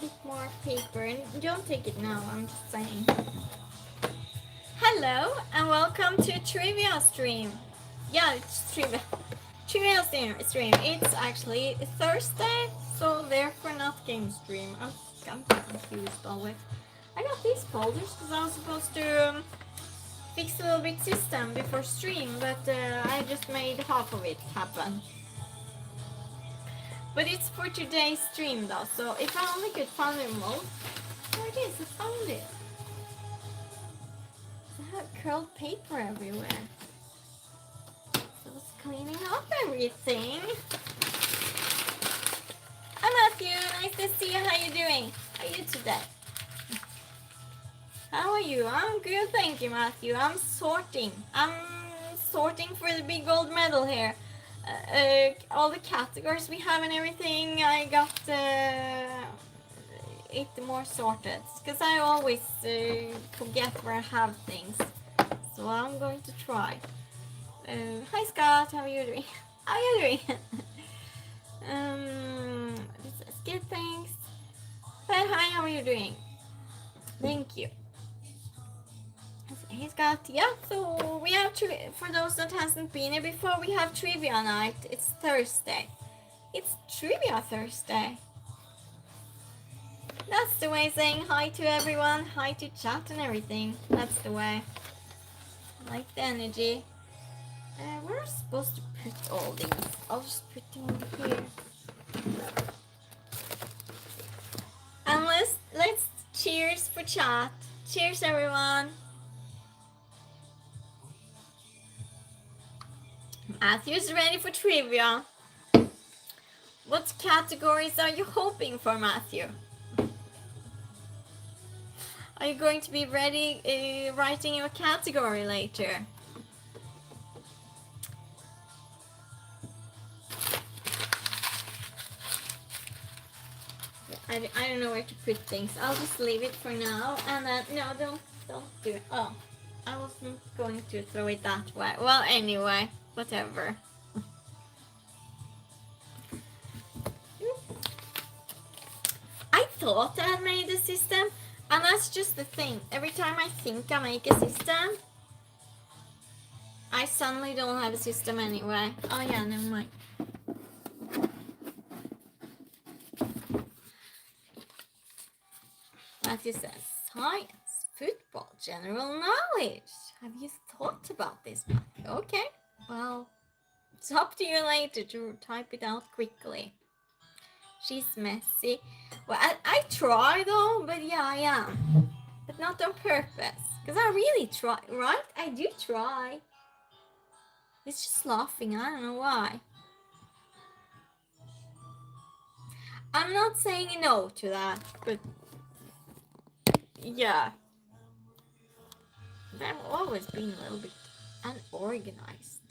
take more paper. And don't take it now, I'm just saying. Hello and welcome to Trivia Stream. Yeah, it's Trivia stream. It's actually Thursday, so therefore not game stream. I'm confused always. I got these folders because I was supposed to fix a little bit system before stream, but I just made half of it happen. But it's for today's stream though, so if I only could find the remote. There it is, I found it. I have curled paper everywhere. So I was cleaning up everything. Hi Matthew, nice to see you. How you doing? How are you today? How are you? I'm good, thank you, Matthew. I'm sorting. I'm sorting for the big gold medal here. All the categories we have and everything, I got it more sorted. Because I always forget where I have things. So I'm going to try. Hi Scott, how are you doing? How are you doing? This is good, thanks. Hi, how are you doing? Thank you. He's got, yeah, so we have, for those that hasn't been here before, we have trivia night. It's Thursday. It's trivia Thursday. That's the way, saying hi to everyone, hi to chat and everything. That's the way. I like the energy. We're supposed to put all these. I'll just put them over here. And let's cheers for chat. Cheers, everyone. Matthew's ready for trivia. What categories are you hoping for, Matthew? Are you going to be ready writing your category later? I don't know where to put things. I'll just leave it for now. And then, no, don't do it. Oh, I wasn't going to throw it that way. Well, anyway, whatever. I thought I had made a system, and that's just the thing. Every time I think I make a system, I suddenly don't have a system anyway. Oh yeah, never mind. Matthew says, science, football, general knowledge. Have you thought about this, Matthew? Okay, well, it's up to you later to type it out quickly. She's messy. Well, I try though, but yeah, I am. But not on purpose. Because I really try, right? I do try. It's just laughing, I don't know why. I'm not saying no to that, but yeah. I've always been a little bit unorganized.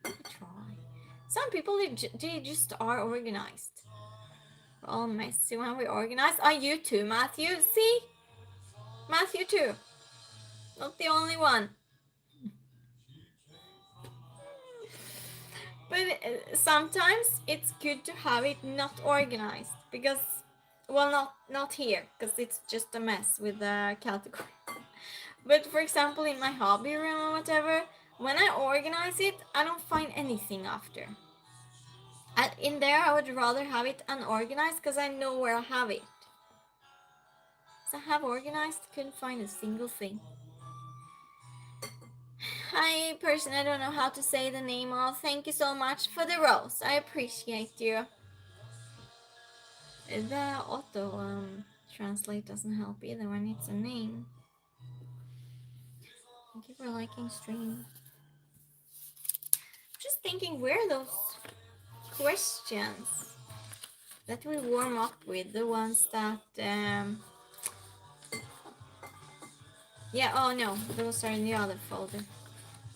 I try. Some people, they just are organized. We're all messy when we organize. Are you too, Matthew? See? Matthew too. Not the only one. But sometimes it's good to have it not organized. Because, well, not here. Because it's just a mess with the category. But for example, in my hobby room or whatever, when I organize it, I don't find anything after. And in there, I would rather have it unorganized because I know where I have it. So I have organized, couldn't find a single thing. Hi, person I don't know how to say the name of. Thank you so much for the rose. I appreciate you. The auto translate doesn't help either when it's a name. Thank you for liking stream. Just thinking, where are those questions that we warm up with? The ones that yeah, oh no, those are in the other folder.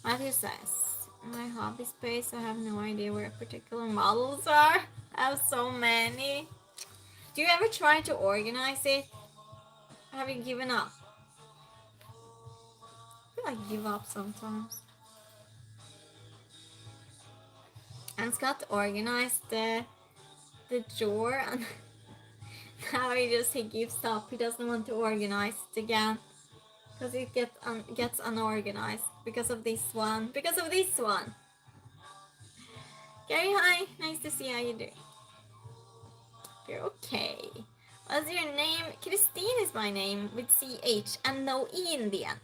Matthew says, in my hobby space, I have no idea where particular models are. I have so many. Do you ever try to organize it? Have you given up? I feel like give up sometimes. And Scott organized the drawer and Now he gives up. He doesn't want to organize it again. Because it gets unorganized. Because of this one. Because of this one. Gary, hi. Nice to see how you doing. You're okay. What's your name? Christine is my name with CH and no E in the end.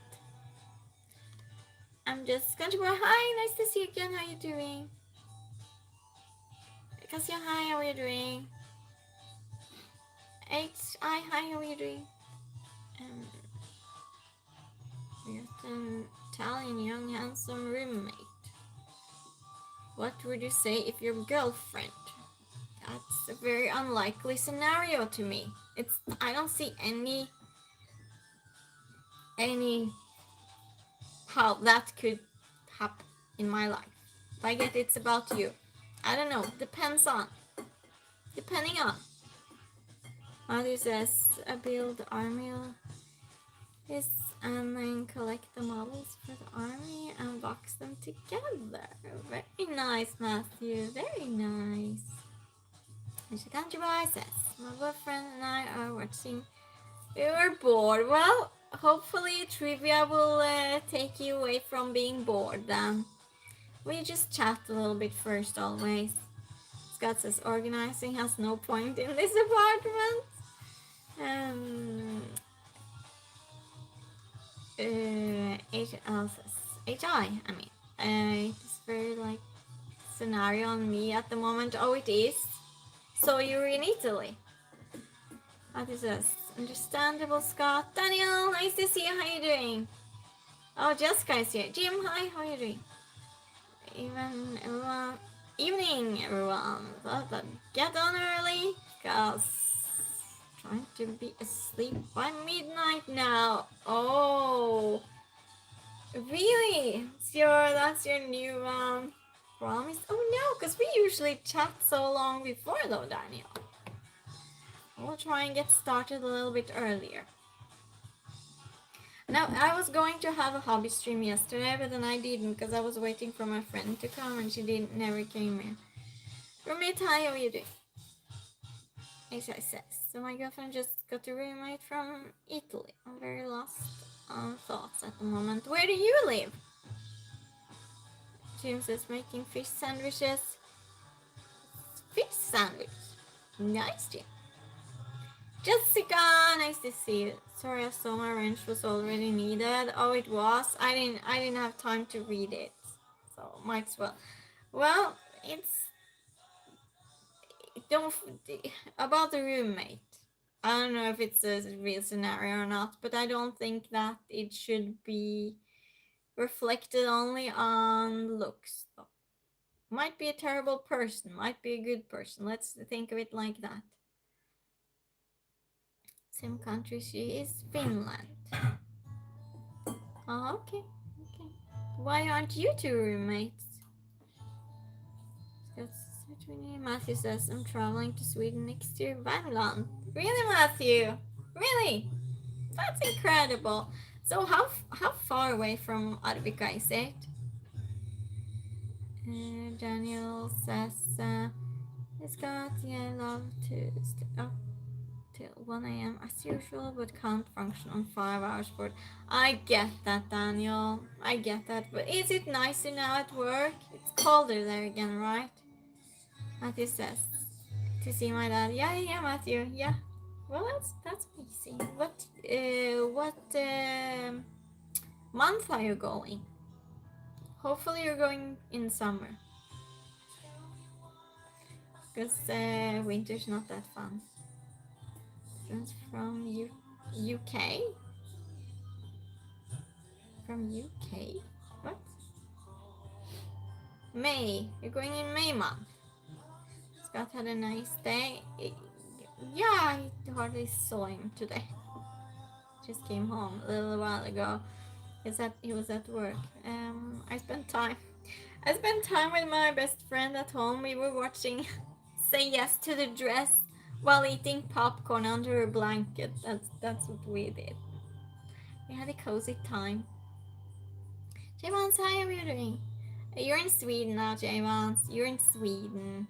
I'm just going to go. Hi, nice to see you again. How you doing? Cassia, hi, how are you doing? Hi, how are you doing? We got an Italian young handsome roommate. What would you say if your girlfriend? That's a very unlikely scenario to me. I don't see any how that could happen in my life. I get it's about you. I don't know. Depending on. Mother says I build army is and then collect the models for the army and box them together. Very nice, Matthew. Very nice. Kanjibai says my boyfriend and I are watching. We were bored. Well, hopefully trivia will take you away from being bored then. We just chat a little bit first always. Scott says organizing has no point in this apartment. It's very like scenario on me at the moment. Oh, it is. So you're in Italy. What is this? Understandable, Scott. Daniel, nice to see you. How you doing? Oh, Jessica is here. Jim, hi. How are you doing? Evening, everyone. But get on early, cause trying to be asleep by midnight now. Oh, really? That's your new promise? Oh no, cause we usually chat so long before though, Daniel. We'll try and get started a little bit earlier. Now, I was going to have a hobby stream yesterday, but then I didn't because I was waiting for my friend to come and she never came in. Roommate, hi, how are you doing? As I says, so my girlfriend just got a roommate from Italy. I'm very lost on thoughts at the moment. Where do you live? Jim says making fish sandwiches. Fish sandwich. Nice, Jim. Jessica, nice to see you. Sorry, I saw my wrench was already needed. Oh, it was. I didn't have time to read it, so might as well. Well, don't about the roommate. I don't know if it's a real scenario or not, but I don't think that it should be reflected only on looks. Might be a terrible person, might be a good person. Let's think of it like that. Same country she is, Finland. Oh, okay. Why aren't you two roommates? Matthew says, I'm traveling to Sweden next year, Värmland. Really, Matthew? Really? That's incredible. So how far away from Arvika is it? Daniel says, Scott, I love to stay up till 1 a.m. as usual, but can't function on 5 hours board. I get that, Daniel. I get that. But is it nicer now at work? It's colder there again, right? Matthew says, to see my dad. Yeah, Matthew. Yeah. Well, that's easy. What month are you going? Hopefully you're going in summer. Because winter's not that fun. Friends from UK? From UK? What? May. You're going in May month. Scott had a nice day. Yeah, I hardly saw him today. Just came home a little while ago. He was at work. I spent time with my best friend at home. We were watching Say Yes to the Dress while eating popcorn under a blanket. That's what we did. We had a cozy time. Javans, hi, how are you doing? You're in Sweden now, Javans. You're in Sweden.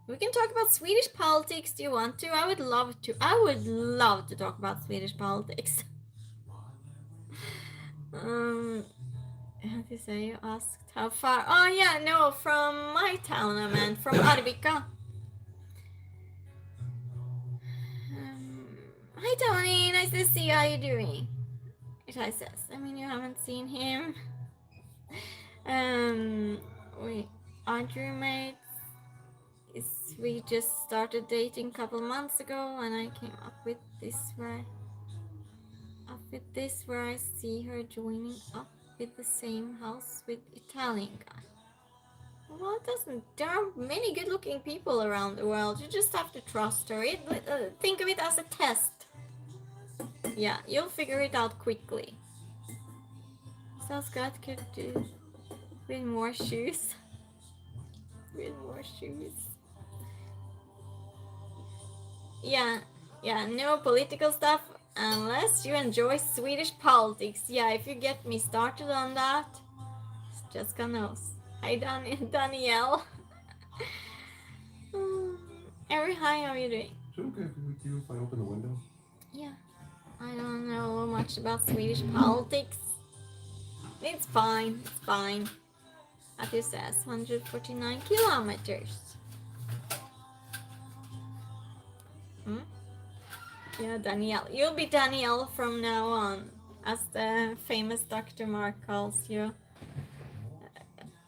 We can talk about Swedish politics. Do you want to? I would love to. I would love to talk about Swedish politics. How do you say? You asked how far? Oh yeah, no, from my town. I meant from Arvika. Hi Tony, nice to see you. How you doing? Itai says. I mean, you haven't seen him. We aren't roommates. We just started dating a couple months ago, and I came up with this where I see her joining up with the same house with Italian guy. Well, it doesn't. There are many good-looking people around the world. You just have to trust her. Think of it as a test. Yeah, you'll figure it out quickly. Sounds good. Could do with more shoes. With more shoes. Yeah, no political stuff unless you enjoy Swedish politics. Yeah, if you get me started on that, Jessica knows. Hi, Danielle. Every hi, how are you doing? Is it okay with you if I open the window? Yeah, I don't know much about Swedish politics. It's fine, it's fine. Matthew says 149 kilometers. Yeah, Danielle. You'll be Danielle from now on, as the famous Dr. Mark calls you.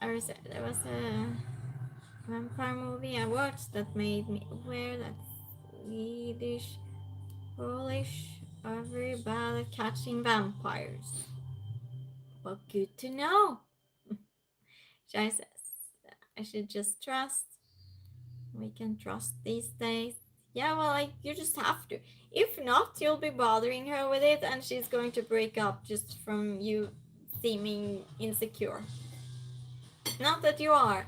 There was a vampire movie I watched that made me aware that Swedish, Polish are very bad at catching vampires. But good to know. Shai says, I should just trust. We can trust these days. Yeah, well, you just have to. If not, you'll be bothering her with it, and she's going to break up just from you seeming insecure. Not that you are,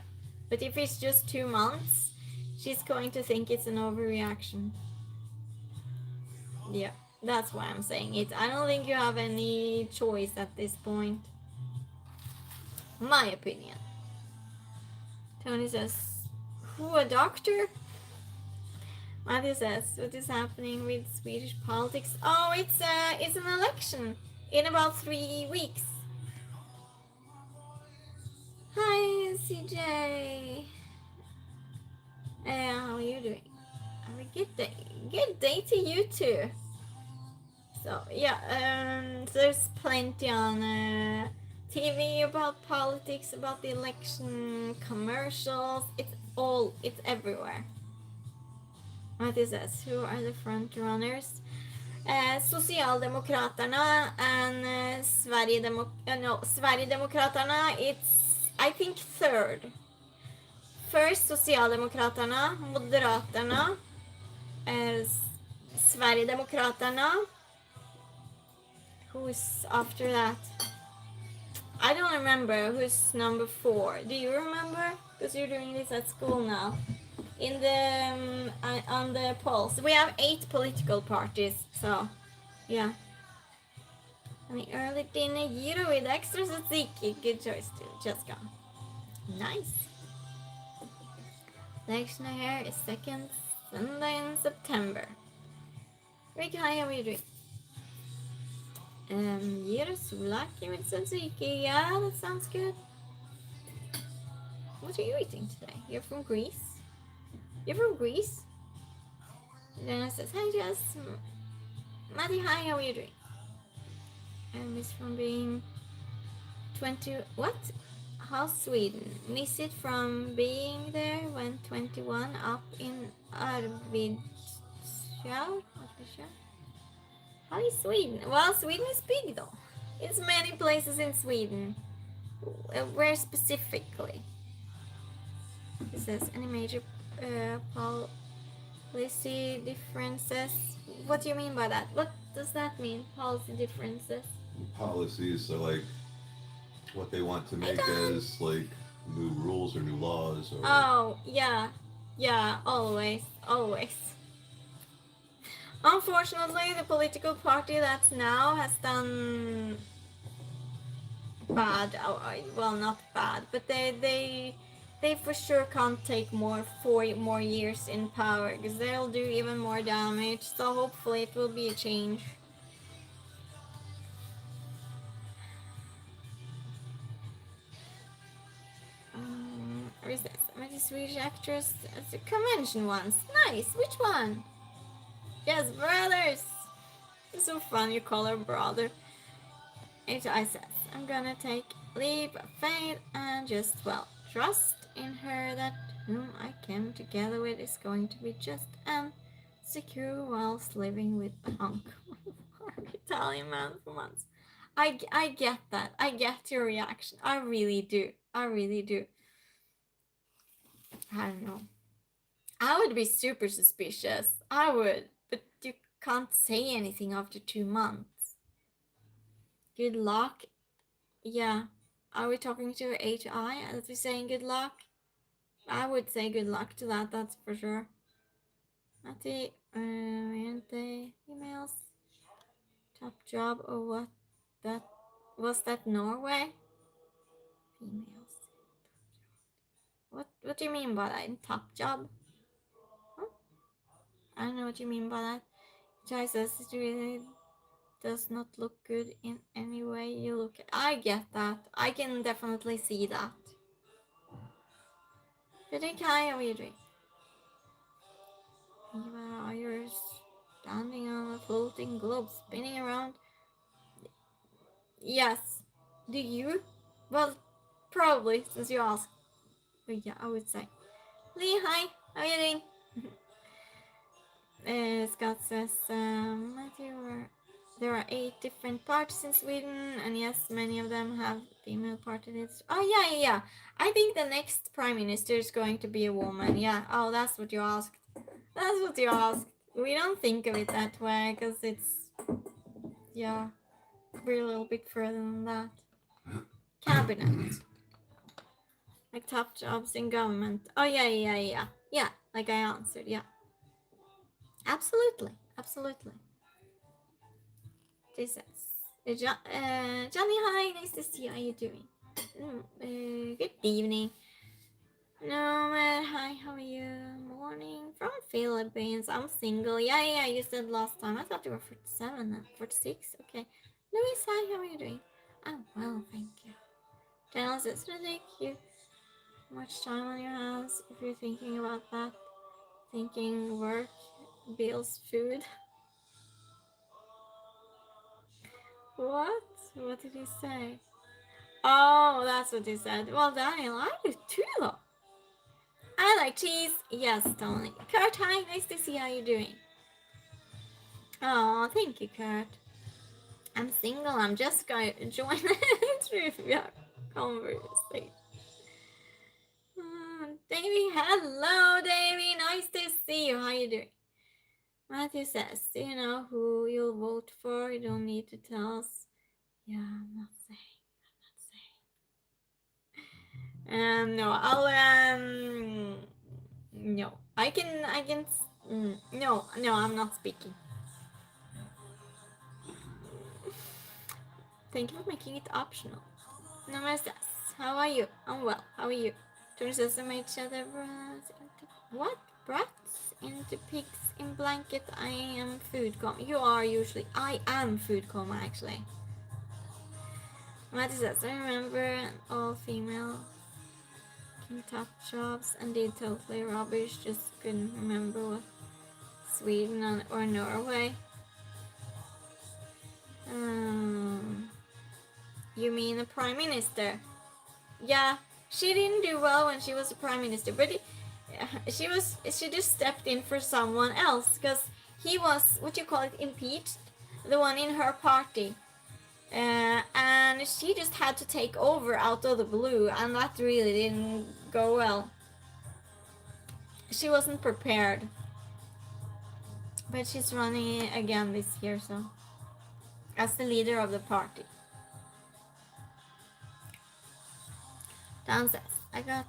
but if it's just 2 months, she's going to think it's an overreaction. Yeah, that's why I'm saying it. I don't think you have any choice at this point. My opinion. Tony says, who, a doctor? Matthew says, what is happening with Swedish politics? Oh, it's an election in about 3 weeks. Hi, CJ. How are you doing? Have a good day. Good day to you too. So yeah, there's plenty on TV about politics, about the election, commercials. It's everywhere. Matthew says, who are the front runners? Socialdemokraterna and Sverigedemokraterna, it's, I think, third. First Socialdemokraterna, Moderaterna, Sverigedemokraterna. Who's after that? I don't remember who's number 4. Do you remember? Because you're doing this at school now. In the on the polls, we have 8 political parties. So, yeah. And the early dinner gyro with extra tzatziki. Good choice, too. Jessica. Nice. Election here is 2nd Sunday in September. Rick, hi, how are you doing? Gyro souvlaki with tzatziki. Yeah, that sounds good. What are you eating today? You're from Greece? You're from Greece? Lena says, hi Jess. Maddie, hi, how are you doing? Miss from being 20, what? How's Sweden? Miss it from being there when 21 up in Arvidsjaur? How is Sweden? Well, Sweden is big though. It's many places in Sweden. Where specifically? It says, any major policy differences? What do you mean by that? What does that mean, policy differences? Policies are like what they want to make as like new rules or new laws. Or... Oh, yeah. Yeah, always. Unfortunately, the political party that's now has done bad. Well, not bad, but they they for sure can't take 4 more years in power, because they'll do even more damage. So hopefully it will be a change. Or is this? Met a Swedish actress at the convention once. Nice. Which one? Yes, brothers. It's so fun. You call her brother. HI says, I'm gonna take leap of faith and just, well, trust in her that whom I came together with is going to be just and secure whilst living with a hunk of Italian man for months. I get that. I get your reaction. I really do. I really do. I don't know. I would be super suspicious. I would. But you can't say anything after 2 months. Good luck. Yeah. Are we talking to HI as we saying good luck? I would say good luck to that, that's for sure. Matti, aren't they emails? Top job or what? That was that Norway? Females. What do you mean by that? Top job? Huh? I don't know what you mean by that. HI says it really does not look good in any way you look at. I get that. I can definitely see that. Fredrik, hi, how are you doing? You're standing on a floating globe spinning around. Yes. Do you? Well, probably, since you asked. But yeah, I would say. Lee, hi, how are you doing? Scott says, Matthew, there are 8 different parties in Sweden, and yes, many of them have female party leaders. Oh, yeah. I think the next prime minister is going to be a woman. Yeah, oh, that's what you asked. That's what you asked. We don't think of it that way, because it's, yeah, we're a little bit further than that. Cabinet. Like top jobs in government. Oh, yeah. Yeah, like I answered, yeah. Absolutely. This is Johnny, hi, nice to see you. How you doing? Good evening. No, hi, how are you? Morning from Philippines. I'm single. Yeah, you said last time. I thought you were 47 and 46. Okay. Louis, hi, how are you doing? I'm well, thank you. Daniel says, thank you. Much time on your hands if you're thinking about that. Thinking work, bills, food. What? What did he say? Oh, that's what he said. Well, Daniel, I do too, though. I like cheese. Yes, Tony. Kurt, hi. Nice to see how you're doing. Oh, thank you, Kurt. I'm single. I'm just going to join the trivia conversation. Davey, hello, Davey. Nice to see you. How you doing? Matthew says, do you know who you'll vote for? You don't need to tell us. Yeah, I'm not saying. No, no. No, I'm not speaking. Thank you for making it optional. Namaste. How are you? I'm well. How are you? Turns us to each other. What? Brats into pigs in blanket. I am food coma. You are usually. I am food coma, actually. Matty says, I remember an all-female top jobs and did totally rubbish. Just couldn't remember what Sweden or Norway. You mean a prime minister? Yeah, she didn't do well when she was a prime minister, but she just stepped in for someone else because he was, what you call it, impeached, the one in her party. And she just had to take over out of the blue, and that really didn't go well. She wasn't prepared. But she's running again this year, so as the leader of the party. Dan says, I got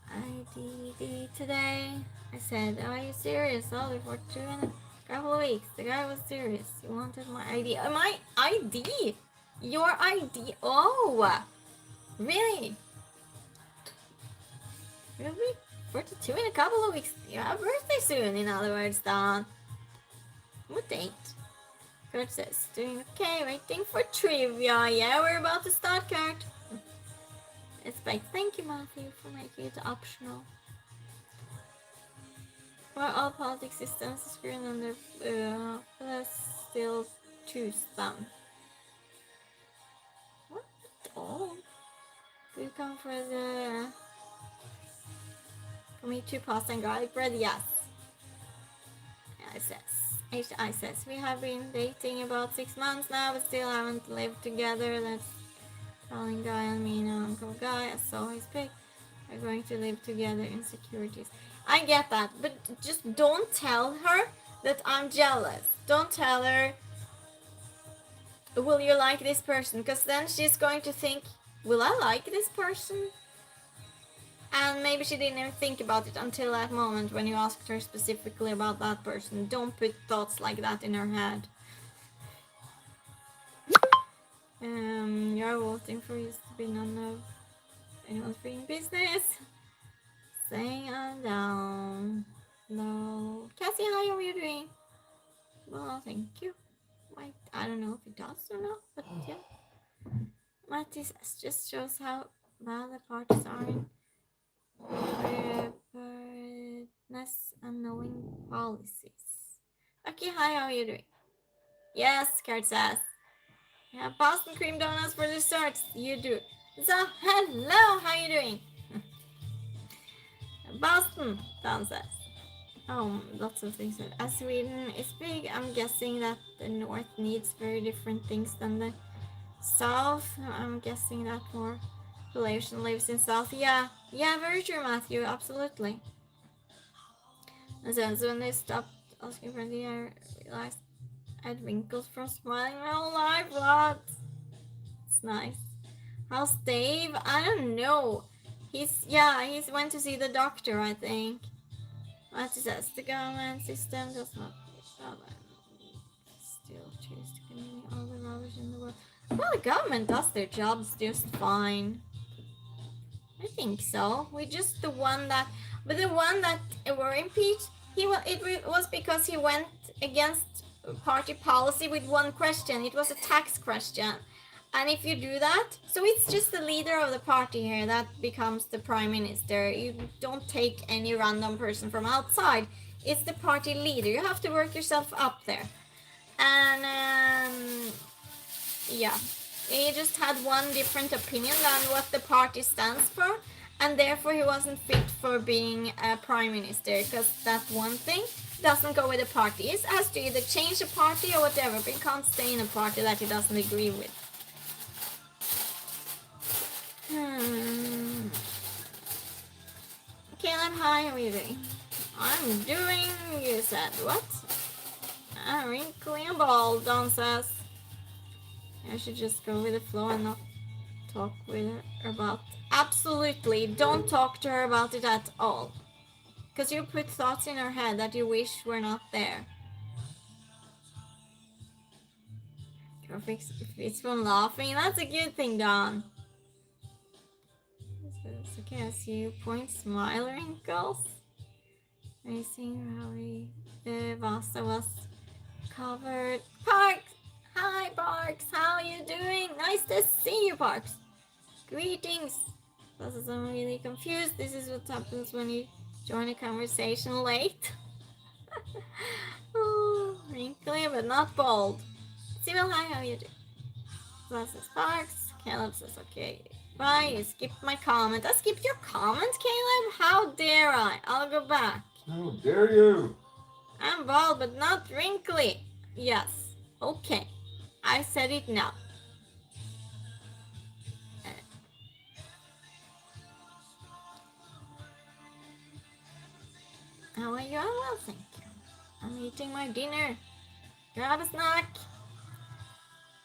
IDD today. I said, are you serious? Only for 2 and a couple of weeks. The guy was serious. He wanted my ID. My ID? Your ID? Oh, really? You'll be 42 in a couple of weeks. You have a birthday soon, in other words, Don. What date? Kurt says, doing okay, waiting for trivia. Yeah, we're about to start, Kurt. It's like, thank you, Matthew, for making it optional. While all politics systems are screwed under, let's still choose them. What? Oh. Do you come for me to pasta and garlic bread? Yes. I says, we have been dating about 6 months now, but still haven't lived together. That's calling Guy and me now, Uncle Guy. I saw his pic. We're going to live together in securities. I get that, but just don't tell her that I'm jealous. Don't tell her, will you like this person? Because then she's going to think, will I like this person? And maybe she didn't even think about it until that moment when you asked her specifically about that person. Don't put thoughts like that in her head. You're voting for used to be none of anyone's freaking business. Saying I'm down. No. Cassie, how are you doing? Well, thank you. Wait, I don't know if it does or not, but yeah. Matty just shows how bad the parties are in preparedness and knowing policies. Okay, hi, how are you doing? Yes, Kurt says. Yeah, Boston cream donuts for desserts. You do. So, hello, how are you doing? Boston, Don says. Oh, lots of things. As Sweden is big, I'm guessing that the north needs very different things than the south. I'm guessing that more population lives in south. Yeah, very true, Matthew. Absolutely. And so when they stopped asking for the air, I realized I had wrinkles from smiling my whole life. What? It's nice. How's Dave? I don't know. He's went to see the doctor, I think. Matthew says the government system does not still choose to continue all the rubbish in the world. Well, the government does their jobs just fine. I think so. We just the one that were impeached. It was because he went against party policy with one question. It was a tax question. And if you do that, so it's just the leader of the party here that becomes the prime minister. You don't take any random person from outside. It's the party leader. You have to work yourself up there. And yeah, he just had one different opinion than what the party stands for. And therefore he wasn't fit for being a prime minister. Because that one thing doesn't go with the party. He has to either change the party or whatever. But he can't stay in a party that he doesn't agree with. Caleb, hi, how are you doing? I'm doing, you said, what? I'm wrinkly and bald, Don says. I should just go with the flow and not talk with her about. Absolutely, don't talk to her about it at all. Because you put thoughts in her head that you wish were not there. If it's from laughing, that's a good thing, Don. Okay, I see you point smile wrinkles. Amazing how Vasa was covered. Parks! Hi, Parks! How are you doing? Nice to see you, Parks! Greetings! Vasa's I'm really confused. This is what happens when you join a conversation late. Oh, wrinkly but not bald. Sibyl, hi, how are you doing? Vasa's Parks. Caleb says okay. Bye, you skipped my comment. I skipped your comment, Caleb? How dare I? I'll go back. How dare you? I'm bald, but not wrinkly. Yes. Okay. I said it now. How are you? I'm well, thank you. I'm eating my dinner. Grab a snack.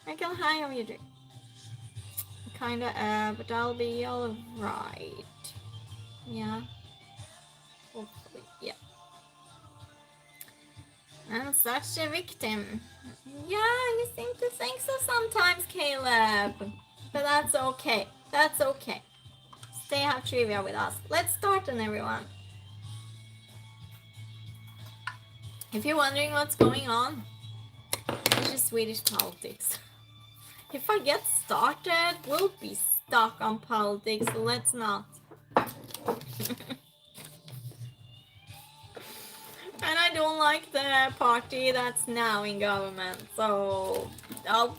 Michael, hi, how are you doing? Kinda, but I'll be alright. Yeah. Hopefully, yeah. I'm such a victim. Yeah, you seem to think so sometimes, Caleb. But that's okay. That's okay. they have trivia with us. Let's start then, everyone. If you're wondering what's going on, it's just Swedish politics. If I get started, we'll be stuck on politics, so let's not. And I don't like the party that's now in government, so I'll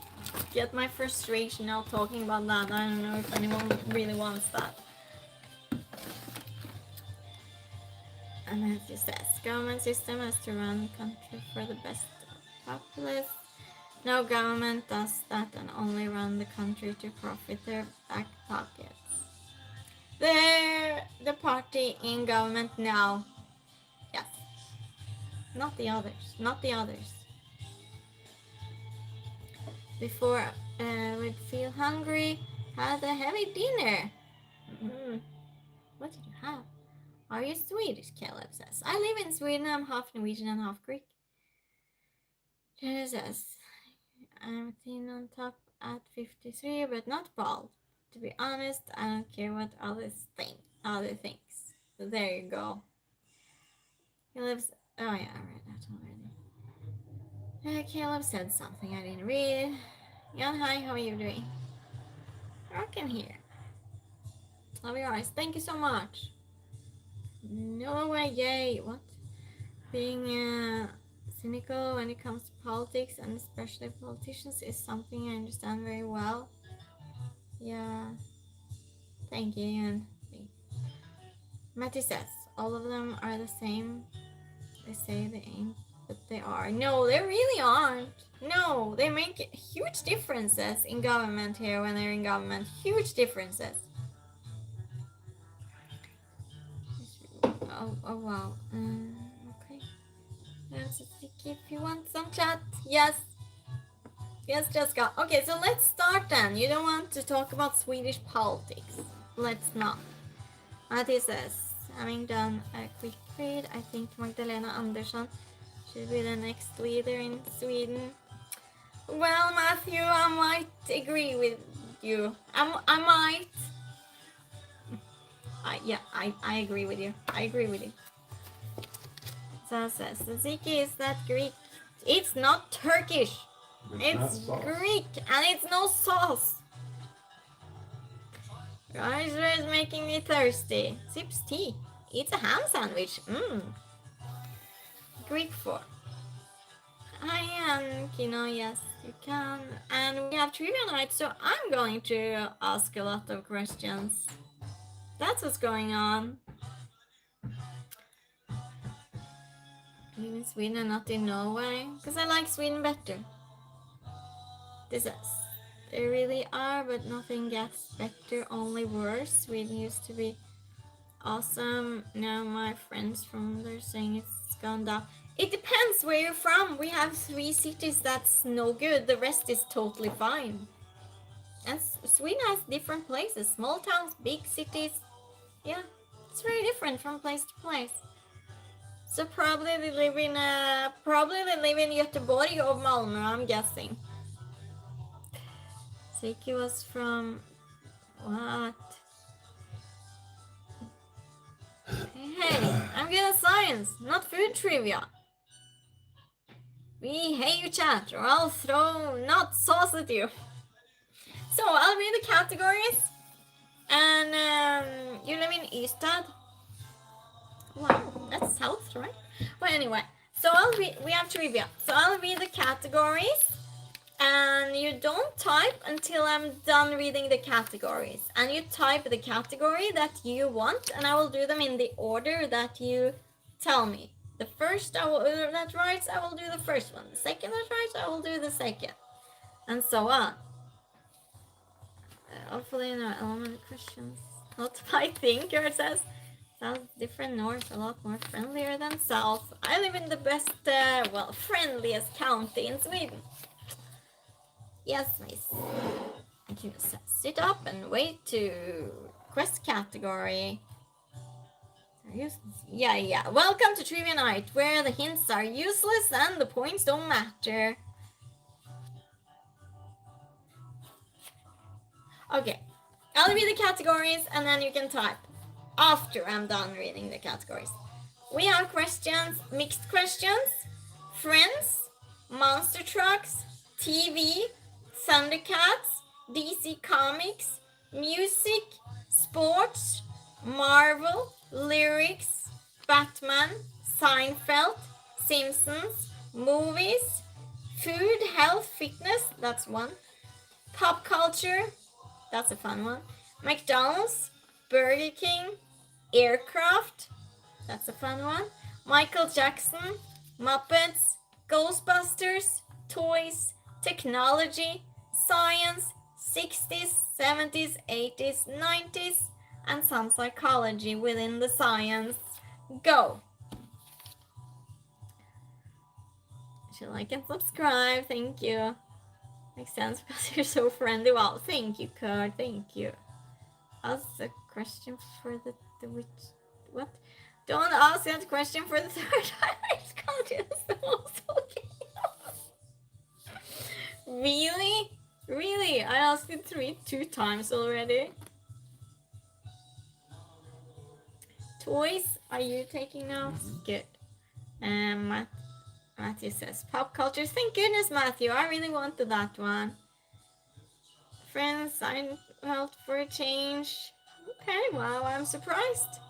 get my frustration out talking about that. I don't know if anyone really wants that. And as it says, government system has to run the country for the best populace. No government does that and only run the country to profit their back pockets. They're the party in government now. Yes. Not the others. Not the others. Before we'd feel hungry, had a heavy dinner. What did you have? Are you Swedish? Caleb says. I live in Sweden. I'm half Norwegian and half Greek. Jenny says, I'm thin on top at 53, but not bald. To be honest, I don't care what others think. Other things. So there you go. Caleb's. Oh yeah, I read that already. Caleb said something I didn't read. Jan, hi, how are you doing? Rockin' here. Love your eyes. Thank you so much. No way, yay. What? Being cynical when it comes to politics and especially politicians is something I understand very well. Yeah. Thank you, Ian. Matty says, all of them are the same. They say they ain't, but they are. No, they really aren't. No, they make huge differences in government here when they're in government. Huge differences. Oh wow. Okay. That's if you want some chat. Yes. Yes, Jessica. Okay, so let's start then. You don't want to talk about Swedish politics. Let's not. Matty says, having done a quick read, I think Magdalena Andersson should be the next leader in Sweden. Well, Matthew, I might agree with you. I might. I agree with you. I agree with you. So says, Tzatziki is that Greek. It's not Turkish. It's Greek and it's no sauce. Riser is making me thirsty. Sips tea. Eats a ham sandwich. Greek for. I am Kino, yes, you can. And we have trivia night, so I'm going to ask a lot of questions. That's what's going on. I live in Sweden and not in Norway, because I like Sweden better. This is. They really are, but nothing gets better, only worse. Sweden used to be awesome. Now my friends from there saying it's gone down. It depends where you're from. We have 3 cities that's no good. The rest is totally fine. And Sweden has different places. Small towns, big cities. Yeah, it's very different from place to place. So probably they live in Göteborg or Malmö, I'm guessing. Siki was from what? Hey, I'm good at science, not food trivia. We hate you, chat, or I'll throw not sauce at you. So I'll read the categories, and you live in Ystad. Wow, that's south, right? Well, anyway, so we have trivia. So I'll read the categories, and you don't type until I'm done reading the categories. And you type the category that you want, and I will do them in the order that you tell me. The first that writes, I will do the first one. The second that writes, I will do the second, and so on. Hopefully, no elementary questions. Not my thinker says. South different, north a lot more friendlier than south. I live in the best, friendliest county in Sweden. Yes, miss. And you sit up and wait to quest category. Yeah. Welcome to Trivia Night, where the hints are useless and the points don't matter. Okay, I'll read the categories and then you can type after I'm done reading the categories. We have questions, mixed questions, Friends, Monster Trucks, TV, Thundercats, DC Comics, music, sports, Marvel, lyrics, Batman, Seinfeld, Simpsons, movies, food, health, fitness, that's one, pop culture, that's a fun one, McDonald's, Burger King, aircraft, that's a fun one, Michael Jackson, Muppets, Ghostbusters, toys, technology, science, 60s, 70s, 80s, 90s, and some psychology within the science. Go! Should like and subscribe, thank you. Makes sense because you're so friendly. Wow, thank you, Kurt, thank you. Ask a question for the which, what? Don't ask that question for the third time. It's confused. Okay. Really? Really? I asked it two times already. Toys, are you taking notes? Good. Matthew says pop culture. Thank goodness, Matthew. I really wanted that one. Friends, I felt for a change. Okay, wow, I'm surprised.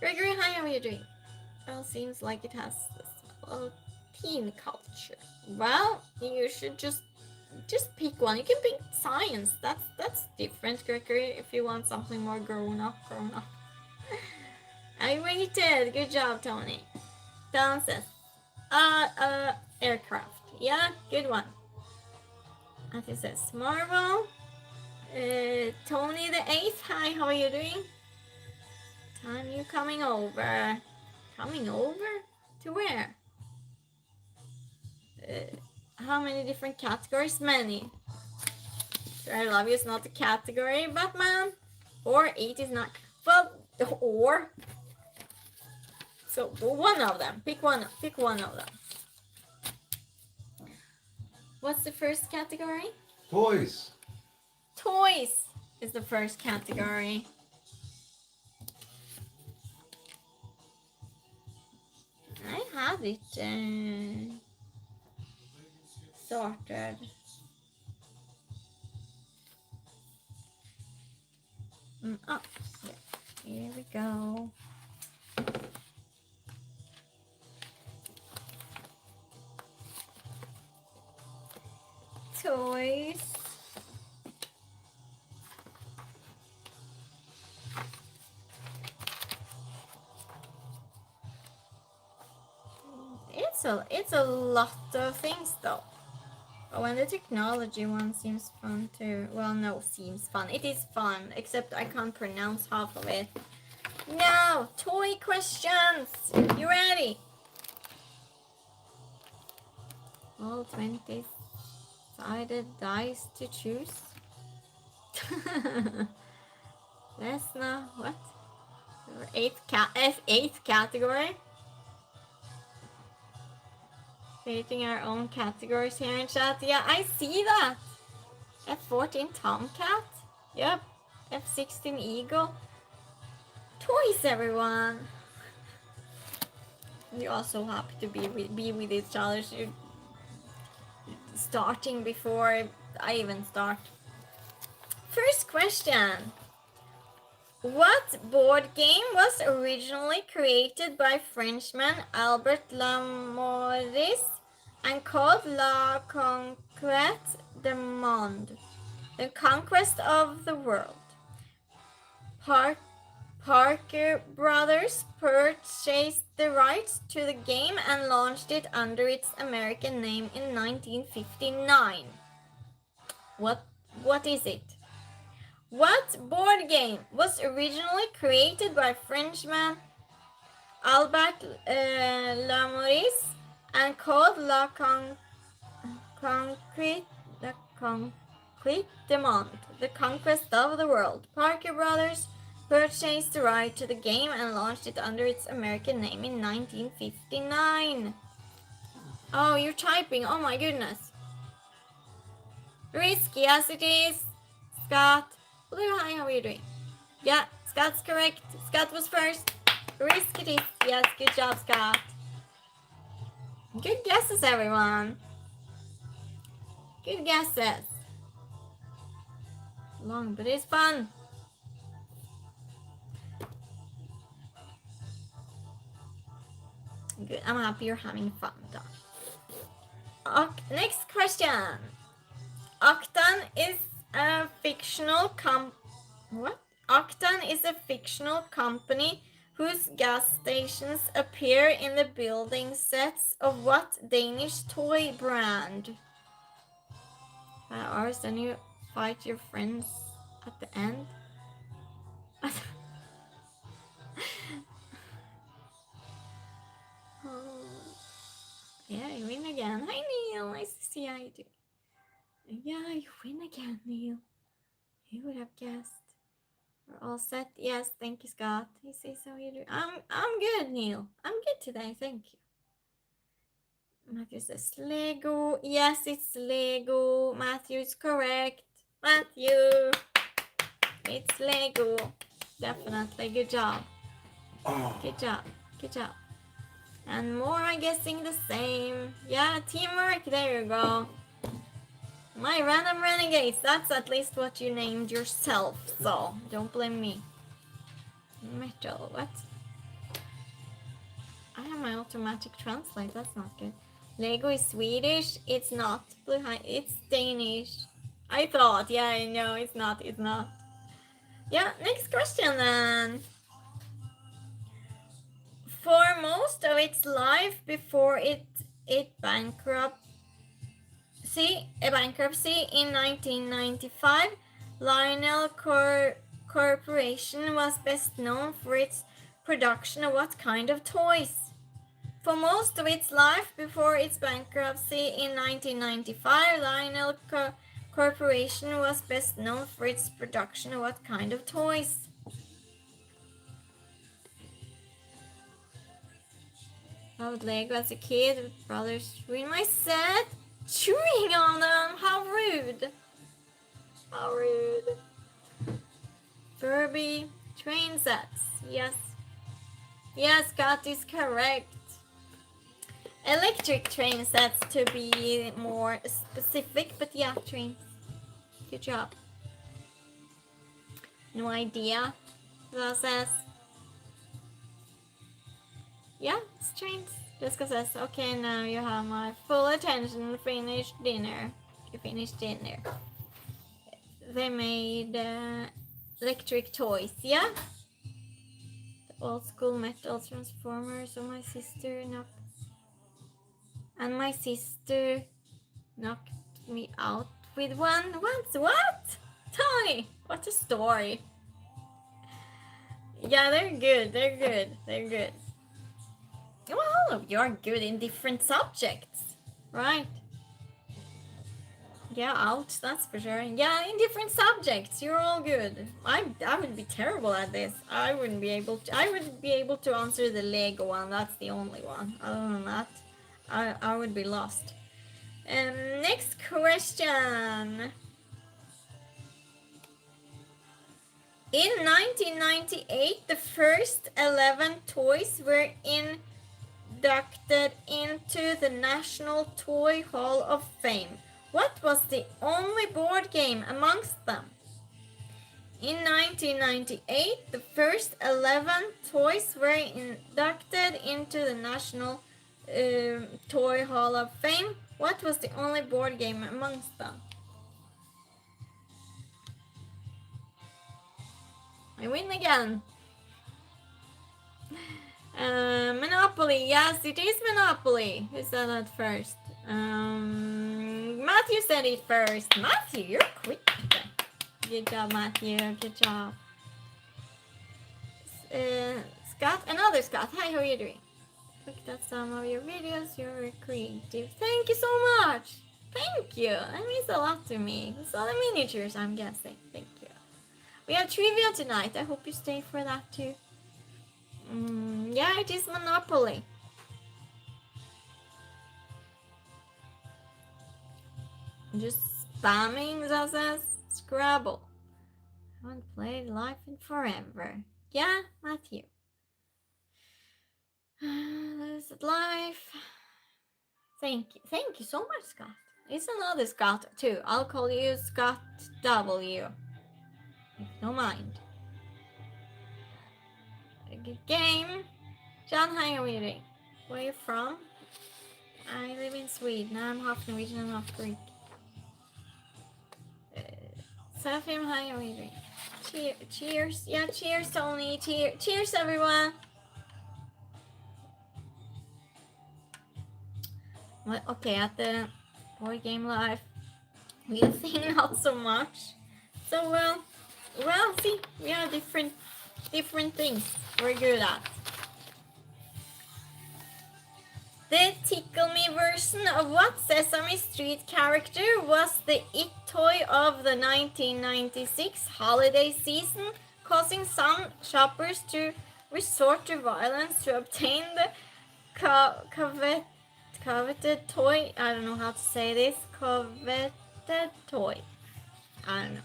Gregory, hi, how are you doing? Well, seems like it has the smell of teen culture. Well, you should just pick one. You can pick science. That's different, Gregory, if you want something more grown up. I waited. Good job, Tony. Don says, aircraft. Yeah, good one. Matthew says, Marvel. Tony the 8th, hi, how are you doing? Time you coming over. Coming over? To where? How many different categories? Many. I love you is not a category, Batman. Or 8 is not. Well, or. So one of them. Pick one of them. What's the first category? Toys. Toys is the first category. I have it sorted. Oh, yeah. Here we go. Toys. It's a lot of things though. Oh, and the technology one seems fun too. Well, no, seems fun. It is fun, except I can't pronounce half of it. Now, toy questions. You ready? All 20-sided dice to choose. That's not what? Eighth category. Creating our own categories here in chat. Yeah, I see that. F14 Tomcat. Yep. F16 Eagle. Toys, everyone. We are so happy to be with each other. Starting before I even start. First question. What board game was originally created by Frenchman Albert Lamouris and called La Conquête du Monde, the conquest of the world? Parker Brothers purchased the rights to the game and launched it under its American name in 1959. What is it? What board game was originally created by Frenchman Albert Lamouris and called La Conquête du Monde, the conquest of the world? Parker Brothers purchased the right to the game and launched it under its American name in 1959. Oh, you're typing. Oh my goodness. Risky as it is, Scott. Blue, hi, how are you doing? Yeah, Scott's correct. Scott was first. Risk it is. Yes, good job, Scott. Good guesses, everyone. Good guesses. Long, but it's fun. Good. I'm happy you're having fun, though. Next question. Octan is a fictional What? Octan is a fictional company whose gas stations appear in the building sets of what Danish toy brand? Ours, then you fight your friends at the end. Oh. Yeah, you win again. Hi, Neil. Nice to see how you do. Yeah, you win again, Neil. Who would have guessed? We're all set. Yes, thank you, Scott. He says how you do. I'm good, Neil. I'm good today. Thank you. Matthew says Lego. Yes, it's Lego. Matthew is correct. Matthew, it's Lego. Definitely. Good job. Good job. Good job. And more are guessing the same. Yeah, teamwork. There you go. My random renegades. That's at least what you named yourself. So don't blame me. Metal. What? I have my automatic translate. That's not good. Lego is Swedish. It's not. It's Danish. I thought. Yeah, I know. It's not. It's not. Yeah, next question then. For most of its life before it bankruptcy in 1995, Lionel Corporation was best known for its production of what kind of toys? For most of its life before its bankruptcy in 1995, Lionel Corporation was best known for its production of what kind of toys? Loved Lego as a kid with brothers in my set, chewing on them. How rude! How rude! Furby train sets. Yes. Yes, Scott is correct. Electric train sets to be more specific, but yeah, trains. Good job. No idea. That says. Yeah, it's trains. Jessica says, okay, now you have my full attention. Finish dinner. You finished dinner. They made electric toys, yeah? The old school metal transformers of my sister knocked. And my sister knocked me out with one once. What? Tony, what a story. Yeah, they're good. They're good. They're good. Well, all of you are good in different subjects, right? Yeah, ouch, that's for sure. Yeah, in different subjects, you're all good. I would be terrible at this. I wouldn't be able to. I would be able to answer the Lego one. That's the only one. Other than that, I would be lost. Next question. In 1998, the first 11 toys were inducted into the National Toy Hall of Fame. What was the only board game amongst them? In 1998, the first 11 toys were inducted into the National Toy Hall of Fame. What was the only board game amongst them? I win again. Monopoly. Yes, it is Monopoly. Who said that first? Matthew said it first. Matthew, you're quick today. Good job, Matthew. Good job. Scott, another Scott. Hi, how are you doing? Looked at some of your videos. You're creative. Thank you so much. Thank you. That means a lot to me. It's all the miniatures, I'm guessing. Thank you. We have trivia tonight. I hope you stay for that too. Yeah, it is Monopoly. Just spamming, that says Scrabble. played life and forever. Yeah, Matthew. Lose life. Thank you so much, Scott. It's another Scott too. I'll call you Scott W. If you don't mind. A good game. John, how are you doing? Where are you from? I live in Sweden. I'm half Norwegian and half Greek. Seraphim, how are you doing? Cheers. Yeah, cheers, Tony. Cheers, everyone. Well, okay, at the board game live, we think not so much. So well, see, we are different things we're good at. The Tickle Me version of what Sesame Street character was the it toy of the 1996 holiday season, causing some shoppers to resort to violence to obtain the coveted toy? I don't know how to say this. Coveted toy. I don't know.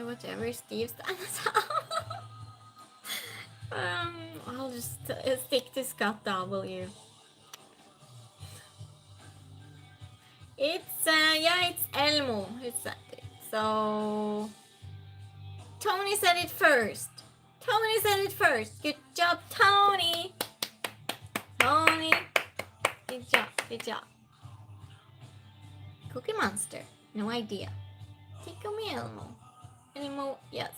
Whatever Steve stands I'll just stick to Scott W. It's it's Elmo who said it. So Tony said it first. Good job, Tony. Good job. Cookie Monster. No idea. Tickle Me Elmo. Anymore? Yes.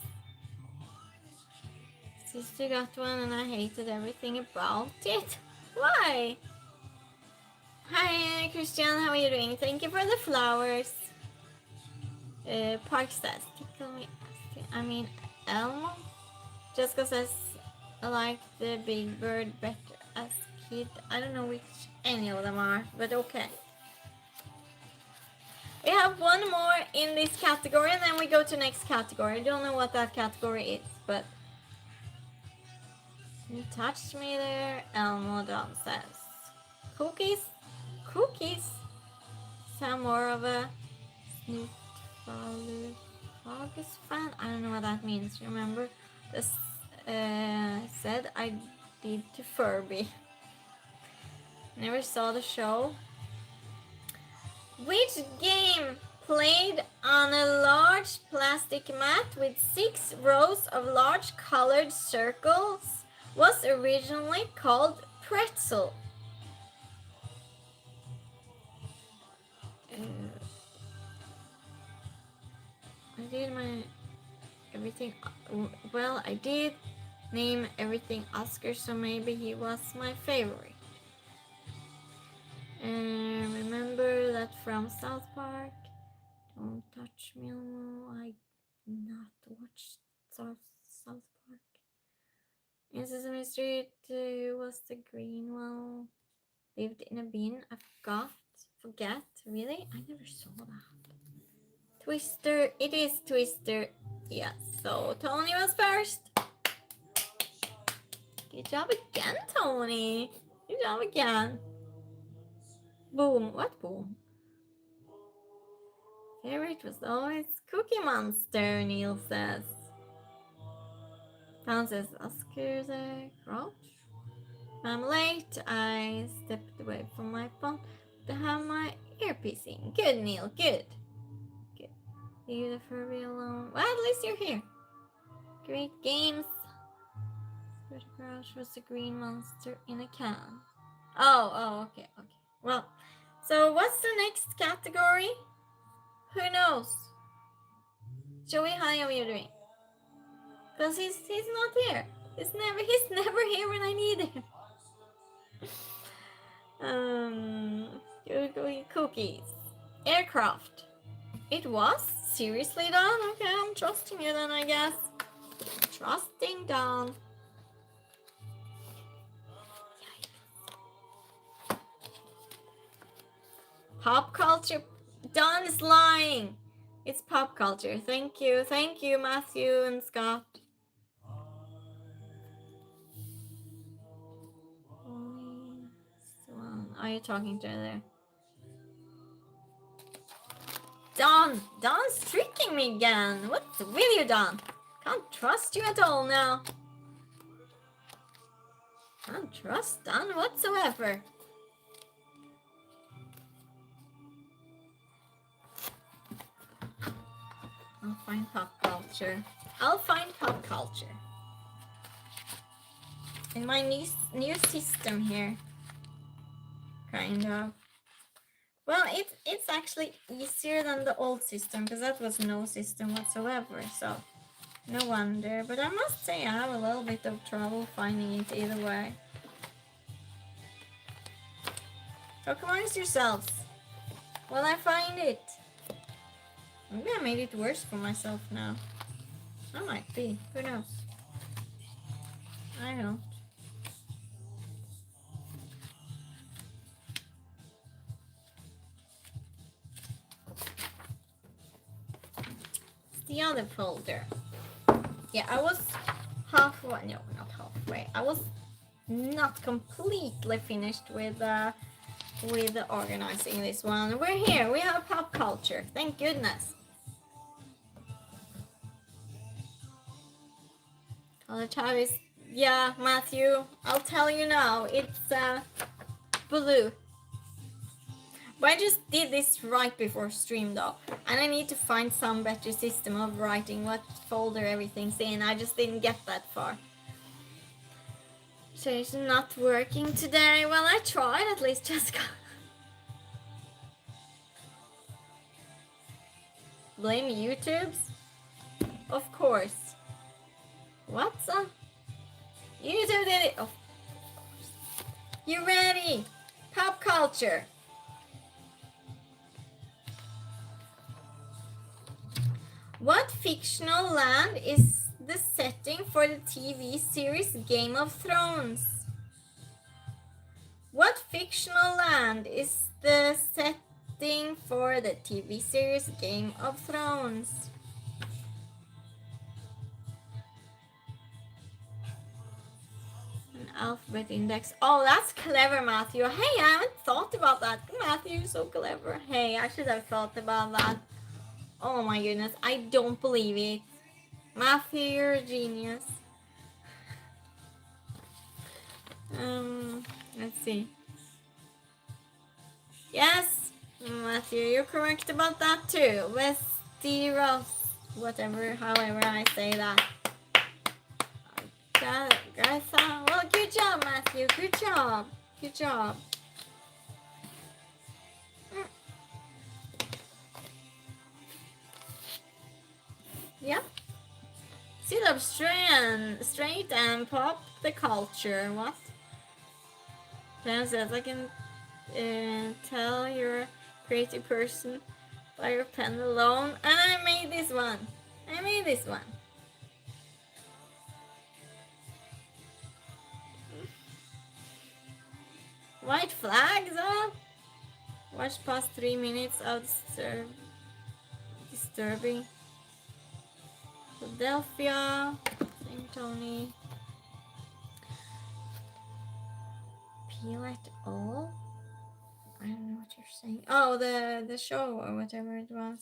Sister got one and I hated everything about it. Why? Hi Christian, how are you doing? Thank you for the flowers. Park says, tickle me. I mean, Elmo? Jessica says, I like the Big Bird better as kid. I don't know which any of them are, but okay. We have one more in this category and then we go to next category. I don't know what that category is, but you touched me there, Elmo Don says. Cookies? Some more of a Snootfalus fan? I don't know what that means. Remember this said I did to Furby. Never saw the show. Which game played on a large plastic mat with 6 rows of large colored circles was originally called Pretzel? I did my everything. Well, I did name everything Oscar, so maybe he was my favorite. Remember that from South Park? Don't touch me, Elmo. I not watched South Park. In Sesame Street was the green one. Lived in a bin. I forget. Really? I never saw that. Twister. It is Twister. Yes. So Tony was first. Good job again, Tony. Good job again. Boom. What boom? Favorite was always Cookie Monster, Neil says. Town says Oscar's a crouch. I'm late. I stepped away from my phone to have my earpiece in. Good, Neil. Good. Leave the Furby alone. Well, at least you're here. Great games. The crouch was a green monster in a can. Oh, okay. Well, so what's the next category? Who knows? Joey, how are you doing? Because he's not here. He's never here when I need him. Cookies. Aircraft. It was? Seriously, Don? Okay, I'm trusting you then, I guess. Trusting Don. Pop culture. Don is lying. It's pop culture. Thank you, Matthew and Scott. Are you talking to her there? Don? Don's tricking me again. What's with you, Don? Can't trust you at all now. Can't trust Don whatsoever. I'll find pop culture. I'll find pop culture. In my new system here. Kind of. Well, it's actually easier than the old system, because that was no system whatsoever, so no wonder. But I must say I have a little bit of trouble finding it either way. Talk amongst yourselves while I find it. Maybe I made it worse for myself now. I might be. Who knows? I don't. It's the other folder. Yeah, I was halfway. No, not halfway. I was not completely finished with organizing this one. We're here. We have pop culture. Thank goodness. College Harvest. Yeah, Matthew. I'll tell you now. It's blue. But I just did this right before stream though, and I need to find some better system of writing what folder everything's in. I just didn't get that far. So it's not working today. Well, I tried at least, Jessica. Blame YouTube's? Of course. What's up? YouTube did it. Of course. You ready? Pop culture. What fictional land is the setting for the TV series Game of Thrones? What fictional land is the setting for the TV series Game of Thrones? An alphabet index. Oh, that's clever, Matthew. Hey, I haven't thought about that. Matthew, you're so clever. Hey, I should have thought about that. Oh my goodness, I don't believe it. Matthew, you're a genius. Let's see. Yes, Matthew, you're correct about that too. Westeros, whatever, however I say that. Gartha. Well, good job, Matthew. Good job. Good job. Yep. Sit up straight and pop the culture. What? Pam says I can tell you're a creative person by your pen alone. And I made this one. I made this one. White flags, huh? Watch past 3 minutes of disturbing. Philadelphia, St. Tony. Peel at all? I don't know what you're saying. Oh, the show or whatever it was.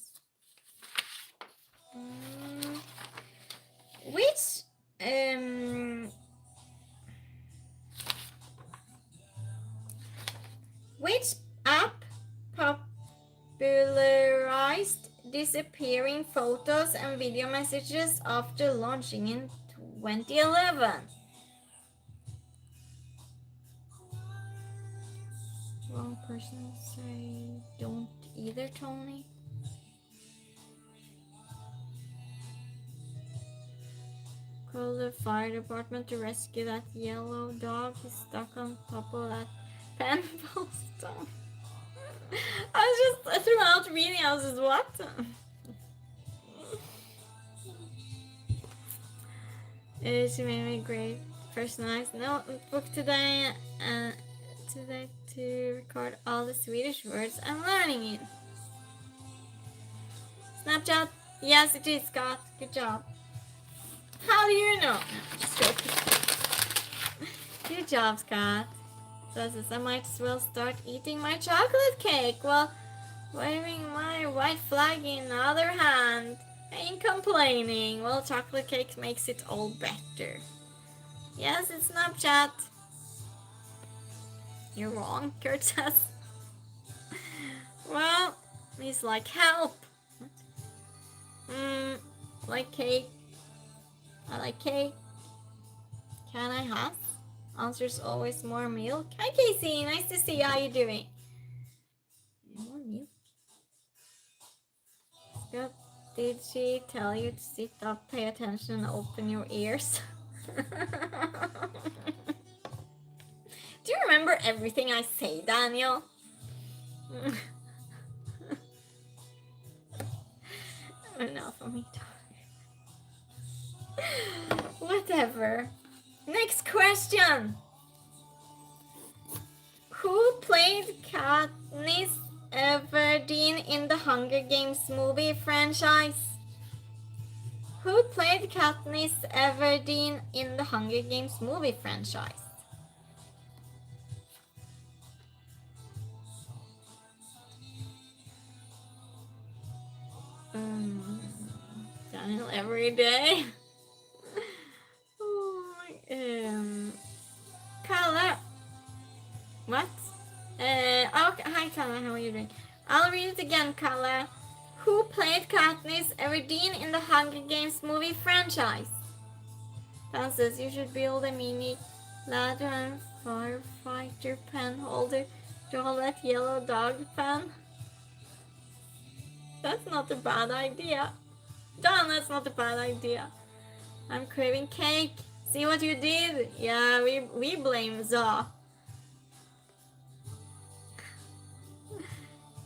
Which app popularized disappearing photos and video messages after launching in 2011? Wrong person. Say don't either, Tony. Call the fire department to rescue that yellow dog. He's stuck on top of that painful stone. I was just throughout reading, I was just what? She made me great personalized notebook today to record all the Swedish words I'm learning in. Snapchat? Yes, it is, Scott. Good job. How do you know? No, just joking. Good job, Scott. So I might as well start eating my chocolate cake. Well, Waving my white flag in the other hand. Ain't complaining. Well, chocolate cake makes it all better. Yes, it's Snapchat. You're wrong, Kurt says. Well, he's like, help. What? Like cake. I like cake. Can I have? Answer's always more milk. Hi, Casey. Nice to see you. How you doing? More milk. Scott, did she tell you to sit up, pay attention, and open your ears? Do you remember everything I say, Daniel? Enough of me talking. Whatever. Next question. Who played Katniss Everdeen in the Hunger Games movie franchise? Who played Katniss Everdeen in the Hunger Games movie franchise? Daniel every day. Carla. What? Okay, hi Carla, how are you doing? I'll read it again, Carla. Who played Katniss Everdeen in the Hunger Games movie franchise? Dan says you should build a mini ladder and firefighter pen holder to hold that yellow dog pen. That's not a bad idea. Dan, that's not a bad idea. I'm craving cake. See what you did? Yeah, we blame Za.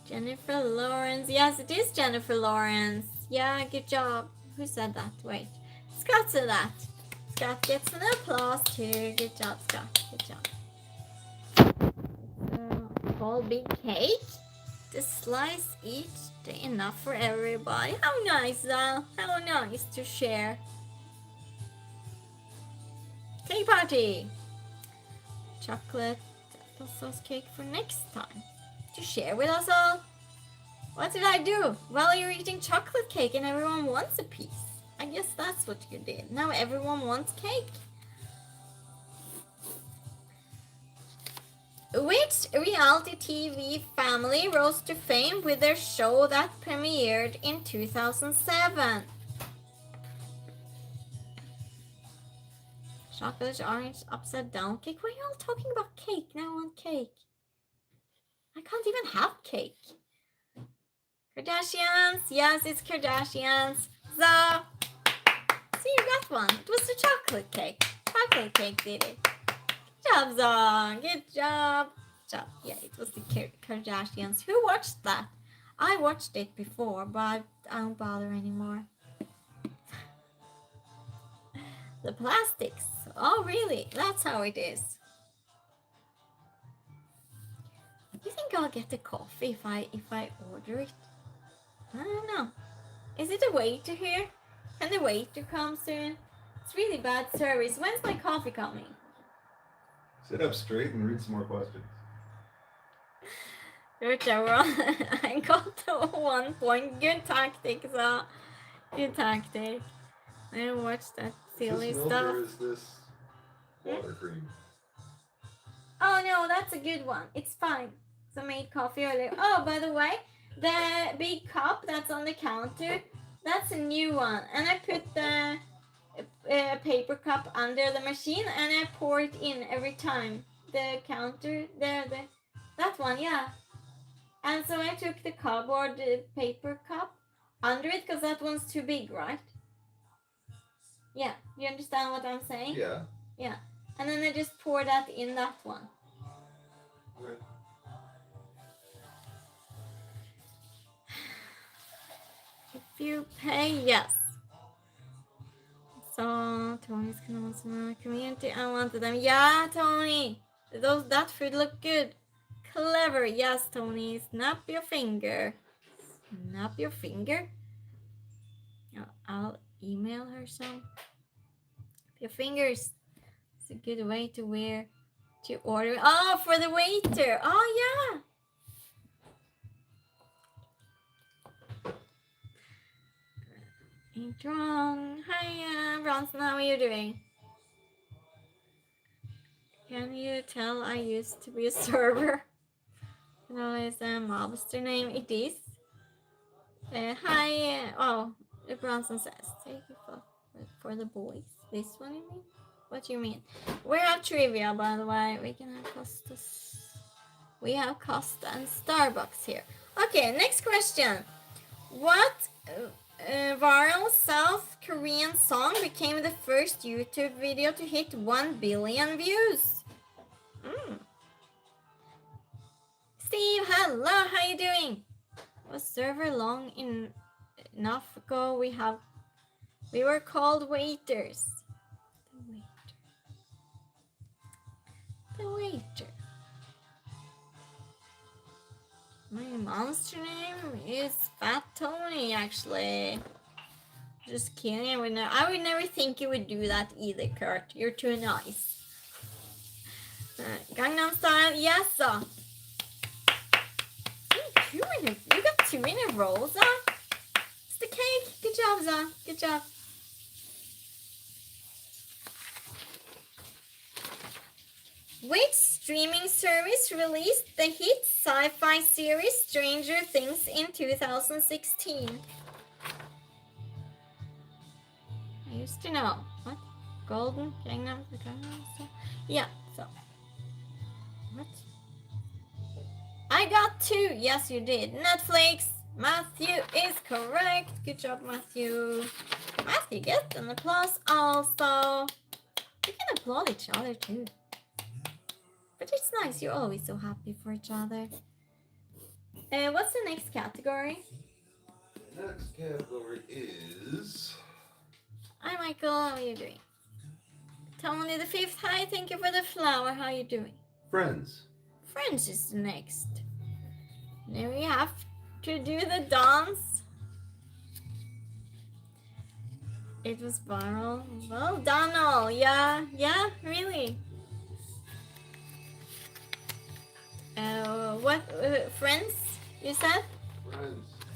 Jennifer Lawrence. Yes, it is Jennifer Lawrence. Yeah, good job. Who said that? Wait. Scott said that. Scott gets an applause too. Good job, Scott. Good job. Whole big cake? The slice each day enough for everybody. How nice, Zal. How nice to share. Cake party. Chocolate apple sauce cake for next time. To share with us all. What did I do? Well, you're eating chocolate cake and everyone wants a piece. I guess that's what you did. Now everyone wants cake. Which reality TV family rose to fame with their show that premiered in 2007? Chocolate orange upside down cake? Why are you all talking about cake? Now I want cake. I can't even have cake. Kardashians. Yes, it's Kardashians. So, see, you got one. It was the chocolate cake. Chocolate cake did it. Good job, Zong. Good job. Yeah, it was the Kardashians. Who watched that? I watched it before, but I don't bother anymore. The plastics. Oh, really? That's how it is. You think I'll get the coffee if I order it? I don't know. Is it a waiter here? Can the waiter come soon? It's really bad service. When's my coffee coming? Sit up straight and read some more questions. I got to 1 point. Good tactic, so good tactic. I watched that silly is this stuff. Milk or is this water cream? Oh no, that's a good one. It's fine. So I made coffee earlier. Oh, by the way, the big cup that's on the counter, that's a new one. And I put the paper cup under the machine and I pour it in every time. The counter, that one, yeah. And so I took the cardboard paper cup under it because that one's too big, right? Yeah, you understand what I'm saying? Yeah. Yeah. And then I just pour that in that one. Okay. If you pay, yes. So Tony's gonna want some in the community. I wanted them. Yeah, Tony. That food looked good. Clever. Yes, Tony. Snap your finger. Snap your finger. I'll email her some. Your fingers. It's a good way to order. Oh, for the waiter. Oh, yeah. Adron. Hi, Bronson. How are you doing? Can you tell I used to be a server? You know, it's a mobster name. It is. Hi. Oh, Bronson says, take it for the boys. This one, you mean? What do you mean? We have trivia, by the way. We can have Costas. We have Costa and Starbucks here. Okay, next question. What viral South Korean song became the first YouTube video to hit 1 billion views? Steve, hello, how you doing? Was server long enough ago? We were called waiters. The waiter. My monster name is Fat Tony, actually. Just kidding. I would never think you would do that either, Kurt. You're too nice. Gangnam Style, yes. You got 2 in a row, Za. It's the cake. Good job, Za. Good job. Which streaming service released the hit sci-fi series Stranger Things in 2016? I used to know. What? Golden Gangnam? Yeah, so. What? I got 2. Yes, you did. Netflix. Matthew is correct. Good job, Matthew. Matthew gets an applause also. We can applaud each other too. But it's nice. You're always so happy for each other. What's the next category? The next category is... Hi, Michael. How are you doing? Tony the 5th. Hi, thank you for the flower. How are you doing? Friends. Friends is next. Now we have to do the dance. It was viral. Well done, all. Yeah, really. What? Friends? You said?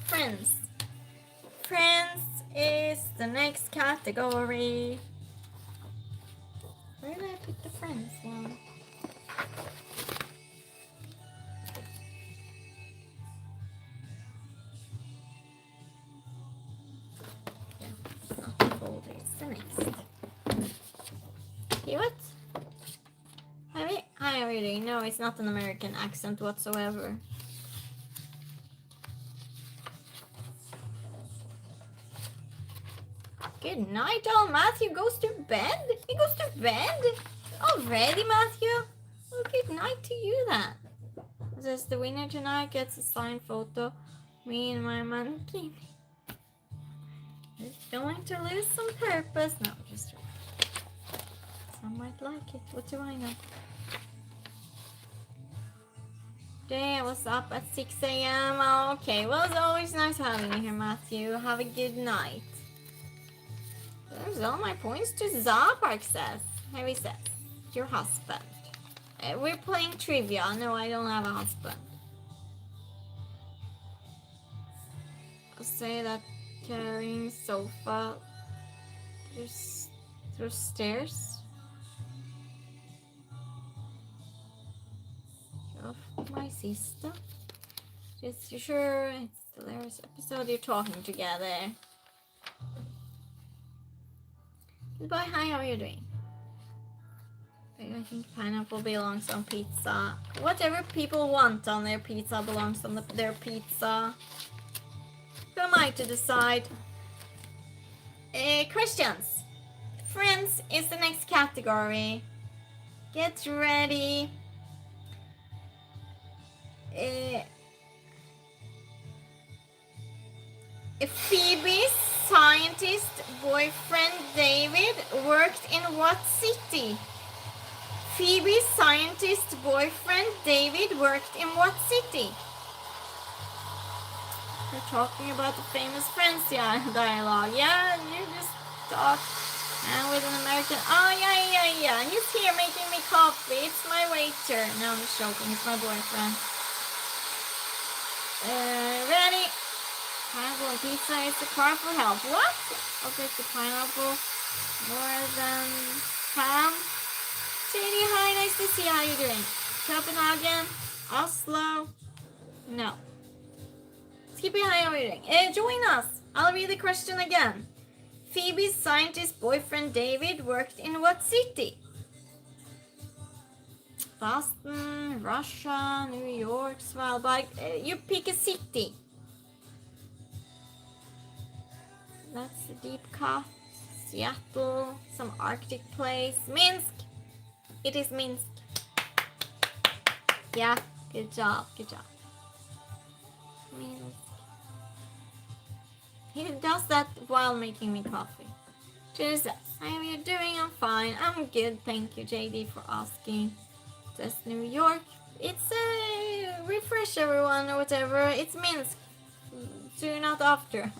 Friends. Friends is the next category. Where did I put the friends one? Yeah, not the folder, it's the next. What? Hi, how are you doing? No, it's not an American accent whatsoever. Good night, all. Matthew goes to bed? He goes to bed? Already, Matthew? Well, good night to you then. Says the winner tonight gets a signed photo. Me and my monkey. It's going to lose some purpose. No, just some might like it. What do I know? Today I was up at 6 a.m. Okay, well, it's always nice having you here, Matthew. Have a good night. There's all my points to Zapark says. Harry says, your husband. We're playing trivia. No, I don't have a husband. I'll say that carrying sofa through stairs. Of my sister. Just you sure it's the last episode you're talking together. Goodbye, hi, how are you doing? I think pineapple belongs on pizza. Whatever people want on their pizza belongs on their pizza. Who am I to decide? Questions. Friends is the next category. Get ready. Phoebe's scientist boyfriend David worked in what city? Phoebe's scientist boyfriend David worked in what city? We're talking about the famous Friends dialogue. Yeah, you just talk with an American. Oh, yeah. He's here making me coffee. It's my waiter. No, I'm just joking. It's my boyfriend. Ready? Pineapple pizza is the car for help. What? I'll take the pineapple more than ham. JD, hi, nice to see you. How you doing? Copenhagen? Oslo? No. Skippy, hi, how are you doing? Join us. I'll read the question again. Phoebe's scientist boyfriend David worked in what city? Boston, Russia, New York, Svalbard. You pick a city. That's the deep cut. Seattle, some Arctic place. Minsk. It is Minsk. Yeah, good job, good job. Minsk. He does that while making me coffee. Judy says, how are you doing? I'm fine. I'm good. Thank you, JD, for asking. Says New York. It's a refresh everyone or whatever. It's Minsk. Soon not after.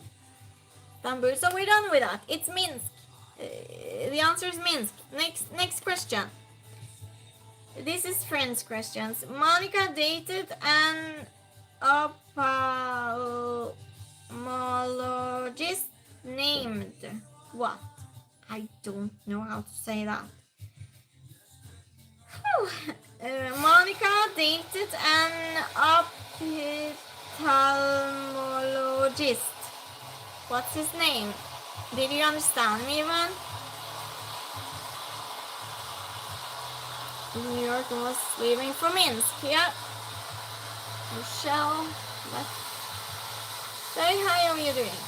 Istanbul. So we're done with that. It's Minsk. The answer is Minsk. Next question. This is friends questions. Monica dated an ophthalmologist named what? I don't know how to say that. Monica dated an ophthalmologist. What's his name? Did you understand me, Ivan? New York was leaving for Minsk. Yeah. Michelle. What? Very high, how are you doing?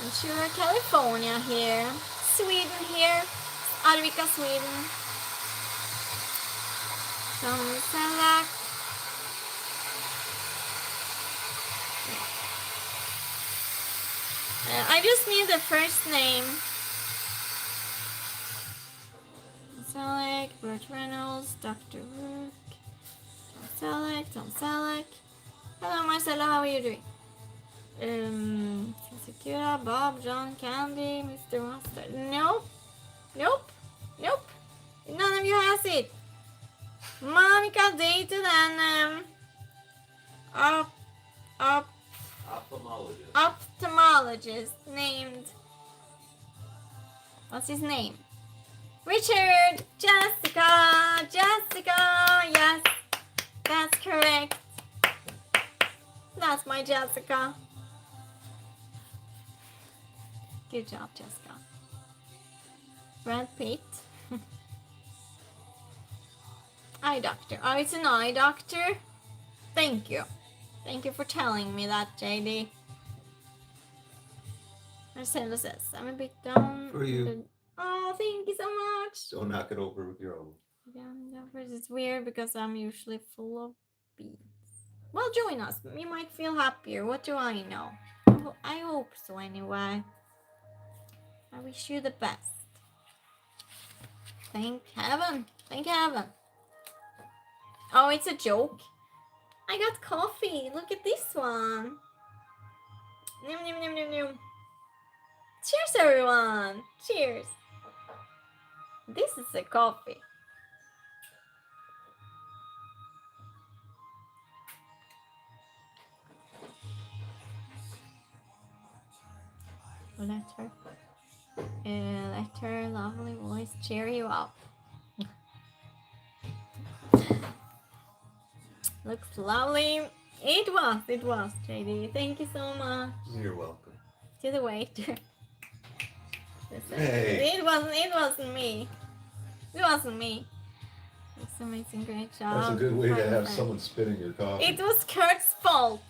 I'm sure California here. Sweden here. Arvika, Sweden. Some salad. I just need the first name. Selleck, Burt Reynolds, Dr. Rook, Tom Selleck. Hello Marcella, how are you doing? Secura, Bob, John, Candy, Mr. Mustard. Nope. None of you has it. Monica dated an ophthalmologist named, what's his name? Richard. Jessica, yes, that's correct. That's my Jessica. Good job, Jessica. Brad Pitt. Eye doctor. Oh, it's an eye doctor. Thank you for telling me that, JD. Marcelo says, I'm a bit down. For you. Oh, thank you so much. Don't knock it over with your own. Yeah, it's weird because I'm usually full of beans. Well, join us. You might feel happier. What do I know? I hope so anyway. I wish you the best. Thank heaven. Oh, it's a joke. I got coffee. Look at this one. Nom. Cheers, everyone. Cheers. This is a coffee. Let her lovely voice cheer you up. Looks lovely. It was, JD. Thank you so much. You're welcome. To the waiter. Hey. It wasn't me. It's amazing, great job. That's a good way to have someone spit in your coffee. It was Kurt's fault.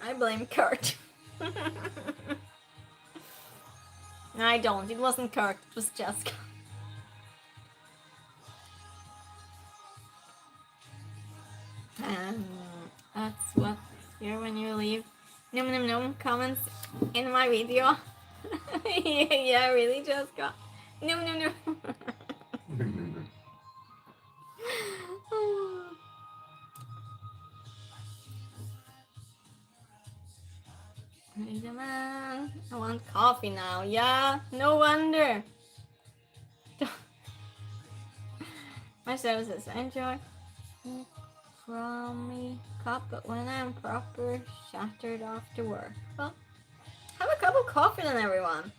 I blame Kurt. No, I don't. It wasn't Kurt. It was Jessica. That's what here when you leave nom comments in my video. Yeah, really, Jessica. Nom. Wait a minute. I want coffee now. Yeah, no wonder. My services enjoy from me cup, but when I'm proper shattered after work. Well, Have a cup of coffee then, everyone.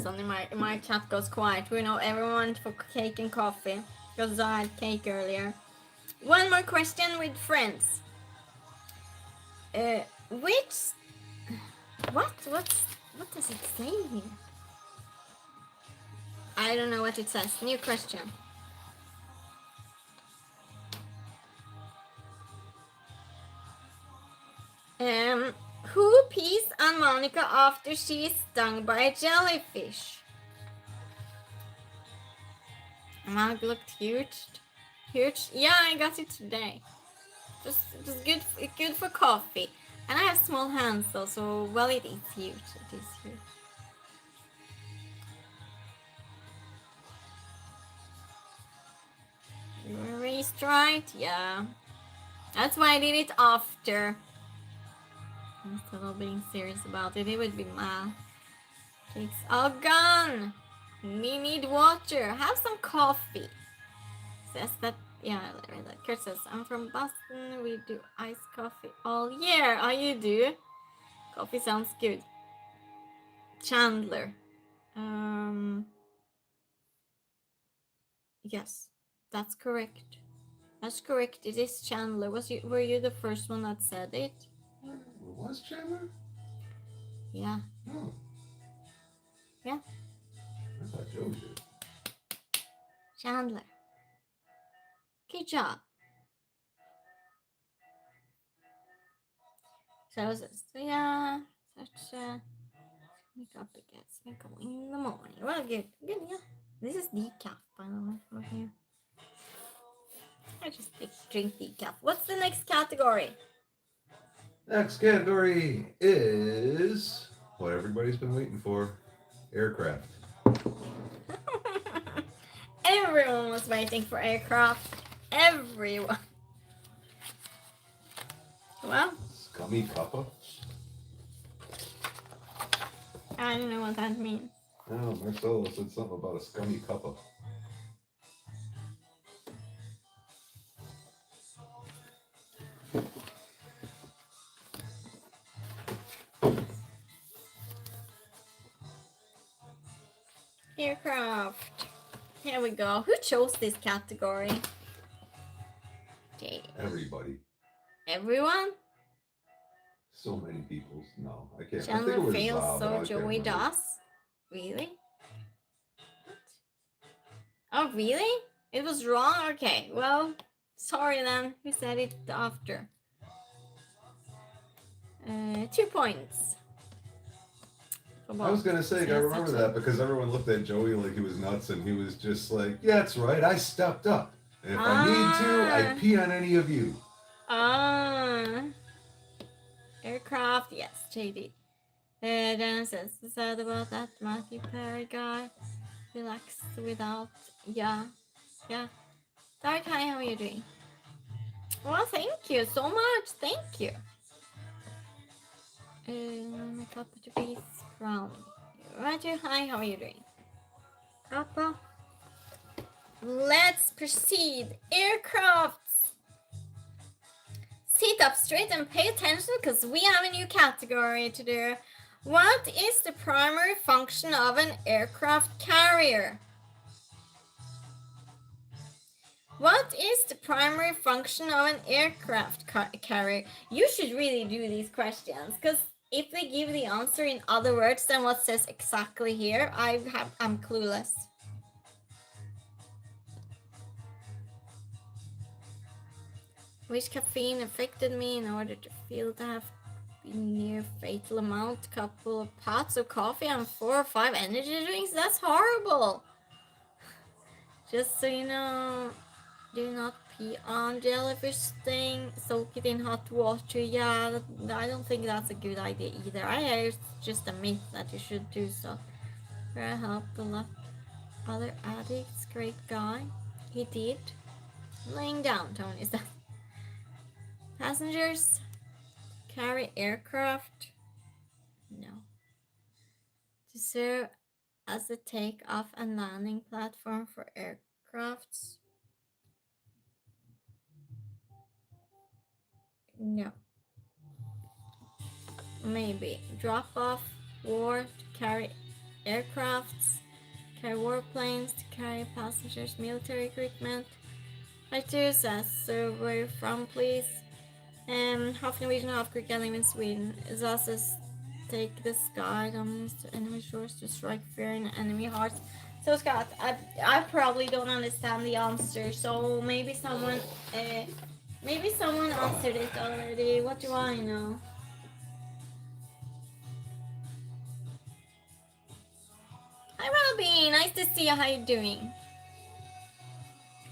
Suddenly my chat goes quiet. We know everyone went for cake and coffee because I had cake earlier. One more question with friends. Which what does it say here? I don't know what it says. New question. Who pees on Monica after she is stung by a jellyfish? Monica looked huge. Huge? Yeah, I got it today. It was good for coffee. And I have small hands though, so well, it is huge. It is huge. You were raised right? Yeah. That's why I did it after. Instead of being serious about it, it would be mad. Cake's all gone. We need water. Have some coffee. Says that, yeah, I read that. Kurt says, I'm from Boston. We do iced coffee all year. Oh, you do? Coffee sounds good. Chandler. Yes, that's correct. That's correct. It is Chandler. Were you the first one that said it? It was Chandler? Yeah. Oh. Yeah. I thought Joe did. Chandler. Good job. So yeah, such a makeup gets me going in the morning. Well, good, yeah. This is decaf, by the way, from here. I just drink decaf. What's the next category? Next category is what everybody's been waiting for: aircraft. Everyone was waiting for aircraft. Everyone. Well, Scummy cuppa? I don't know what that means. Oh, Marcelo said something about a scummy cuppa. Aircraft. Here we go. Who chose this category? Okay. Everybody. Everyone? So many people. No, I can't. Chandler I think it was fails, Val, so but I Joey can't remember. does. Really? Oh, really? It was wrong? Okay, well, sorry then. Who said it after? 2 points. I was gonna say, I remember that because everyone looked at Joey like he was nuts, and he was just like, "Yeah, that's right. I stepped up, and if I need to, I pee on any of you." Aircraft, yes, JD. Then says sad about that Matthew Perry guy. Relax without, yeah. Dark, hi, how are you doing? Well, thank you so much. Thank you. Kappa to be crown. Roger, hi, how are you doing? Kappa. Let's proceed. Aircrafts. Sit up straight and pay attention because we have a new category to do. What is the primary function of an aircraft carrier? What is the primary function of an aircraft carrier? You should really do these questions because if they give the answer in other words than what says exactly here, I'm clueless. Which caffeine affected me in order to feel to have near fatal amount? Couple of pots of coffee and 4 or 5 energy drinks? That's horrible. Just so you know, do not pee on jellyfish sting. Soak it in hot water. Yeah, I don't think that's a good idea either. I hear it's just a myth that you should do so. Very help a lot other addicts. Great guy. He did. Laying down, Tony. Is that passengers carry aircraft? No. To serve as a takeoff and landing platform for aircrafts? No. maybe. Drop off, war, to carry aircrafts, carry warplanes, to carry passengers, military equipment. Artur says, so where you from, please? Half Norwegian, half Greek, I live in Sweden. Zaz says, take the sky, dominance to enemy shores to strike fear in enemy hearts. So Scott, I probably don't understand the answer, so maybe someone answered it already. What do I know? Hi Robbie, nice to see you. How you doing?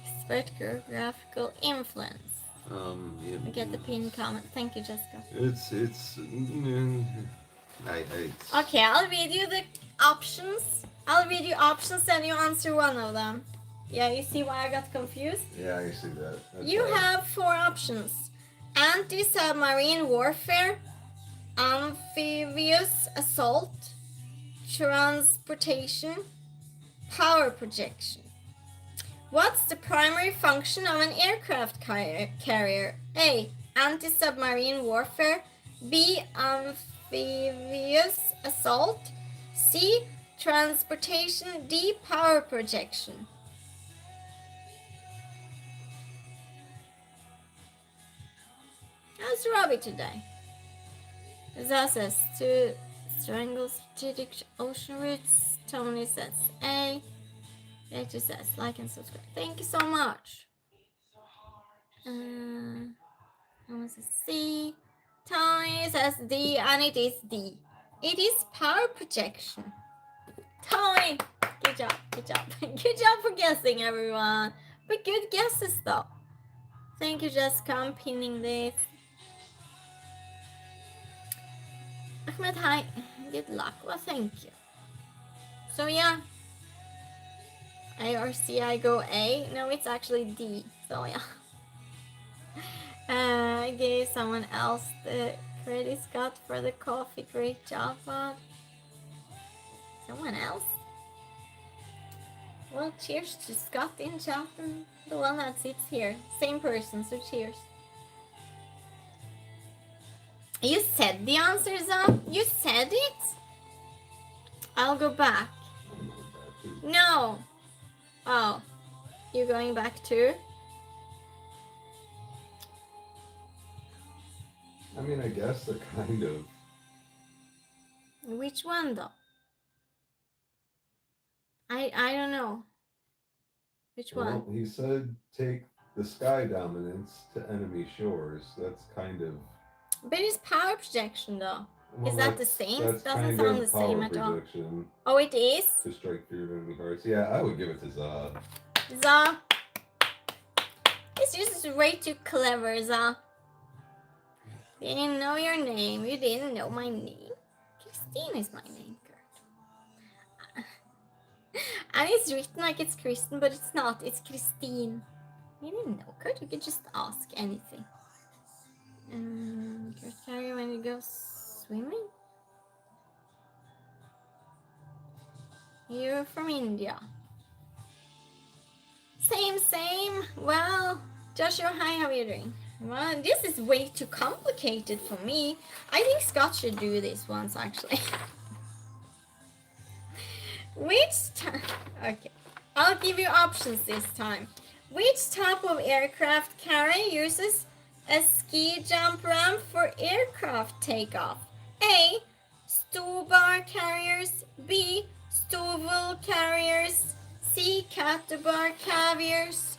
Expert geographical influence. I get the pinned comment. Thank you, Jessica. Okay, I'll read you the options. I'll read you options and you answer one of them. Yeah, you see why I got confused? Yeah, I see that. You have 4 options. Anti-submarine warfare, amphibious assault, transportation, power projection. What's the primary function of an aircraft carrier? A. Anti-submarine warfare. B. Amphibious assault. C. Transportation. D. Power projection. How's Robbie today? Zaz says to strangle strategic ocean routes. Tony says A. Rachel says like and subscribe. Thank you so much. Someone says C. Tony says D, and it is D. It is power projection. Tony, good job, good job. Good job for guessing, everyone. But good guesses, though. Thank you, Jessica. I'm pinning this. Ahmed, hi. Good luck. Well, thank you. So, yeah. A or C, I go A. No, it's actually D. So, yeah. I gave someone else the credit, Scott, for the coffee. Great job, Bob. Someone else? Well, cheers to Scott in chat and the one that sits here. Same person, so cheers. You said the answers up? You said it? I'll go back. No. Oh, you're going back too? I mean, I guess they're kind of. Which one though? I don't know. Which one? Well, he said take the sky dominance to enemy shores. That's kind of. But it's power projection though. Well, is that the same? It doesn't sound the same at all. Oh, it is? To strike fear in enemy hearts. Yeah, I would give it to Za. Za. It's just way too clever, Za. Didn't know your name. You didn't know my name. Christine is my name, Kurt. And it's written like it's Kristen, but it's not. It's Christine. You didn't know, Kurt. You could just ask anything. Kurt carry when you go swimming? You're from India. Same. Well, Joshua, hi, how are you doing? Well, this is way too complicated for me. I think Scott should do this once, actually. Okay, I'll give you options this time. Which type of aircraft carrier uses a ski jump ramp for aircraft takeoff? A. Stobar carriers. B. Stovall carriers. C. Catebar carriers.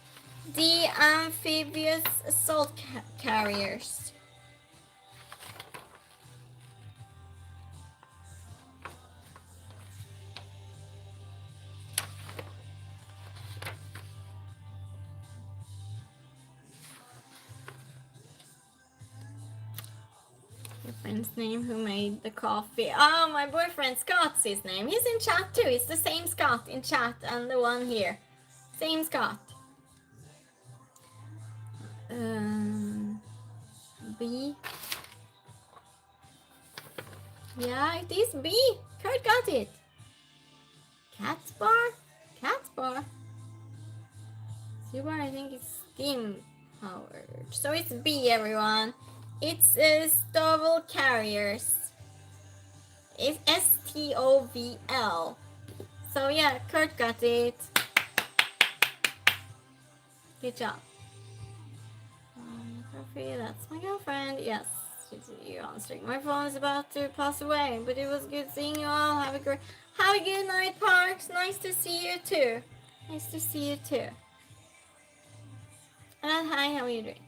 D. Amphibious assault carriers. Your friend's name who made the coffee. Oh, my boyfriend Scott's his name. He's in chat too. It's the same Scott in chat and the one here. Same Scott. B. Yeah, it is B. Kurt got it. Catsbar? Catsbar? Subar, I think it's steam powered. So it's B, everyone. It's Stovall carriers. It's Stovel. So yeah, Kurt got it. Good job. That's my girlfriend. Yes, you're answering. My phone is about to pass away, but it was good seeing you all. Have a good night, Parks. Nice to see you too. Nice to see you too. And hi, how are you doing?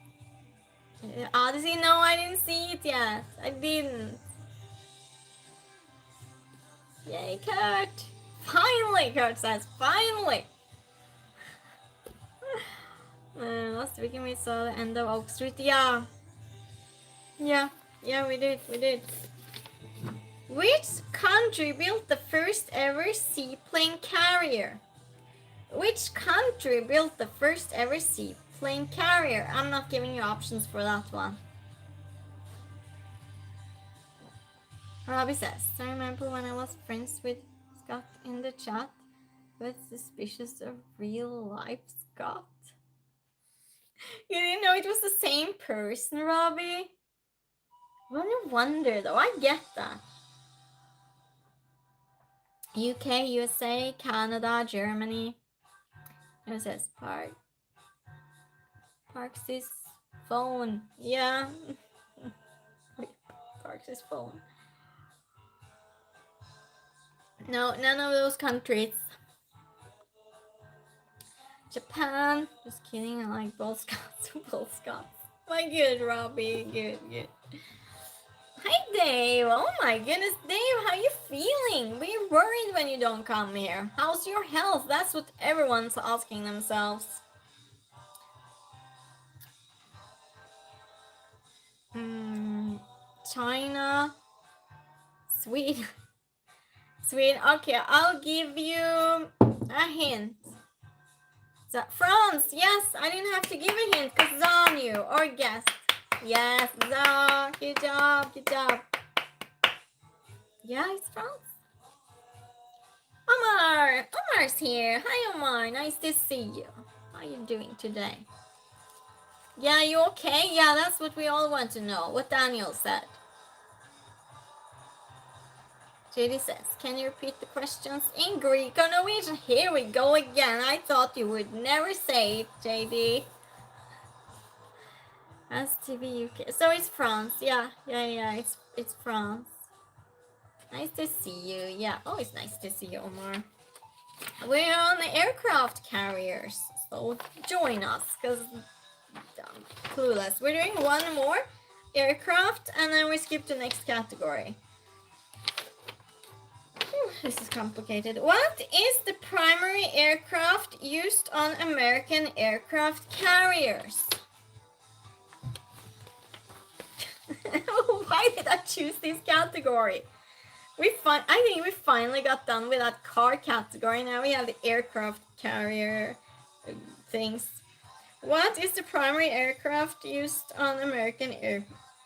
Odyssey, no, I didn't see it yet. I didn't. Yay, Kurt. Finally, Kurt says, finally. Last weekend we saw the end of Oak Street. Yeah, we did. Which country built the first ever seaplane carrier? Which country built the first ever seaplane carrier? I'm not giving you options for that one. Robbie says, I remember when I was friends with Scott in the chat, but suspicious of real life Scott. You didn't know it was the same person, Robbie? No wonder though, I get that. UK, USA, Canada, Germany. It says Parks' phone. Yeah. Parks' phone. No, none of those countries. Japan. Just kidding, I like Bull Scots. Bull Scots. My good, Robbie. Good. Hi, Dave. Oh my goodness, Dave, how you feeling? We're worried when you don't come here. How's your health? That's what everyone's asking themselves. China. Sweden. Okay, I'll give you a hint. So, France. Yes, I didn't have to give a hint because Zah knew or guessed. Yes, Zah. Good job. Yeah, it's France. Omar's here. Hi, Omar. Nice to see you. How are you doing today? Yeah, you okay? Yeah, that's what we all want to know. What Daniel said. JD says, can you repeat the questions in Greek or Norwegian? Here we go again. I thought you would never say it, JD. STV UK. So it's France. Yeah. It's France. Nice to see you. Yeah, always nice to see you, Omar. We're on the aircraft carriers, so join us, because I'm clueless. We're doing one more aircraft, and then we skip to the next category. This is complicated. What is the primary aircraft used on American aircraft carriers? Why did I choose this category? I think we finally got done with that car category. Now we have the aircraft carrier things. What is the primary aircraft used on American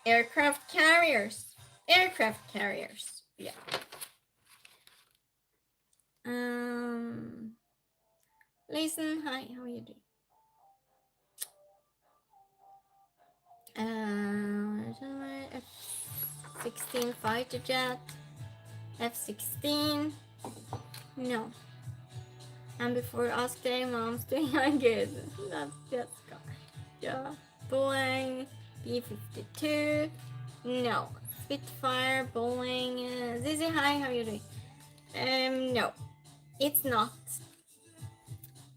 aircraft carriers? Aircraft carriers. Yeah. Listen, hi, how are you doing? F-16 fighter jet. F-16. No. And before Ask Day, Mom's doing good. That's good. Yeah. Boeing. B-52. No. Spitfire. Boeing. Zizi, hi, how are you doing? No. It's not.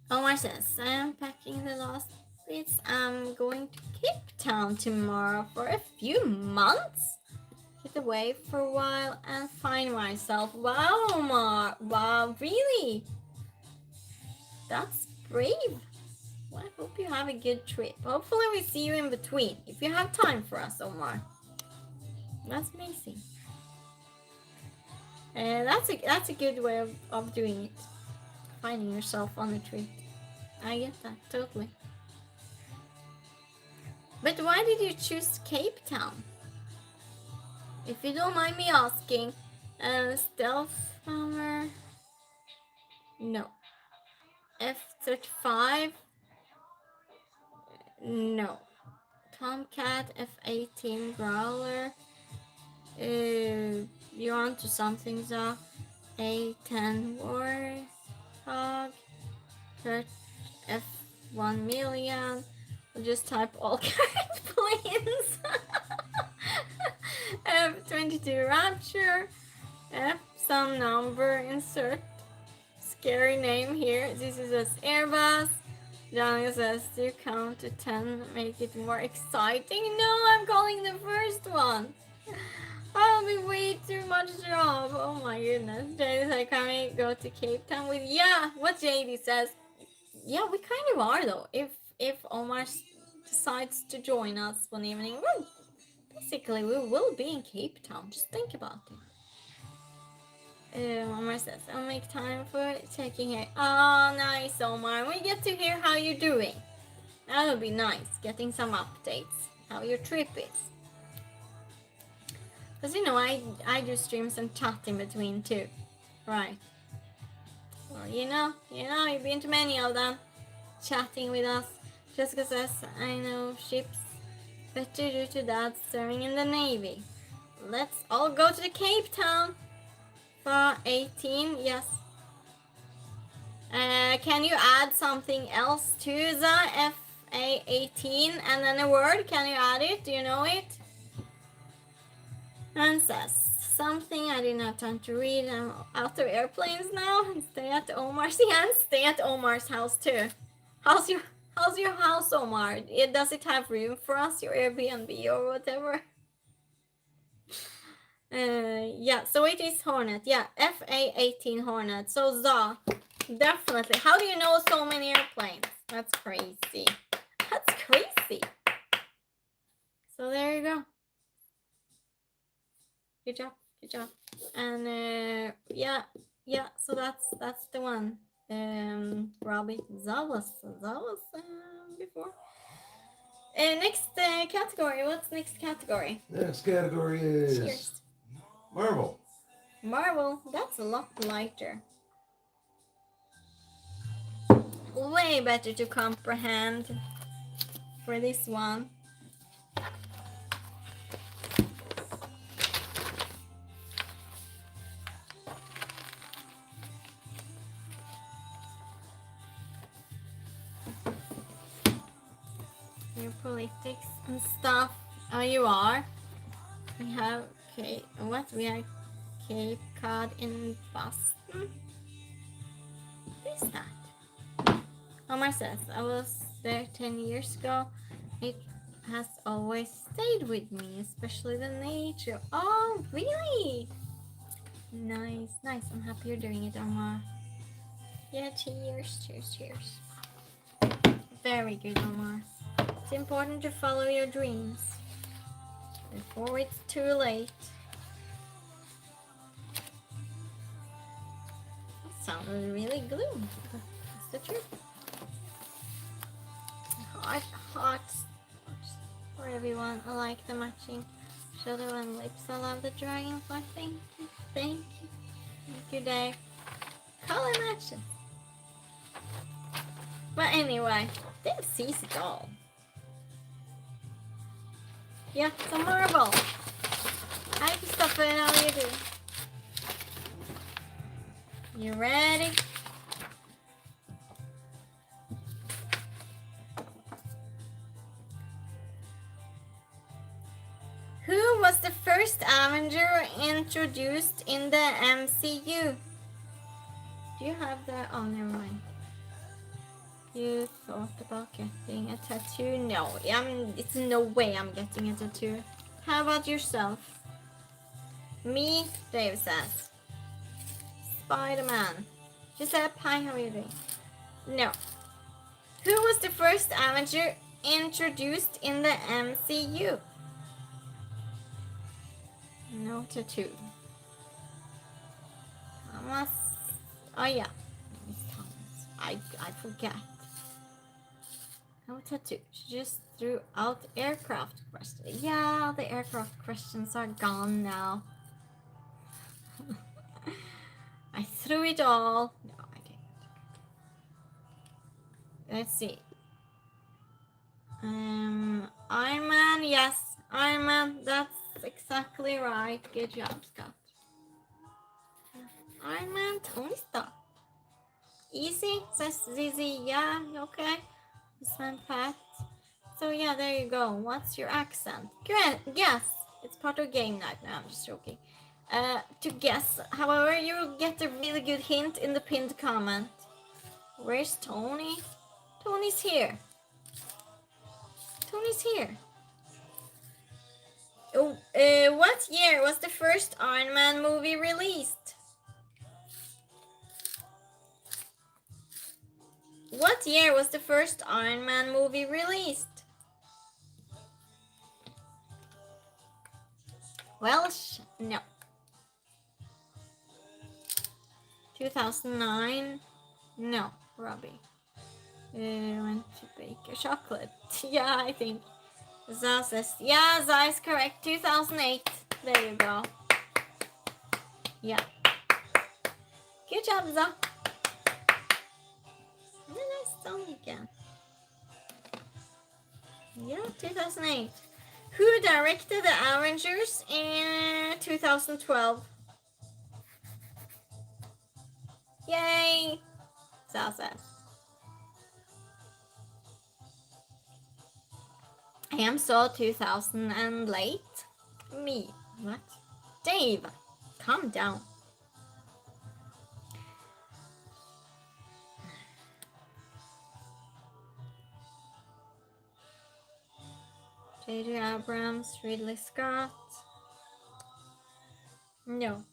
Omar says, I am packing the last bits. I'm going to Cape Town tomorrow for a few months. Get away for a while and find myself. Wow, Omar. Wow, really? That's brave. Well, I hope you have a good trip. Hopefully we see you in between. If you have time for us, Omar. That's amazing. That's a good way of doing it. Finding yourself on a trip. I get that, totally. But why did you choose Cape Town? If you don't mind me asking, stealth bomber? No. F-35? No. Tomcat, F-18 Growler? You on to something, so A10 Warthog, F1 million. We'll just type all current planes. F22 Rapture, F some number, insert scary name here. This is as Airbus. Johnny says to count to 10, make it more exciting. No, I'm calling the first one. I'll be way too much job. Oh my goodness. JD said, can we go to Cape Town with? Yeah, what JD says. Yeah, we kind of are though. If Omar decides to join us one evening, well, basically we will be in Cape Town. Just think about it. Omar says, I'll make time for checking here. Oh, nice, Omar. We get to hear how you're doing. That'll be nice, getting some updates, how your trip is. Because, you know, I do streams and chat in between too. Right. Well, you know, you've been to many of them, chatting with us. Jessica says, I know ships better due to Dad serving in the Navy. Let's all go to the Cape Town. 18, yes. Can you add something else to the FA18 and then a word? Can you add it? Do you know it? And says something I didn't have time to read. I'm out of airplanes now. Stay at Omar's. Yeah, and stay at Omar's house too. How's your house, Omar? Does it have room for us? Your Airbnb or whatever? Yeah, so it is Hornet. Yeah, FA18 Hornet. So ZA, definitely. How do you know so many airplanes? That's crazy. That's crazy. So there you go. Good job. And yeah. So that's the one. Robbie, that was before. Next category. What's next category? Next category is Cheers. Marvel. Marvel, that's a lot lighter. Way better to comprehend for this one. Your politics and stuff. Oh, you are? We have, okay, what? We have Cape Cod in Boston? What is that? Omar says, I was there 10 years ago. It has always stayed with me, especially the nature. Oh, really? Nice. I'm happy you're doing it, Omar. Yeah, cheers. Very good, Omar. It's important to follow your dreams before it's too late. That sounded really gloomy. Is that true? Hearts for everyone. I like the matching shoulder and lips. I love the dragonfly. Thank you, Dave. Color matches. But anyway, Dave sees it all. Yeah, some Marvel. Hi, Christopher. How are you doing? You ready? Who was the first Avenger introduced in the MCU? Do you have the... Oh, never mind. You thought about getting a tattoo? No, it's no way I'm getting a tattoo. How about yourself? Me, Dave says. Spider-Man. Giuseppe, hi, how are you doing? No. Who was the first Avenger introduced in the MCU? No tattoo. Thomas. Oh yeah. It's Thomas. I forget. No tattoo. She just threw out aircraft questions. Yeah, the aircraft questions are gone now. I threw it all. No, I didn't. Let's see. Iron Man, yes. Iron Man, that's exactly right. Good job, Scott. Iron Man, Tony Stark. Easy, says Zizi. Yeah, okay. Sven Pat. So yeah, there you go. What's your accent? Guess. It's part of game night. No, I'm just joking. To guess. However, you'll get a really good hint in the pinned comment. Where's Tony? Tony's here. Tony's here. Oh, what year was the first Iron Man movie released? What year was the first Iron Man movie released? Welsh? No. 2009? No, Robbie. Went to bake a chocolate. Yeah, I think. Za says, yeah, Za is correct. 2008. There you go. Yeah. Good job, Za. Nice song again. Yeah, 2008. Who directed the Avengers in 2012? Yay! Za says. I am so 2000 and late. Me. What? Dave, calm down. J.J. Abrams, Ridley Scott. No.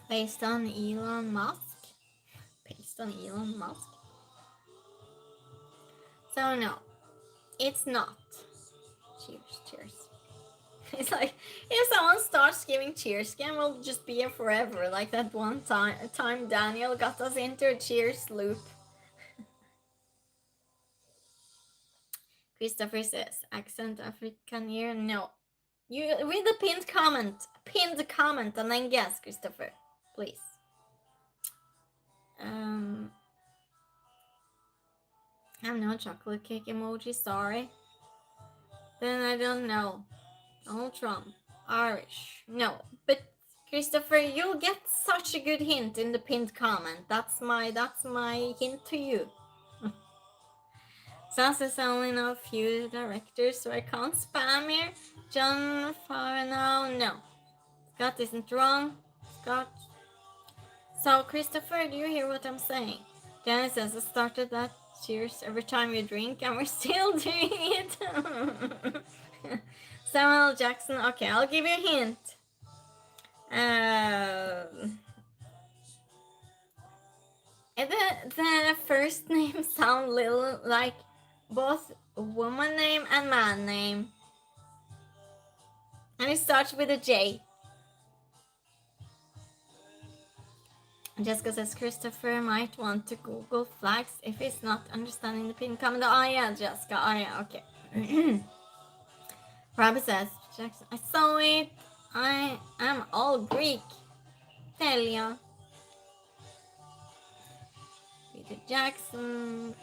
Based on Elon Musk. Based on Elon Musk. So no, it's not. Cheers. It's like if someone starts giving cheers again, we'll just be here forever. Like that one time Daniel got us into a cheers loop. Christopher says, accent Afrikaner. No. You read the pinned comment. Pin the comment and then guess, Christopher. Please. I have no chocolate cake emoji, sorry. Then I don't know. Donald Trump. Irish. No. But Christopher, you'll get such a good hint in the pinned comment. That's my hint to you. Sans is only know a few directors, so I can't spam here. John Favreau, no. Scott isn't wrong. Scott. So, Christopher, do you hear what I'm saying? Janice says I started that cheers every time you drink, and we're still doing it. Samuel Jackson, okay, I'll give you a hint. The first name sound little like both woman name and man name. And it starts with a J. Jessica says Christopher might want to Google flags if he's not understanding the pin comment. Oh yeah, Jessica. Oh yeah, okay. Robbie says, Jackson, I saw it. I am all Greek. Tell ya. Peter Jackson.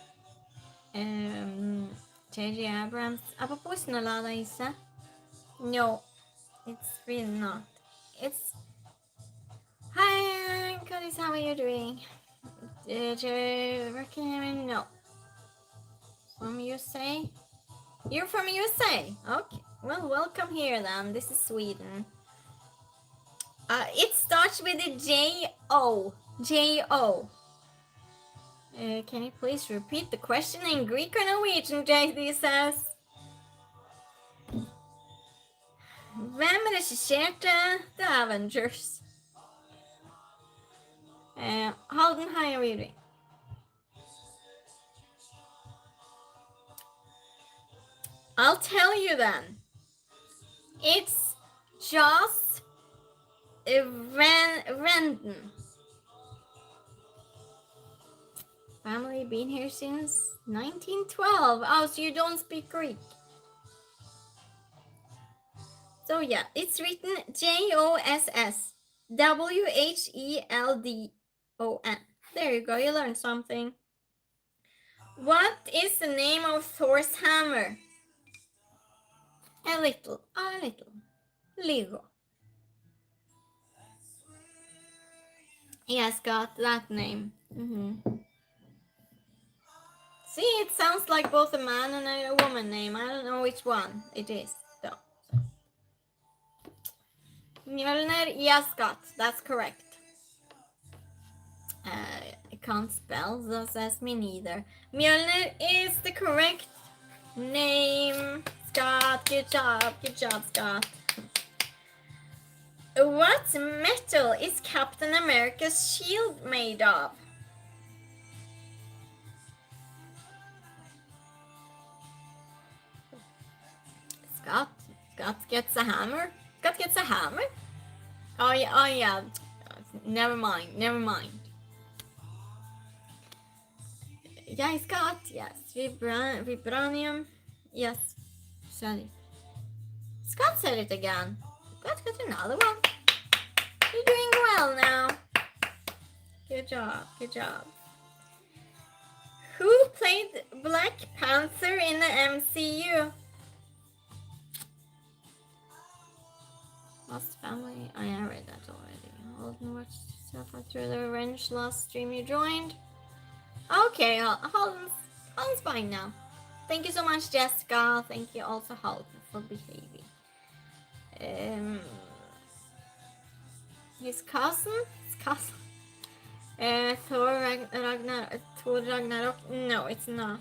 J.J. Abrams. Apa po sinulala isa? No, it's really not. It's... Hi, Cody, how are you doing? No. From USA? You're from USA? Okay. Well, welcome here then. This is Sweden. It starts with a J-O. J-O. Can you please repeat the question in Greek or Norwegian, JD says? Vem regisserte The Avengers? Holden, how are you doing? I'll tell you then. It's Joss Whedon. Family been here since 1912. Oh, so you don't speak Greek. So yeah, it's written Joss Whedon. There you go, you learned something. What is the name of Thor's hammer? A little, Lego. Yes, got that name. See, it sounds like both a man and a woman name. I don't know which one it is, though. Mjolnir, yes, Scott, that's correct. I can't spell, so says me neither. Mjolnir is the correct name. Scott, good job, Scott. What metal is Captain America's shield made of? Scott gets a hammer. Scott gets a hammer? Oh yeah. Never mind. Yeah, Scott, yes. Vibranium, yes. Said it. Scott said it again. Scott got another one. You're doing well now. Good job. Who played Black Panther in the MCU? Lost Family. I read that already. Holden watched stuff after the Revenge last stream you joined. Okay, Holden's fine now. Thank you so much, Jessica. Thank you also, Holden, for behaving. His cousin? Thor Ragnarok? No, it's not.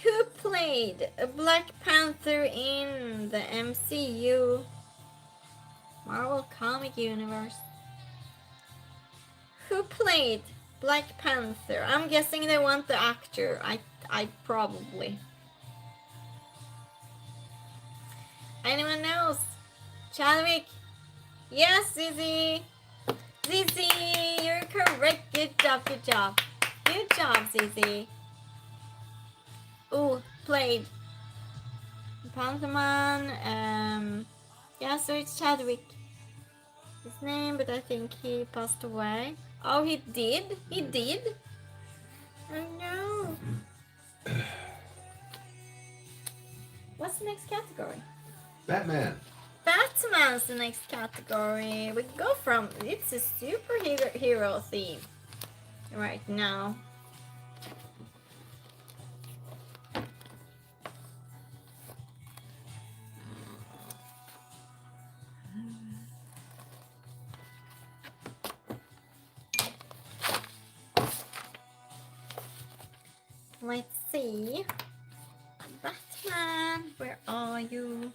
Who played Black Panther in the MCU? Marvel Comic Universe. Who played Black Panther? I'm guessing they want the actor. I probably. Anyone knows? Chadwick? Yes, Zizi, you're correct. Good job, Zizi. Oh, played Pantherman. Yeah, so it's Chadwick. His name, but I think he passed away. Oh, he did? Oh no. What's the next category? Batman's the next category. We go from, it's a superhero theme right now. Let's see. Batman, where are you?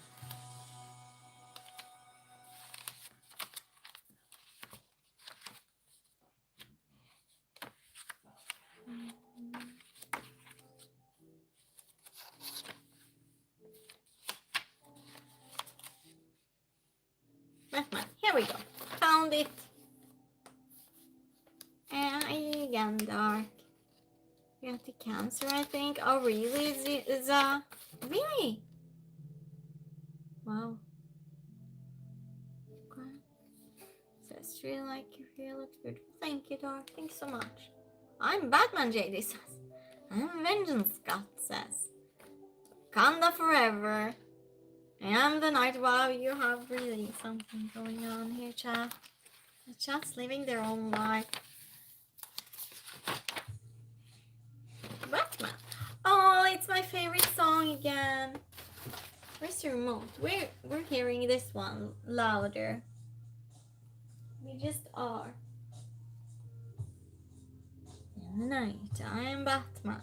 Batman, here we go. Found it. Again, dark. You have the cancer, I think. Oh, really? Is really? Wow. Okay. Says really like your hair looks beautiful. Thank you, Dark. Thanks so much. I'm Batman, JD says. I'm Vengeance, Scott says. Wakanda forever. I am the night. Wow, you have really something going on here, chat. The chat's living their own life. Batman. Oh, it's my favorite song again. Where's the remote? We're hearing this one louder. We just are. In the night, I am Batman.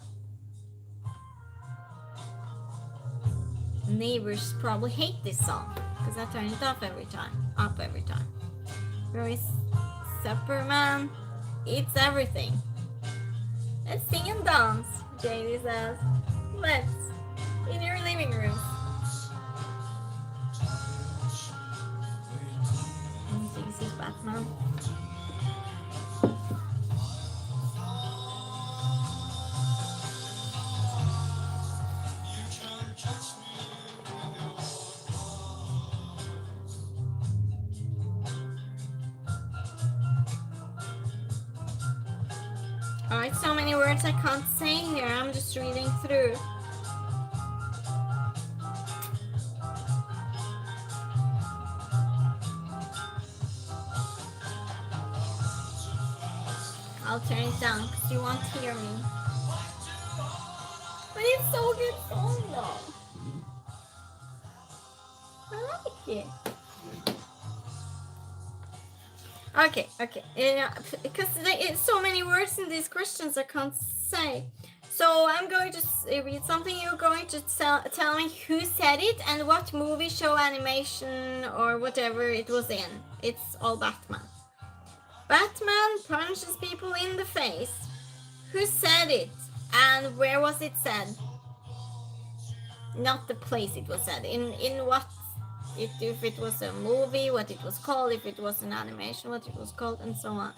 Neighbors probably hate this song because I turn it up every time. Where is Superman? It's everything. Let's sing and dance, JD says. Let's. In your living room. And this is Batman. Alright, so many words I can't say here. I'm just reading through. I'll turn it down because you won't hear me. But it's so good song though. I like it. Okay. Because it's so many words in these questions I can't say. So I'm going to read something. You're going to tell me who said it and what movie, show, animation, or whatever it was in. It's all Batman. Batman punches people in the face. Who said it? And where was it said? Not the place it was said. In what? If it was a movie, what it was called. If it was an animation, what it was called, and so on.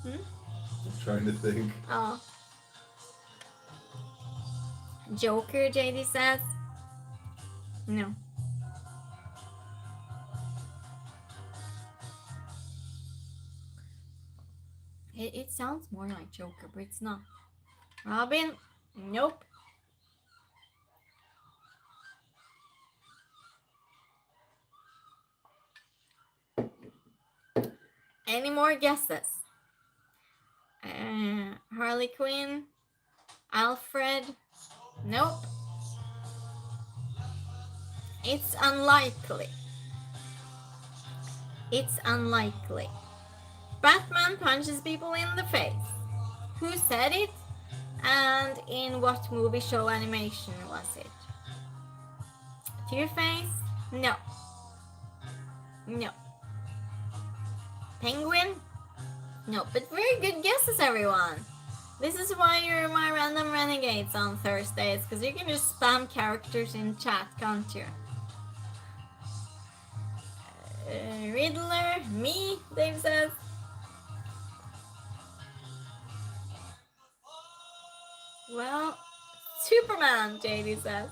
I'm trying to think. Oh. Joker, JD says. No. It sounds more like Joker, but it's not. Robin? Nope. Any more guesses? Harley Quinn? Alfred? Nope. It's unlikely. It's unlikely. Batman punches people in the face. Who said it? And in what movie, show, animation was it? Two-Face? No. No. Penguin? No, but very good guesses, everyone. This is why you're my random renegades on Thursdays, because you can just spam characters in chat, can't you? Riddler? Me? Dave says. Well, Superman, JD says.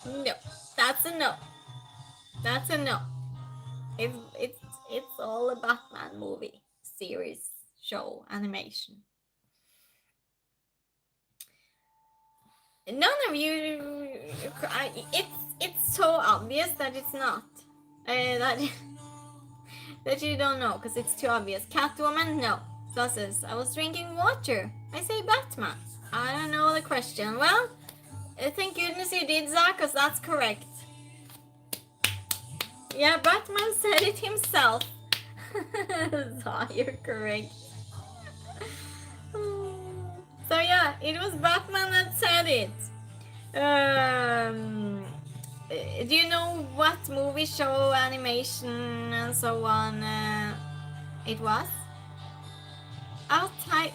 No, that's a no. That's a no. It's all a Batman movie, series, show, animation. None of you. It's so obvious that it's not. That you don't know because it's too obvious. Catwoman, no. Sauces. I was drinking water. I say Batman. I don't know the question. Well, thank goodness you did, Zach, because that's correct. Yeah, Batman said it himself. So you're correct. So yeah, it was Batman that said it. Do you know what movie, show, animation, and so on it was? I'll type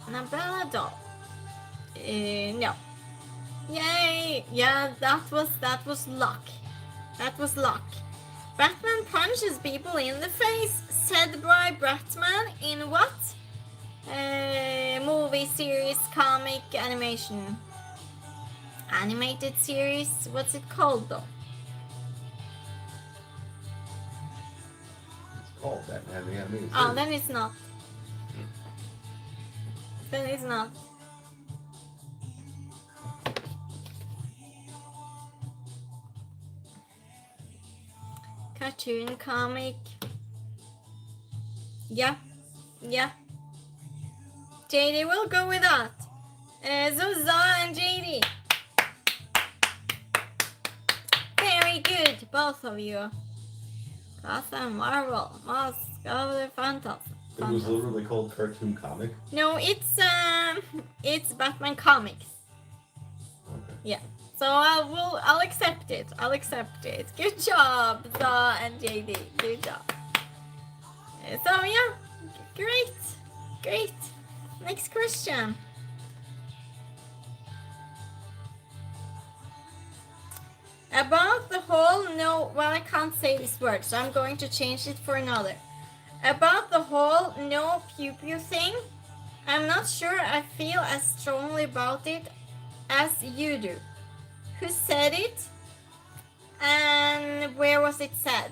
Annabella doll. No. Yay! Yeah, that was luck. That was luck. Batman punches people in the face, said by Batman in what? Movie, series, comic, animation. Animated series, what's it called though? It's called Batman the Animated Series. Oh, then it's not. Then it's not. Cartoon, comic. Yeah. JD will go with that. Zuza and JD. Very good, both of you. Gotham, Marvel, Mask of the Phantasm. It was literally called Cartoon Comic? No, it's Batman Comics. Okay. Yeah. So I'll accept it. Good job, Za and JD. Good job. So yeah, great. Next question. About the whole I can't say this word, so I'm going to change it for another. About the whole no pew pew thing, I'm not sure I feel as strongly about it as you do. Who said it? And where was it said?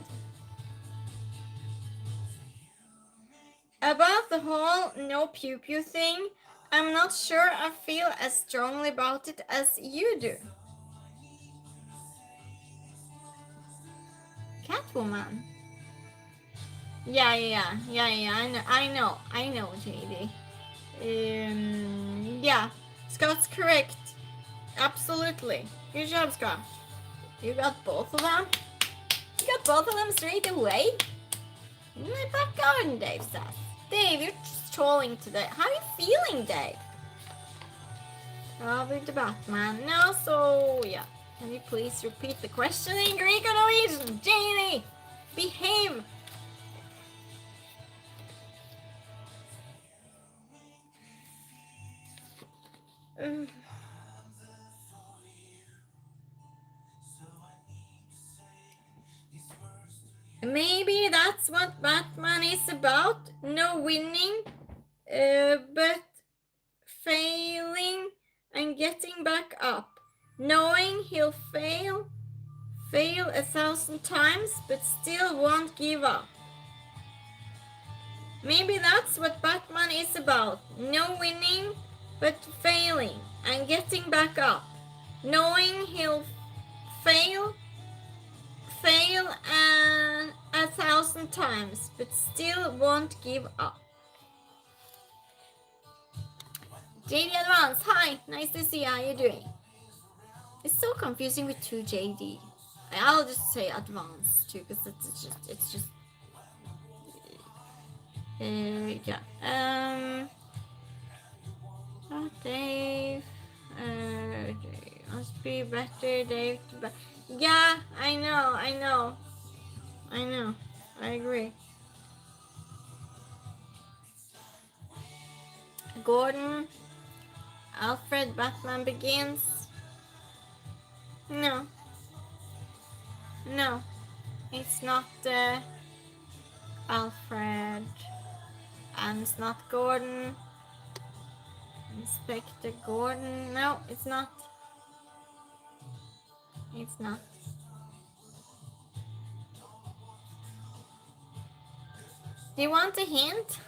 About the whole no pew pew thing, I'm not sure I feel as strongly about it as you do. Catwoman. Yeah, I know, JD. Yeah, Scott's correct. Absolutely. Good job, Scott. You got both of them? You got both of them straight away? In my back garden, Dave says. Dave, you're just trolling today. How are you feeling, Dave? Probably the Batman. No, so yeah. Can you please repeat the question in Greek or Norwegian? JD, behave. Maybe that's what Batman is about. No winning, but failing and getting back up. Knowing he'll fail 1,000 times, but still won't give up. Maybe that's what Batman is about. No winning, but failing and getting back up. Knowing he'll fail 1,000 times, but still won't give up. JD Advance, hi, nice to see you. How you doing? It's so confusing with 2 JD. I'll just say Advance too, because it's just. Yeah. Dave. Must be better, Dave. Yeah, I know. I agree. Gordon. Alfred, Batman Begins. No. It's not Alfred. And it's not Gordon. Inspector Gordon. No, it's not. Do you want a hint?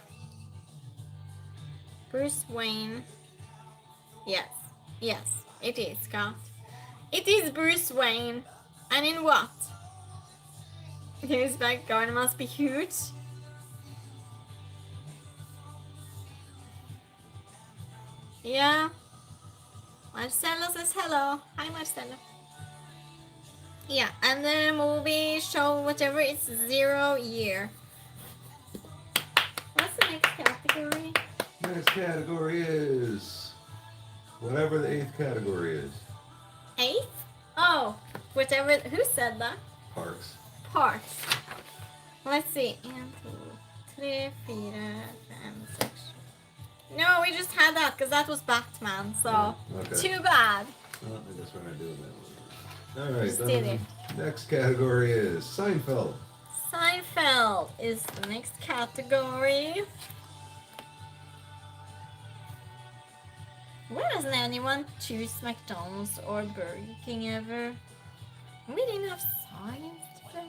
Bruce Wayne. Yes, it is, Scott. It is Bruce Wayne. And in what? His back garden must be huge. Yeah. Marcelo says hello. Hi, Marcelo. Yeah, and the movie, show, whatever, it's 0 year. What's the next category? Next category is whatever the 8th category is. 8th? Oh, whatever. Who said that? Parks. Let's see. 1, 2, 3, 4, 5, 6. No, we just had that because that was Batman. So okay. Too bad. Well, I guess we're not doing that one. All right. Then next category is Seinfeld. Seinfeld is the next category. Why doesn't anyone choose McDonald's or Burger King ever? We didn't have science today.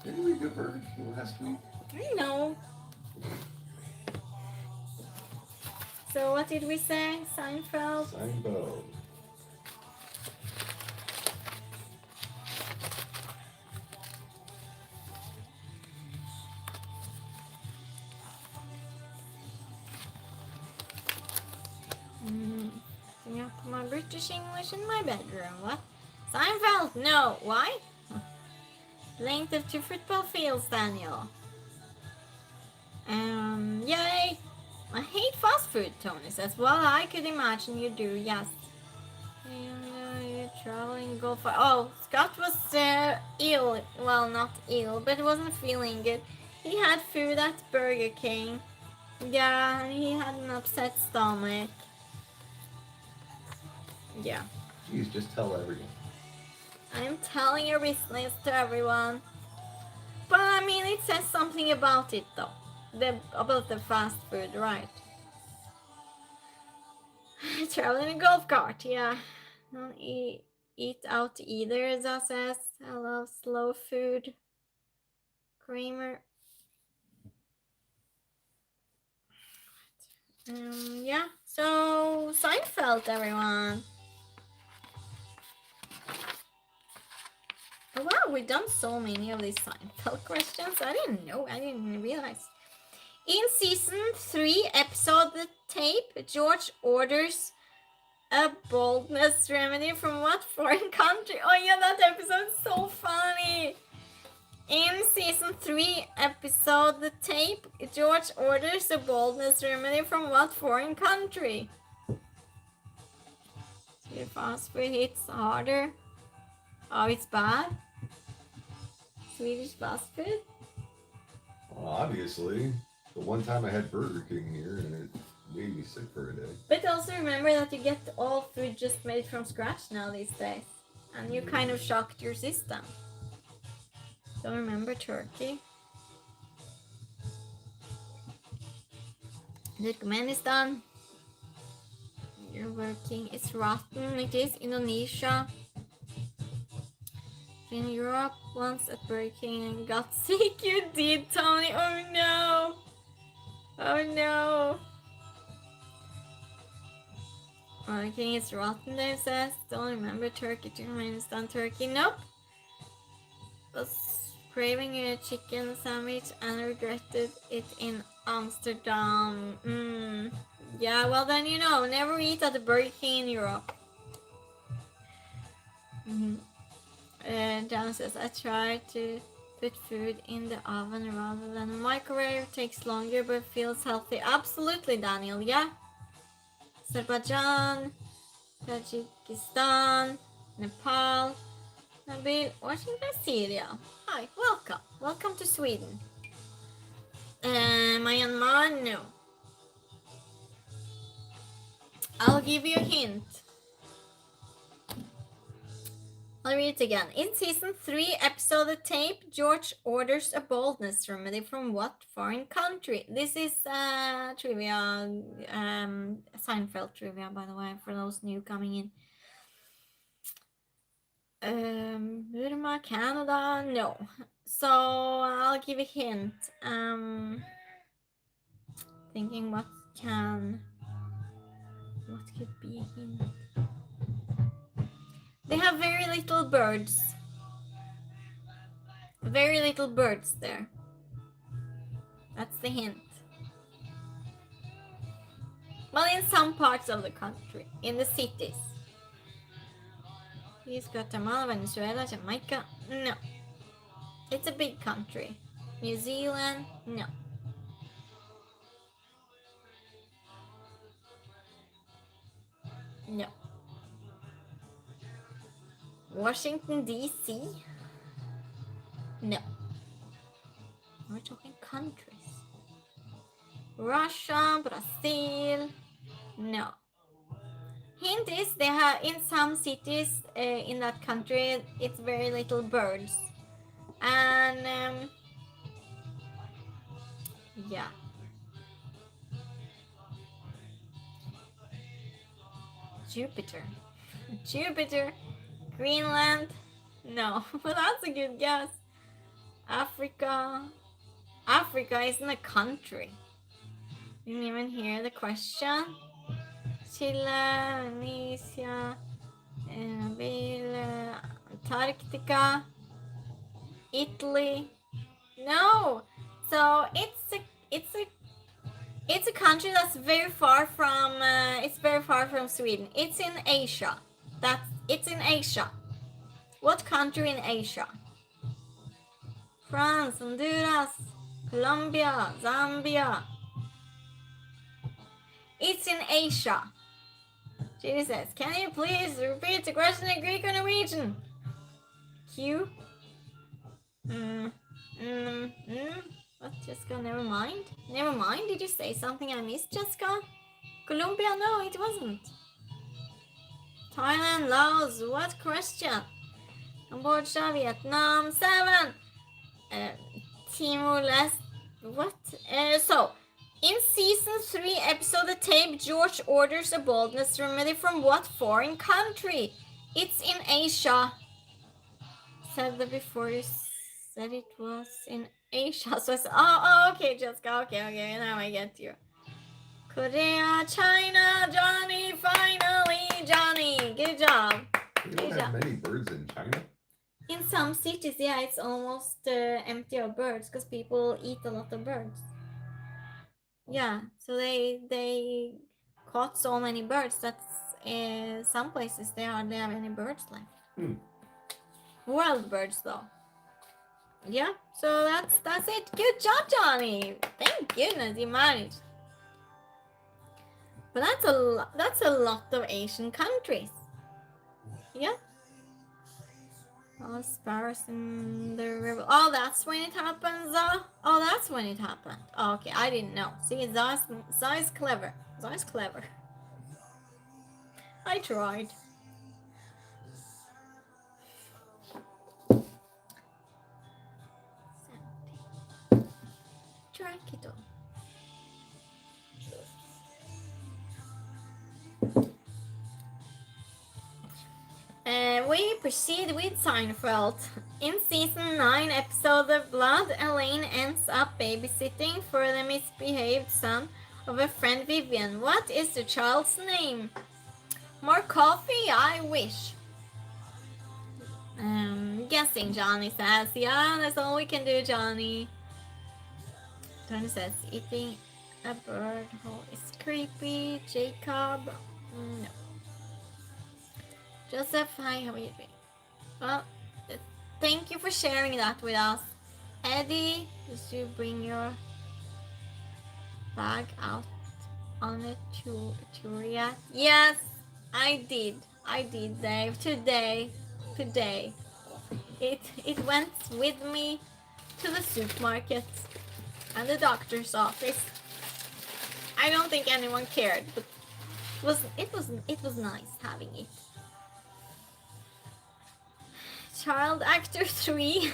Didn't we do Burger King last week? I know. So what did we say? Seinfeld? Seinfeld. Up my British English in my bedroom. What? Seinfeld? No. Why? Length of 2 football fields, Daniel. Yay! I hate fast food, Tony says. Well, I could imagine you do, yes. You're traveling, go for... Oh, Scott was ill. Well, not ill, but wasn't feeling good. He had food at Burger King. Yeah, he had an upset stomach. Yeah. Jeez, just tell everyone. I'm telling your business to everyone. But I mean, it says something about it though. About the fast food, right? Travel in a golf cart, yeah. Don't eat out either, Zah says. I love slow food. Kramer. Yeah, so Seinfeld, everyone. Oh, wow, we've done so many of these Seinfeld questions. I didn't know, I didn't realize. In season 3, episode The Tape, George orders a boldness remedy from what foreign country? Oh yeah, that episode's so funny. In season 3, episode The Tape, George orders a boldness remedy from what foreign country? So fast food hits harder. Oh, it's bad. Swedish fast food? Well, obviously. The one time I had Burger King here and it made me sick for a day. But also remember that you get all food just made from scratch now these days. And you kind of shocked your system. Don't remember Turkey. Turkmenistan. You're working. It's rotten. It is Indonesia. In Europe, once at Burger King and got sick. You did, Tony. Oh no. Oh no. Burger King is rotten, Dave says. Don't remember Turkey. Turkmenistan, Turkey. Nope. Was craving a chicken sandwich and regretted it in Amsterdam. Yeah, well then you know, never eat at the Burger King in Europe. John says, I try to put food in the oven rather than a microwave. Takes longer but feels healthy. Absolutely, Daniel, yeah. Azerbaijan, Tajikistan, Nepal, Nabil, Washington, Syria. Hi, welcome. Welcome to Sweden. Myanmar, no. I'll give you a hint. I'll read it again. In season 3, episode The Tape, George orders a boldness remedy from what foreign country? This is trivia, Seinfeld trivia, by the way, for those new coming in. Burma, Canada, no. So I'll give a hint. Thinking what could be a hint? They have very little birds. Very little birds there. That's the hint. Well, in some parts of the country, in the cities. Here's Guatemala, Venezuela, Jamaica. No. It's a big country. New Zealand. No. No. Washington, D.C.? No. We're talking countries. Russia, Brazil. No. Hint is they have in some cities in that country it's very little birds. And yeah. Jupiter. Greenland. No, but that's a good guess. Africa isn't a country. You didn't even hear the question. Chile, Indonesia, Antarctica, Italy. No, so it's a country that's very far from. It's very far from Sweden. It's in Asia. It's in Asia. What country in Asia? France, Honduras, Colombia, Zambia. It's in Asia. Judy says, can you please repeat the question in Greek or Norwegian? Q? What, Jessica, never mind? Never mind? Did you say something I missed, Jessica? Colombia? No, it wasn't. Thailand, Laos, what question? Cambodia, Vietnam, 7. Timor-Leste, what? So, in season 3, episode The Tape, George orders a boldness remedy from what foreign country? It's in Asia. Said that before you said it was in Asia. So I said, okay, Jessica, okay, now I get you. Korea, China, Johnny, finally, Johnny. Good job. You don't have many birds in China? In some cities, yeah, it's almost empty of birds because people eat a lot of birds. Yeah, so they caught so many birds that some places they hardly have any birds left. Wild birds though. Yeah, so that's it. Good job, Johnny. Thank goodness you managed. But that's a lot of Asian countries. Yeah. Oh, sparrows in the river. Oh, that's when it happens. Oh, that's when it happened. Oh, okay, I didn't know. See, Zai's clever. Zai's clever. I tried. Drink it all. We proceed with Seinfeld. In season 9 episode The Blood, Elaine ends up babysitting for the misbehaved son of a friend Vivian. What is the child's name? More coffee? I wish. Guessing, Johnny says. Yeah, that's all we can do, Johnny. Tony says, eating a bird hole is creepy. Jacob? No. Joseph, hi, how are you doing? Well, thank you for sharing that with us. Eddie, did you bring your bag out on a tour yet? Yes, I did. I did, Dave. Today. It went with me to the supermarket and the doctor's office. I don't think anyone cared, but it was nice having it. Child Actor 3.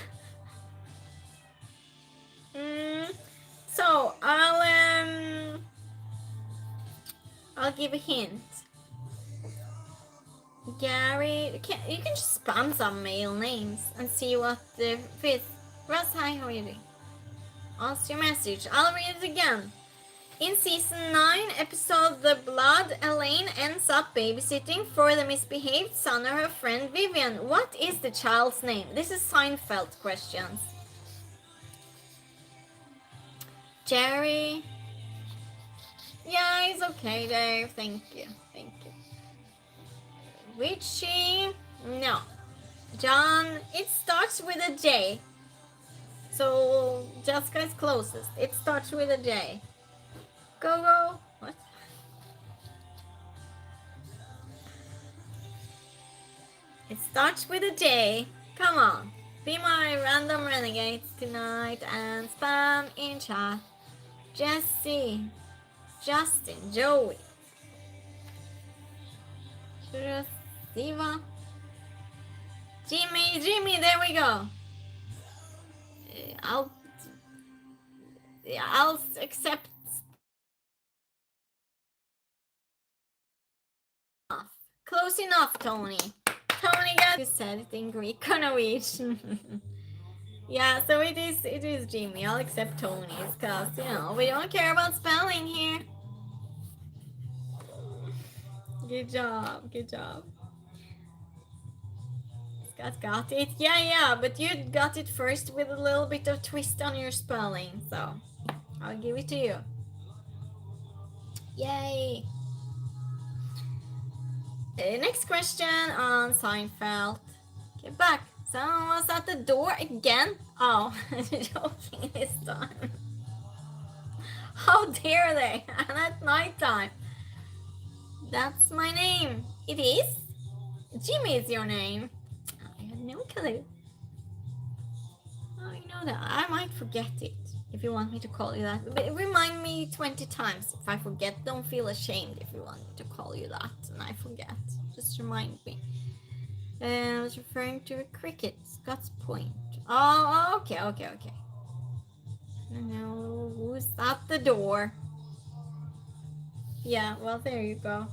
So I'll give a hint. Gary, you can just spam some male names and see what fits. Russ, hi, how are you doing? Ask your message. I'll read it again. In season 9, episode The Blood, Elaine ends up babysitting for the misbehaved son of her friend Vivian. What is the child's name? This is Seinfeld questions. Jerry? Yeah, it's okay, Dave. Thank you. Richie? No. John? It starts with a J. So, Jessica is closest. It starts with a J. Go. What? It starts with a J. Come on. Be my random renegades tonight and spam in chat. Jesse. Justin. Joey. Siva. Jimmy, there we go. I'll accept. Close enough, Tony. Tony got you said it in Greek or Norwegian. Yeah, so it is Jimmy. I'll accept Tony's because we don't care about spelling here. Good job. Scott got it. Yeah, but you got it first with a little bit of twist on your spelling, so I'll give it to you. Yay! Next question on Seinfeld. Get back. Someone was at the door again. Oh, joking this time. How dare they? And at night time. That's my name. It is? Jimmy is your name. I have no clue. Oh, you know that. I might forget it if you want me to call you that. But remind me 20 times if I forget. Don't feel ashamed if you want me to call you that and I forget. Just remind me. I was referring to a cricket. Scott's Point. Oh, okay. No, who's at the door? Yeah, well, there you go.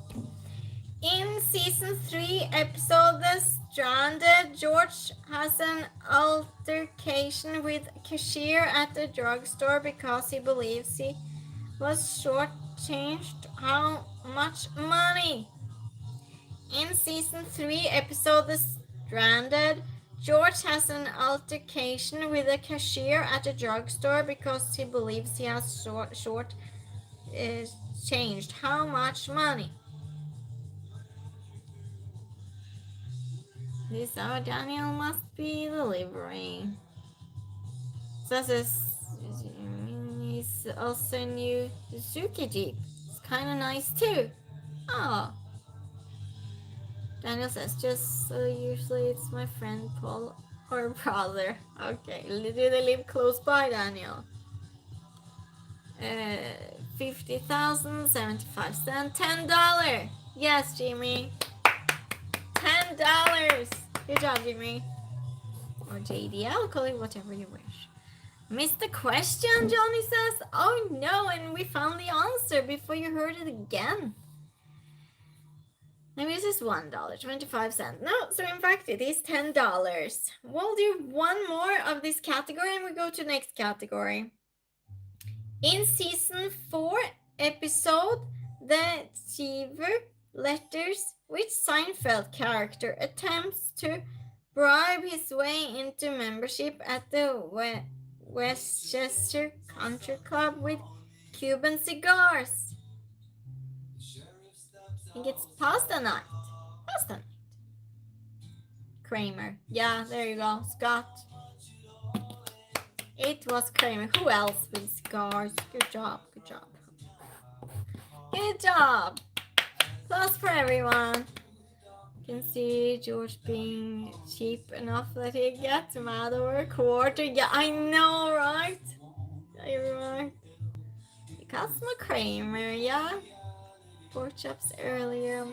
In season 3, episode The Stranded, George has an altercation with a cashier at the drugstore because he believes he was shortchanged how much money? In season 3, episode The Stranded, George has an altercation with a cashier at a drugstore because he believes he has changed how much money? This is how Daniel must be delivering. So this is also new Suzuki Jeep. It's kind of nice too. Oh. Daniel says, just so usually it's my friend Paul or brother. Okay, do they live close by, Daniel? 50,000, 75 cents, $10. Yes, Jimmy. $10. Good job, Jimmy. Or JDL, call it whatever you wish. Missed the question, Johnny says. Oh no, and we found the answer before you heard it again. Maybe this is $1.25. No, so in fact it is $10. We'll do one more of this category and we go to the next category. In season 4 episode, The Achiever Letters, which Seinfeld character attempts to bribe his way into membership at the Westchester Country Club with Cuban cigars? I think it's pasta night. Pasta night. Kramer. Yeah, there you go. Scott. It was Kramer. Who else with cigars? Good job. Good job. Good job. Plus for everyone. You can see George being cheap enough that he gets mad over a quarter. Yeah, I know, right? Right. Cosmo Kramer, yeah. Pork chops earlier.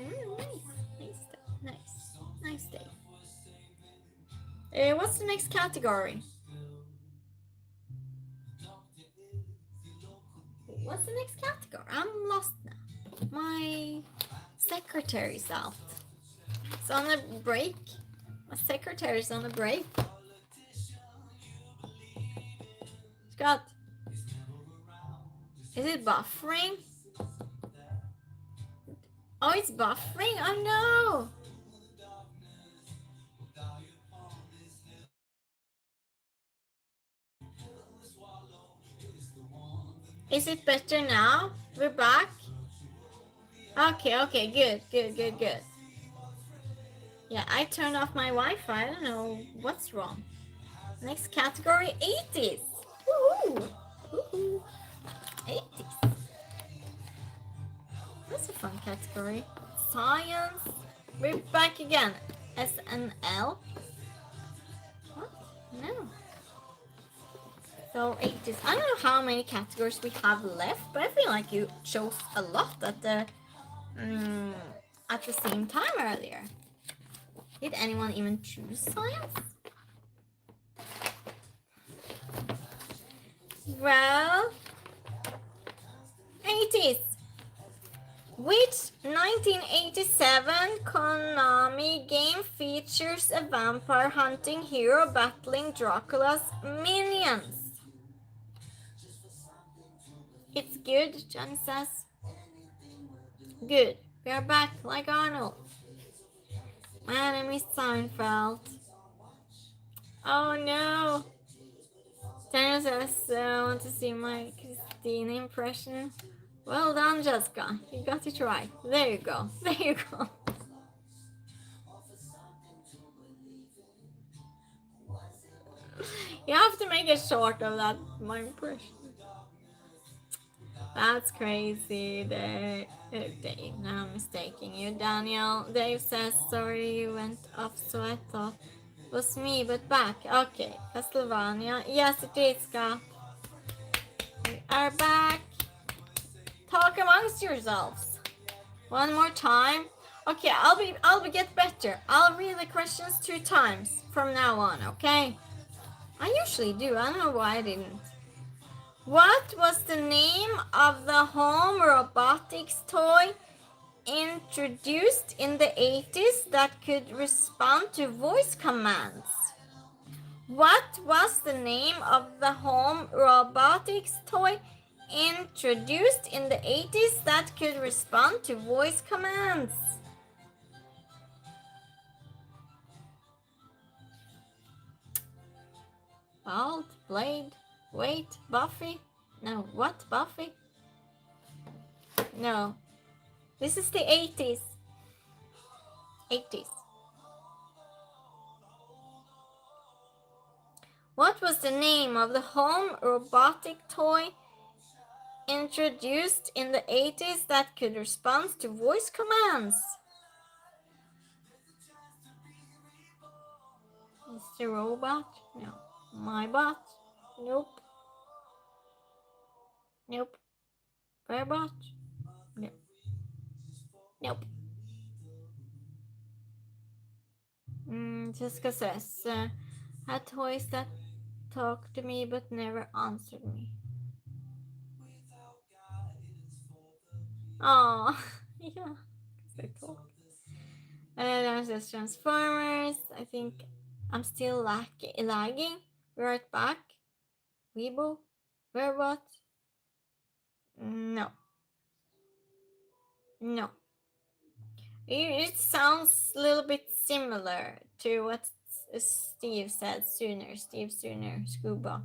Nice day. What's the next category? What's the next category? I'm lost now. My secretary's out. It's on a break. My secretary's on a break. Scott. Is it buffering? Oh, it's buffering? Oh no! Is it better now? We're back? Okay, good. Yeah, I turned off my Wi-Fi. I don't know what's wrong. Next category, 80s. Woohoo! 80s. That's a fun category. Science. We're back again. SNL. What? No. So 80s. I don't know how many categories we have left, but I feel like you chose a lot at the same time earlier. Did anyone even choose science? Well, 80s. Which 1987 Konami game features a vampire hunting hero battling Dracula's minions? It's good, Johnny says. Good. We are back like Arnold. My name is Seinfeld. Oh no. Daniel says, I want to see my Christina impression. Well done, Jessica. You got it right. There you go. You have to make it short of that, my impression. That's crazy, Dave. No, I'm mistaking you, Daniel. Dave says, sorry you went off, so I thought it was me, but back. Okay, Castlevania. Yes, it is, Scott. We are back. Talk amongst yourselves. One more time. Okay, I'll get better. I'll read the questions 2 times from now on, okay? I usually do. I don't know why I didn't. What was the name of the home robotics toy introduced in the 80s that could respond to voice commands? What was the name of the home robotics toy introduced in the 80s that could respond to voice commands? Bolt, Blade, wait, Buffy? No, what, Buffy? No. This is the 80s. 80s. What was the name of the home robotic toy introduced in the 80s that could respond to voice commands? Mr. Robot? No. My Bot? Nope. Nope. Bearbot? No. Nope. Jessica says, had toys that talked to me but never answered me. Oh, yeah, they talk. There's Transformers. I think I'm still lagging. Be right back. Weibo? Bearbot? No. No. It sounds a little bit similar to what Steve said sooner. Steve Sooner, Scuba.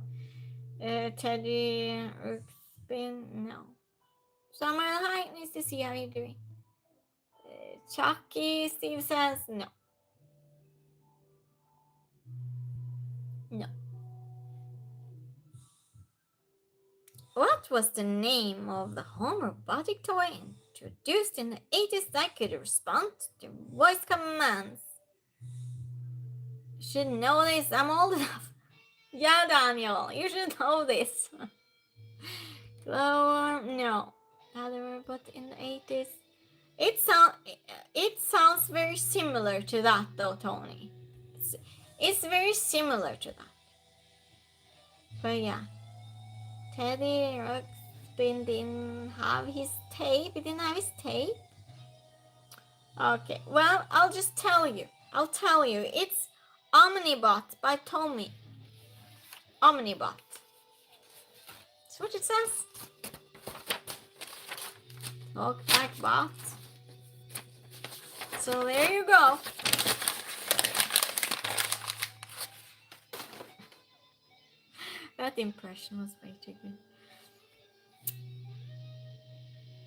Teddy Ruxpin, no. Samuel, hi, nice to see you. How are you doing? Chucky, Steve says no. No. What was the name of the home robotic toy introduced in the 80s that could respond to voice commands? You should know this. I'm old enough. Yeah, Daniel, you should know this. Glowworm, no. Other robot in the 80s. It sounds very similar to that though, Tony. It's very similar to that. But yeah. Teddy Ruxpin didn't have his tape. He didn't have his tape. Okay, well, I'll just tell you. I'll tell you. It's Omnibot by Tommy. Omnibot. That's what it says. Talkback bot. So there you go. That impression was way too good.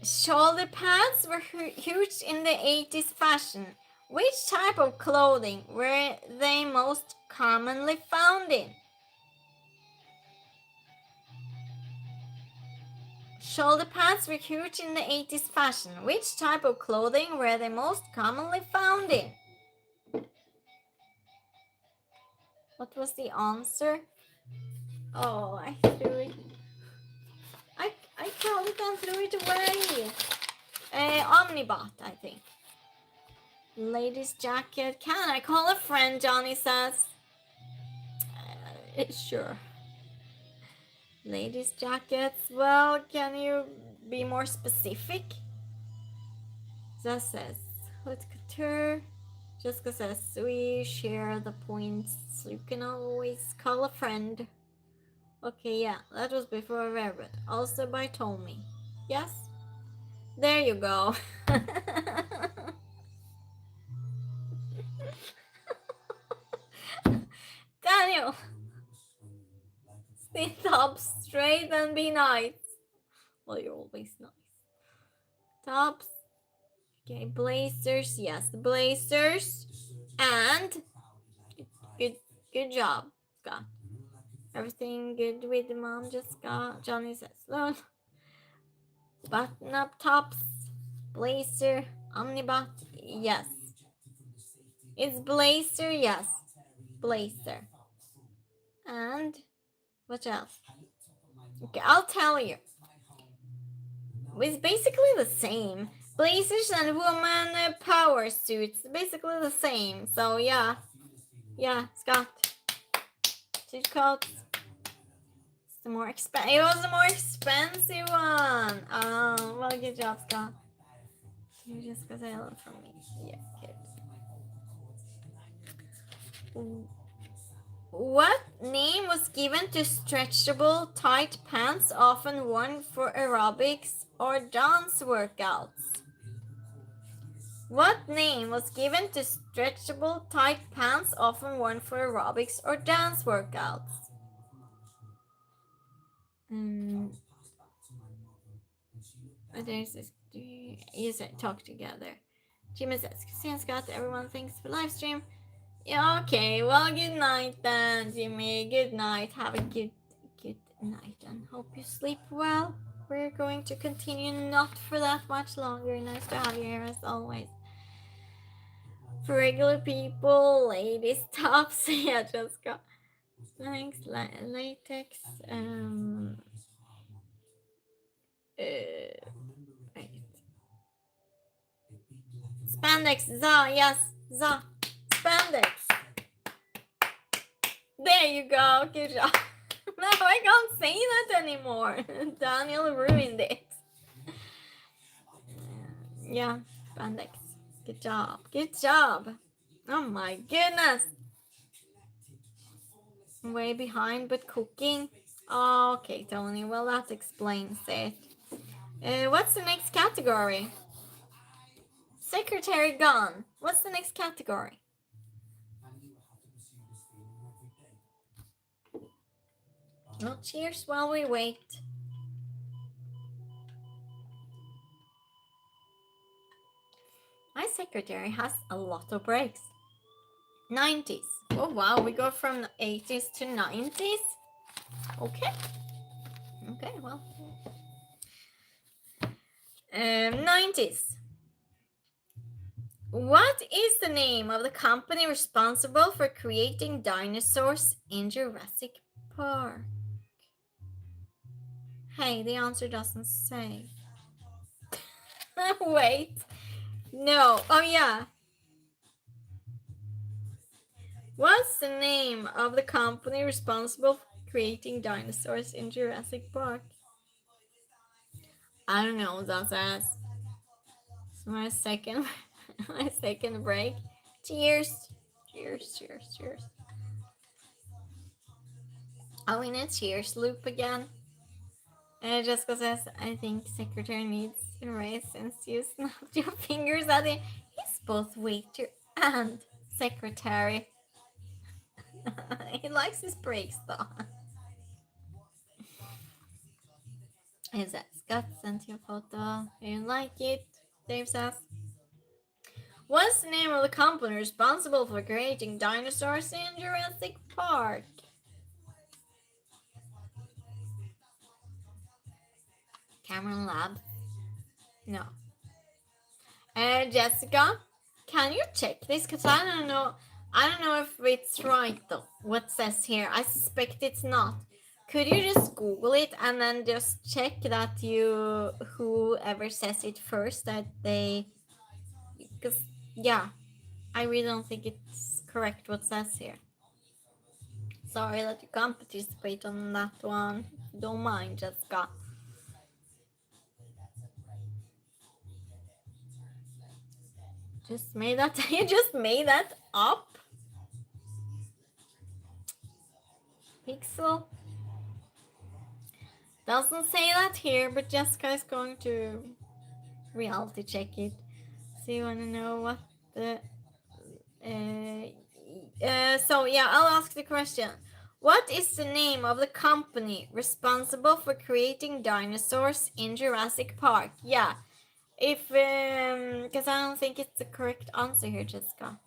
Shoulder pads were huge in the 80s fashion. Which type of clothing were they most commonly found in? Shoulder pads were huge in the 80s fashion. Which type of clothing were they most commonly found in? What was the answer? Oh, I threw it. I called it and threw it away. Omnibot, I think. Ladies' jacket. Can I call a friend? Johnny says. Sure. Ladies' jackets. Well, can you be more specific? That says haute couture. Jessica says we share the points. So you can always call a friend. Okay, yeah, that was before Rabbit. Also by Tommy. Yes? There you go. Daniel! Sit up straight and be nice. Well, you're always nice. Tops. Okay, blazers. Yes, the blazers. And good job, Scott. Everything good with the mom, Jessica? Johnny says, no. Button up tops, blazer, Omnibot, yes. It's blazer, yes. Blazer. And what else? Okay, I'll tell you. It's basically the same. Blazers and woman power suits, basically the same. So yeah. Yeah, Scott. Suit coats. It was the more expensive one. Oh, well, good job, Scott. You just got a lot from me. Yeah, kids. What name was given to stretchable tight pants often worn for aerobics or dance workouts? What name was given to stretchable tight pants often worn for aerobics or dance workouts? There's this. You said talk together. Jimmy says, "Christian Scott, everyone thanks for live stream." Yeah, okay. Well, good night then, Jimmy. Good night. Have a good night and hope you sleep well. We're going to continue not for that much longer. Nice to have you here as always. For regular people, ladies, tops. Yeah, just go. Thanks, latex. Wait. Spandex, za, yes, za. Spandex. There you go. Good job. No, I can't say that anymore. Daniel ruined it. Yeah, spandex. Good job. Good job. Oh my goodness. Way behind, but cooking. Okay, Tony. Well, that explains it. What's the next category? Secretary gone. What's the next category? Well, cheers while we wait. My secretary has a lot of breaks. 90s. Oh wow, we go from the 80s to 90s. Okay. Okay, well. 90s. What is the name of the company responsible for creating dinosaurs in Jurassic Park? Hey, the answer doesn't say. Wait. No. Oh, yeah. What's the name of the company responsible for creating dinosaurs in Jurassic Park? I don't know, that's ass. It's my second break. Cheers. Cheers, cheers, cheers. Are we in a cheers loop again? Jessica says, I think secretary needs a raise since you snapped your fingers at him. He's both waiter and secretary. He likes his breaks though. He says, Scott sent you a photo. You like it? Dave says. What's the name of the company responsible for creating dinosaurs in Jurassic Park? Cameron Labs? No. Jessica, can you check this? Because I don't know if it's right though, what says here. I suspect it's not. Could you just Google it and then just check that whoever says it first, that they, because yeah, I really don't think it's correct what says here. Sorry that you can't participate on that one. Don't mind, Jessica. Just made that. You just made that up? Pixel? Doesn't say that here, but Jessica is going to reality check it. So you want to know what the... so yeah, I'll ask the question. What is the name of the company responsible for creating dinosaurs in Jurassic Park? Yeah, if because I don't think it's the correct answer here, Jessica.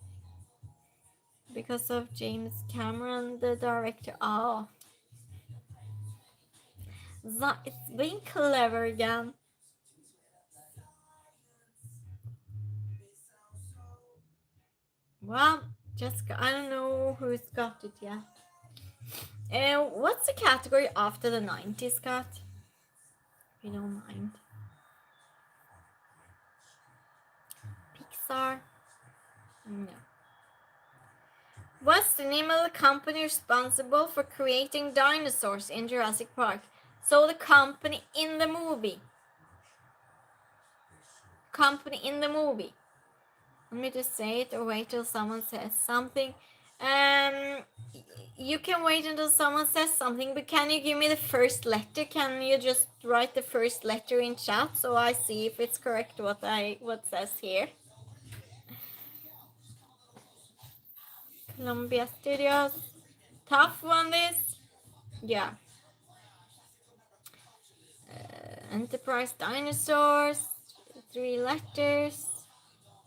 Because of James Cameron, the director. Oh, it's being clever again. Well, Jessica, I don't know who's got it yet. What's the category after the 90s, Scott? If you don't mind. Pixar? No. What's the name of the company responsible for creating dinosaurs in Jurassic Park? So the company in the movie. Company in the movie. Let me just say it or wait till someone says something. You can wait until someone says something, but can you give me the first letter? Can you just write the first letter in chat so I see if it's correct what says here? Columbia Studios. Tough one, this. Yeah. Enterprise Dinosaurs. 3 letters.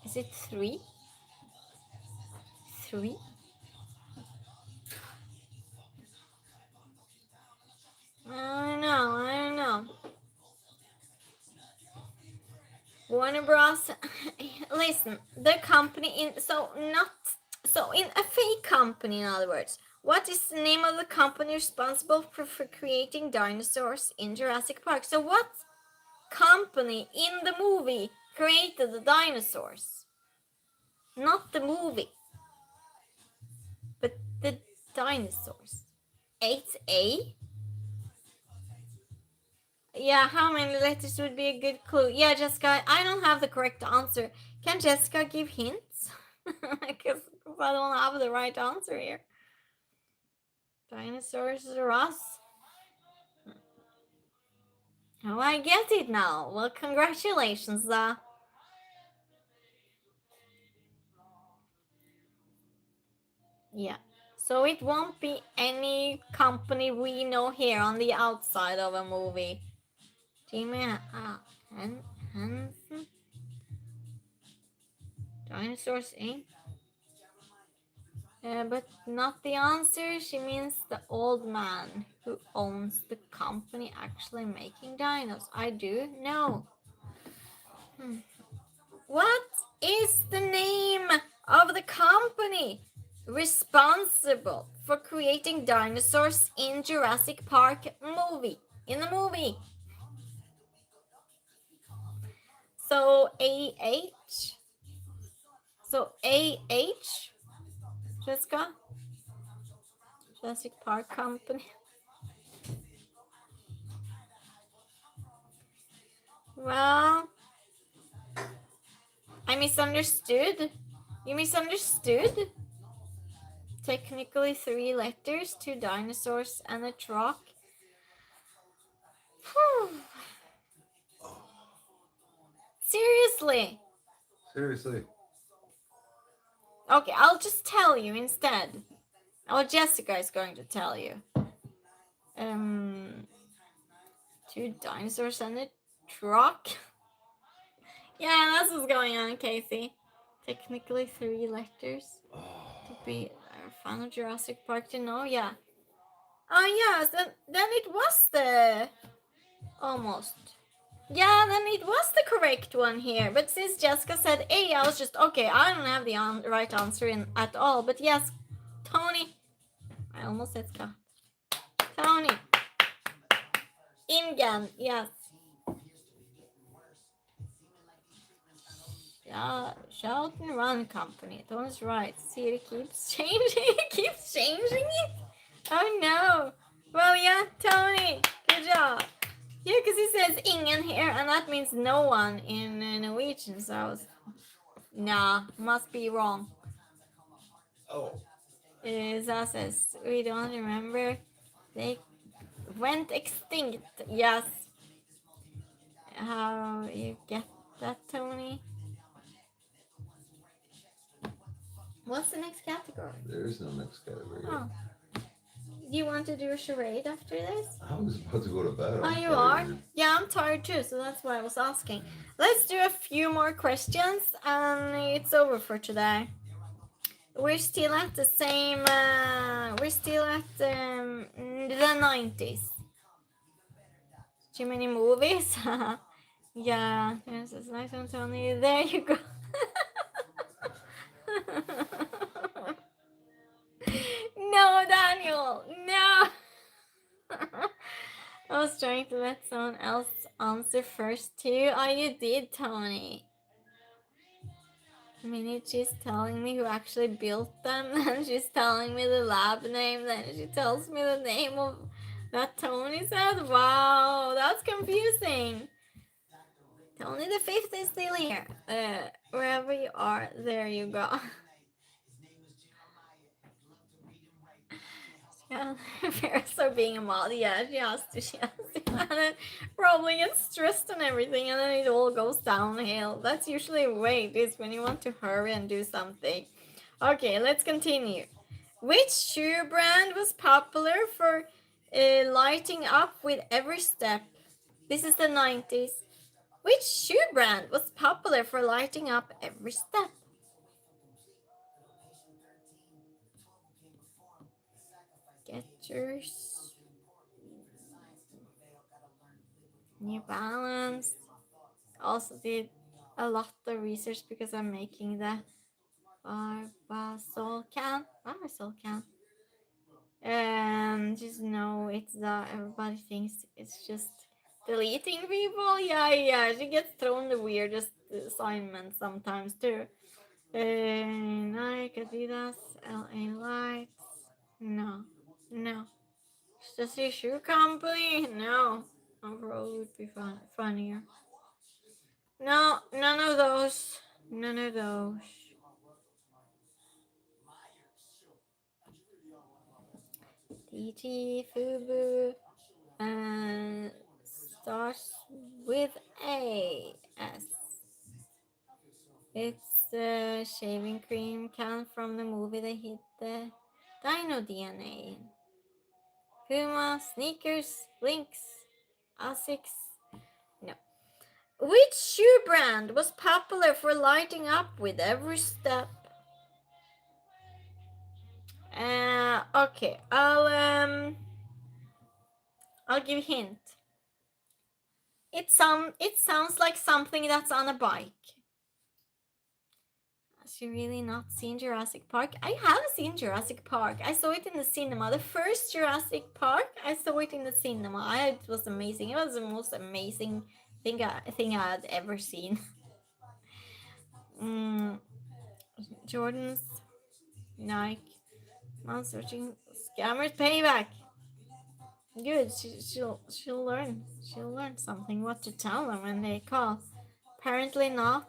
Is it 3? 3? I don't know. Warner Bros. Listen, the company in a fake company, in other words. What is the name of the company responsible for creating dinosaurs in Jurassic Park? So what company in the movie created the dinosaurs? Not the movie, but the dinosaurs. 8A? Yeah, how many letters would be a good clue? Yeah, Jessica, I don't have the correct answer. Can Jessica give hints? Because I don't have the right answer here. Dinosaurs are us. Oh, I get it now. Well, congratulations, Yeah. So it won't be any company we know here on the outside of a movie. Jimmy Henson? Dinosaurs Inc.? But not the answer. She means the old man who owns the company actually making dinos. I do know. What is the name of the company responsible for creating dinosaurs in Jurassic Park movie? In the movie. So AH. So AH. Jessica. Jurassic Park company. Well, I misunderstood. You misunderstood? Technically 3 letters, 2 dinosaurs, and a truck. Seriously? Okay, I'll just tell you instead. Or Jessica is going to tell you. 2 dinosaurs and a truck? Yeah, that's what's going on, Casey. Technically 3 letters. To be a fan of Jurassic Park to know, yeah. Oh, yes, then it was the... Almost. Yeah, then it was the correct one here. But since Jessica said A, I was just, okay, I don't have the right answer at all. But yes, Tony. I almost said Scott. Tony. Ingan, yes. Shout and Run Company. Tony's right. See, it keeps changing. It keeps changing it. Oh no. Well, yeah, Tony. Good job. Yeah, because he says ingen here, and that means no one in Norwegian. So I was, nah, must be wrong. Oh. Zaz says, we don't remember. They went extinct. Yes. How you get that, Tony? What's the next category? There is no next category. Oh. Do you want to do a charade after this? I was about to go to bed. Oh, you are? Yeah, I'm tired too, so that's why I was asking. Let's do a few more questions, and it's over for today. We're still at the same, we're still at the 90s. Too many movies? Yeah, this is nice one, Tony. There you go. No, Daniel, no. I was trying to let someone else answer first too. Oh, you did, Tony. I mean, she's telling me who actually built them, and she's telling me the lab name, then she tells me the name of that Tony said. Wow, that's confusing. Tony the Fifth is still here. Wherever you are, there you go. Yeah, Ferris are being a model. Yeah, she has to. She has to. And then probably gets stressed and everything, and then it all goes downhill. That's usually the way it is when you want to hurry and do something. Okay, let's continue. Which shoe brand was popular for lighting up with every step? This is the 90s. Which shoe brand was popular for lighting up every step? Skechers, New Balance. Also did a lot of research because I'm making the Barbasol can. Just know it's everybody thinks it's just deleting people. Yeah. She gets thrown the weirdest assignments sometimes too. Nike, Adidas, LA Lights. No. It's just a shoe company. No. Overall would be funnier. No, none of those. DT, Fubu, and starts with A. S. It's a shaving cream can from the movie that hit the Dino DNA. Puma, sneakers, Lynx, Asics. No. Which shoe brand was popular for lighting up with every step? Okay, I'll give a hint. It sounds like something that's on a bike. Has she really not seen Jurassic Park? I have seen Jurassic Park. I saw it in the cinema. The first Jurassic Park, I saw it in the cinema. It was amazing. It was the most amazing thing I had ever seen. Jordan's, Nike, I'm searching scammers payback. Good. She'll learn. She'll learn something. What to tell them when they call. Apparently not.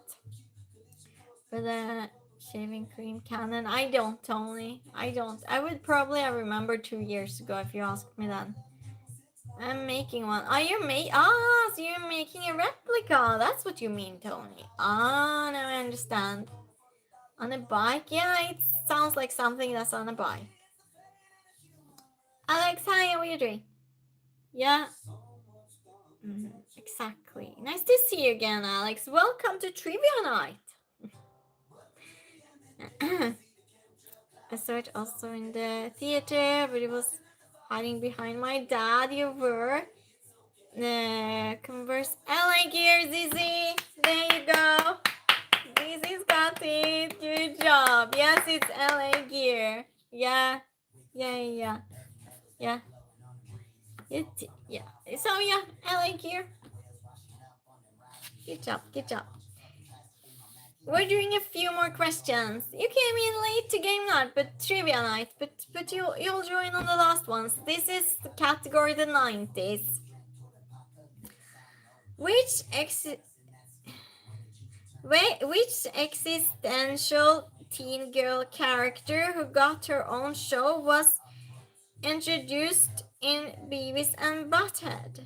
For the shaving cream cannon, I don't, Tony. I don't. I would probably have remembered 2 years ago if you asked me then. I'm making one. So you're making a replica. That's what you mean, Tony. Now I understand. On a bike? Yeah, it sounds like something that's on a bike. Alex, hi, how are you doing? Yeah. Exactly. Nice to see you again, Alex. Welcome to Trivia Night. I saw it also in the theater, but it was hiding behind my dad. You were. Converse LA Gear, Zizi. There you go. Zizi's got it. Good job. Yes, it's LA Gear. Yeah. So yeah, LA Gear. Good job. We're doing a few more questions. You came in late to game night, but trivia night, but you'll join on the last ones. This is the category the 90s. Which existential teen girl character who got her own show was introduced in Beavis and Butthead?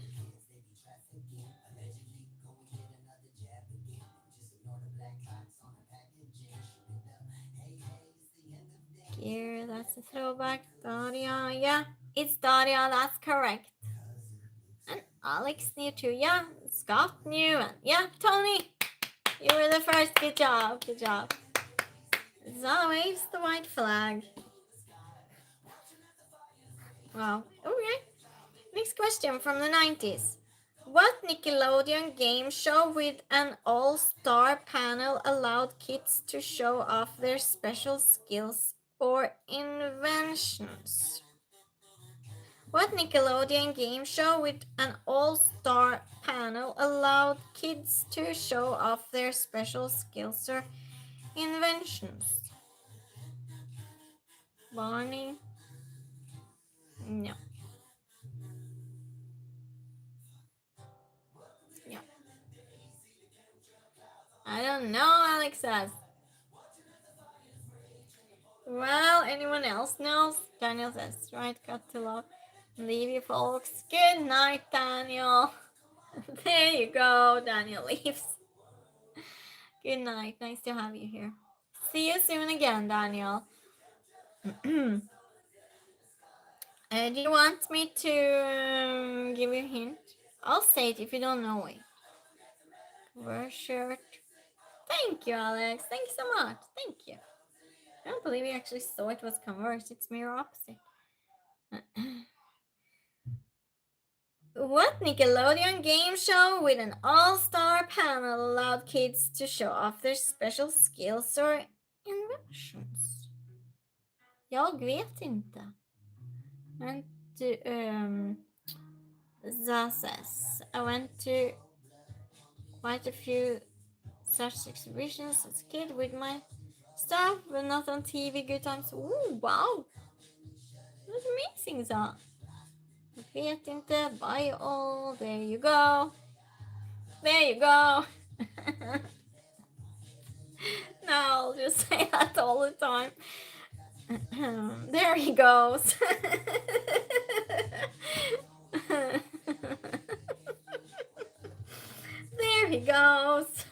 Here, that's a throwback. Daria, yeah, it's Daria, that's correct. And Alex knew too, yeah. Scott knew, and yeah, Tony, you were the first. Good job. Zala waves the white flag. Wow. Okay. Next question from the 90s. What Nickelodeon game show with an all-star panel allowed kids to show off their special skills or inventions? What Nickelodeon game show with an all-star panel allowed kids to show off their special skills or inventions? Barney? No. I don't know, Alex says. Well, anyone else knows? Daniel says, right, got to love. Leave you folks. Good night, Daniel. There you go. Daniel leaves. Good night. Nice to have you here. See you soon again, Daniel. Do you want me to give you a hint? I'll say it if you don't know it. Wear shirt. Thank you, Alex. Thank you so much. Thank you. I don't believe you actually saw it was Converse. It's mirror opposite. What Nickelodeon game show with an all-star panel allowed kids to show off their special skills or inventions? Jag vet inte. Went to Zazes. I went to quite a few such exhibitions as a kid with my stuff, but not on TV. Good times. Ooh, wow! That's amazing, Za. Jag vet inte. Buy all. There you go. There you go. No, I'll just say that all the time. There he goes. There he goes.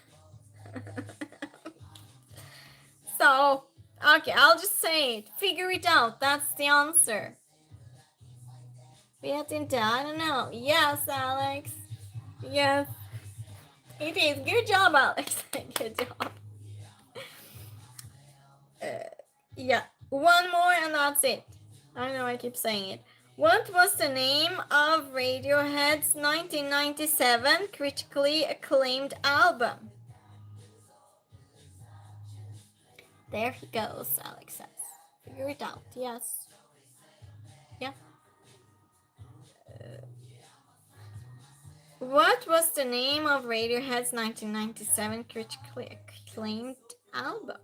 So, okay, I'll just say it. Figure it out. That's the answer. Vet inte, I don't know. Yes, Alex. Yes. It is. Good job, Alex. Good job. Yeah. One more and that's it. I know I keep saying it. What was the name of Radiohead's 1997 critically acclaimed album? There he goes, Alex says. Figure it out. Yes. Yeah. What was the name of Radiohead's 1997 critically acclaimed album?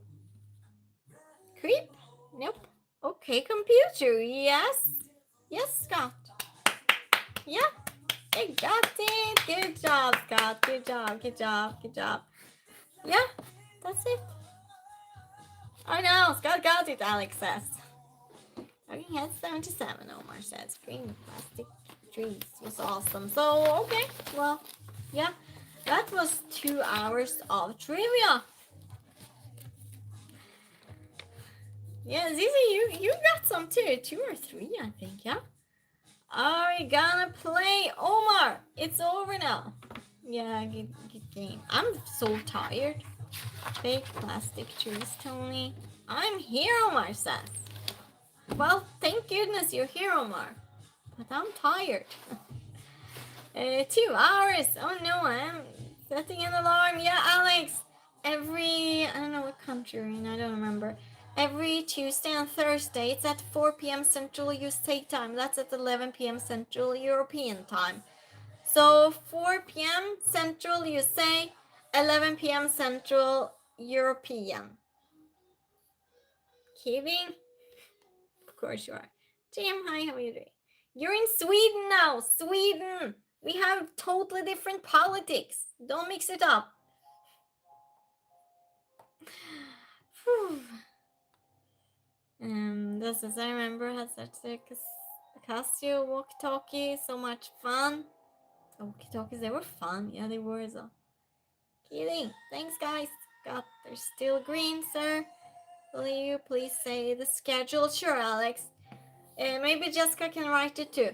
Creep? Nope. Okay, computer. Yes. Yes, Scott. Yeah. You got it. Good job, Scott. Good job. Good job. Good job. Yeah. That's it. Oh no, Scott got it, Alex says. Talking Head 77, Omar says. Green plastic trees was awesome. So, okay. Well, yeah. That was 2 hours of trivia. Yeah, Zizi, you got some too. 2 or 3, I think, yeah? Are we gonna play? Omar, it's over now. Yeah, good game. I'm so tired. Fake plastic trees, Tony. I'm here, Omar says. Well, thank goodness you're here, Omar. But I'm tired. 2 hours. Oh no, I'm setting an alarm. Yeah, Alex. I don't know what country you're in, I don't remember. Every Tuesday and Thursday, it's at 4 p.m. Central USA time. That's at 11 p.m. Central European time. So 4 p.m. Central USA, 11 p.m. Central European. Kidding? Of course you are. Jim, hi, how are you doing? You're in Sweden now. Sweden. We have totally different politics. Don't mix it up. Whew. This is, I remember, had such a Casio walkie-talkie, so much fun. Walkie-talkies, they were fun. Yeah, they were as well. Kidding. Thanks, guys. God, they're still green, sir. Will you please say the schedule? Sure, Alex. Maybe Jessica can write it too.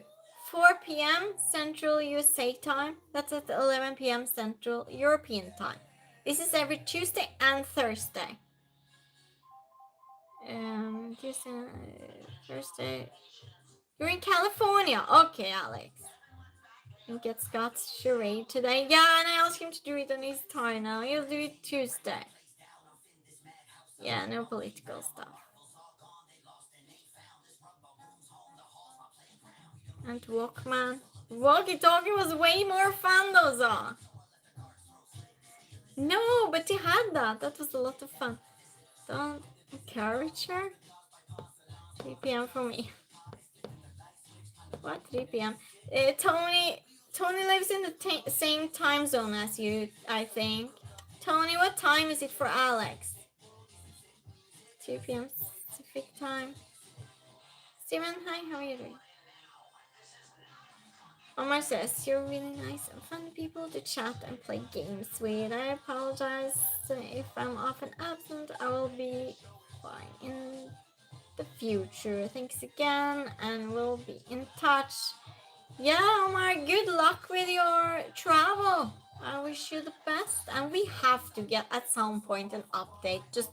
4 p.m. Central USA time. That's at 11 p.m. Central European time. This is every Tuesday and Thursday. Tuesday, Thursday. You're in California. Okay, Alex. You get Scott's charade today. Yeah, and I asked him to do it on his time now. He'll do it Tuesday. Yeah, no political stuff. And Walkman. Walkie-talkie was way more fun though, Zah. No, but he had that. That was a lot of fun. Don't encourage her. 3 p.m. for me. What? 3 p.m. Tony lives in the same time zone as you, I think. Tony, what time is it for Alex? 2 p.m. Pacific time. Steven, hi, how are you doing? Omar says, you're really nice and fun people to chat and play games with. I apologize if I'm often absent. I will be fine in the future. Thanks again, and we'll be in touch. Yeah, Omar, good luck with your travel. I wish you the best, and we have to get at some point an update. Just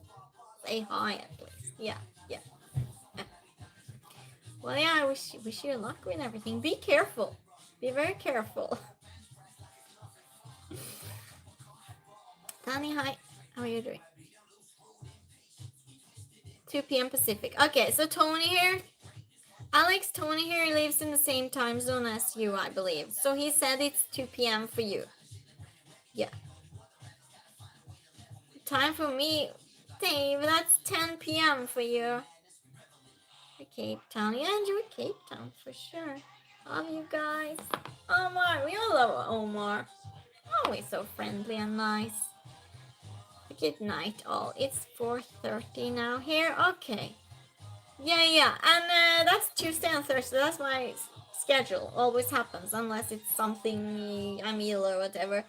say hi at least. Yeah. Well, yeah, I wish you luck with everything. Be careful. Be very careful. Tani, hi. How are you doing? 2 p.m. Pacific. Okay, so Tony here. Alex, Tony here lives in the same time zone as you, I believe. So he said it's 2 p.m. for you. Yeah. Time for me. Dave, that's 10 p.m. for you. Cape Town. Yeah, enjoy Cape Town for sure. Love you guys. Omar, we all love Omar. Always so friendly and nice. Good night, all. It's 4:30 now here. Okay. Yeah. And that's Tuesday and Thursday. That's my schedule. Always happens, unless it's something I'm ill or whatever.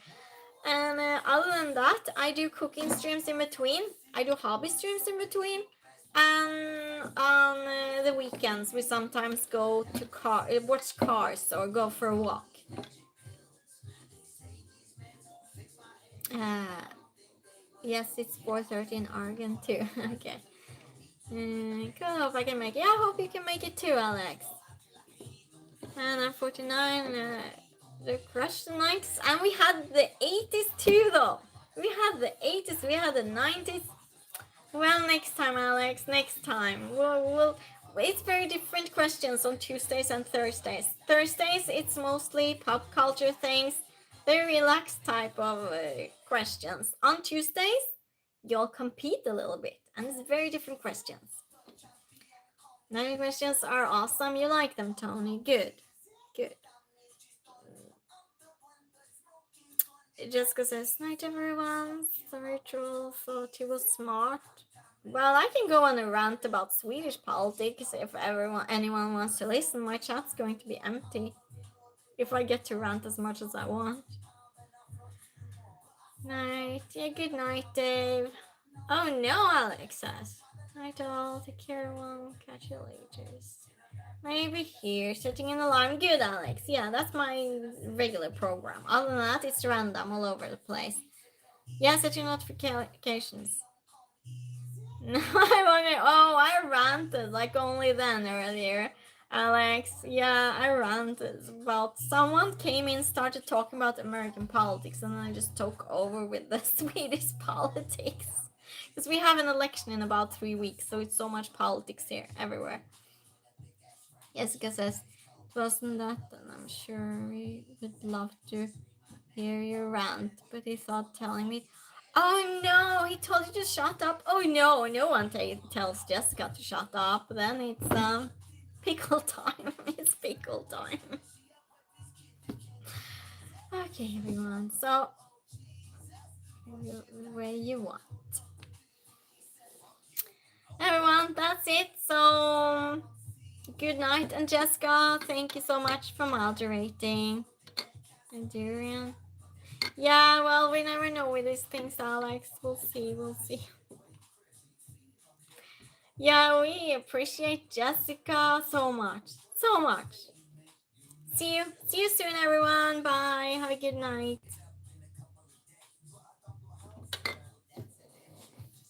And other than that, I do cooking streams in between. I do hobby streams in between. And on the weekends, we sometimes go to watch cars or go for a walk. Yes, it's 4:30 in Oregon too. Okay. Cool, hope I can make it. Yeah, I hope you can make it too, Alex. And I'm 49. The crush the 90s. And we had the 80s too, though. We had the 80s, we had the 90s. Well, next time, Alex. Next time. It's very different questions on Tuesdays and Thursdays. Thursdays, it's mostly pop culture things. Very relaxed type of questions. On Tuesdays, you'll compete a little bit. And it's very different questions. 90 questions are awesome. You like them, Tony. Good. Jessica says, night everyone. Sorry, Troll thought he was smart. Well, I can go on a rant about Swedish politics if anyone wants to listen. My chat's going to be empty if I get to rant as much as I want. Night. Yeah, good night, Dave. Oh no, Alex says. Night all. Take care, everyone. Catch you later. Maybe here, sitting in the line. Good, Alex. Yeah, that's my regular program. Other than that, it's random all over the place. Yeah, setting notifications. No, I ranted like only then earlier, Alex. Yeah, I ranted about someone came in, started talking about American politics, and then I just took over with the Swedish politics. Because we have an election in about 3 weeks, so it's so much politics here, everywhere. Jessica says, it wasn't that, and I'm sure we would love to hear your rant, but he thought telling me, oh no, he told you to shut up. Oh no, no one tells Jessica to shut up. Then it's pickle time. It's pickle time. Okay, everyone. So the way you want. Everyone, that's it. So good night, and Jessica, thank you so much for moderating. And Durian. Yeah, well, we never know with these things, Alex. We'll see. Yeah, we appreciate Jessica so much. See you soon, everyone. Bye. Have a good night.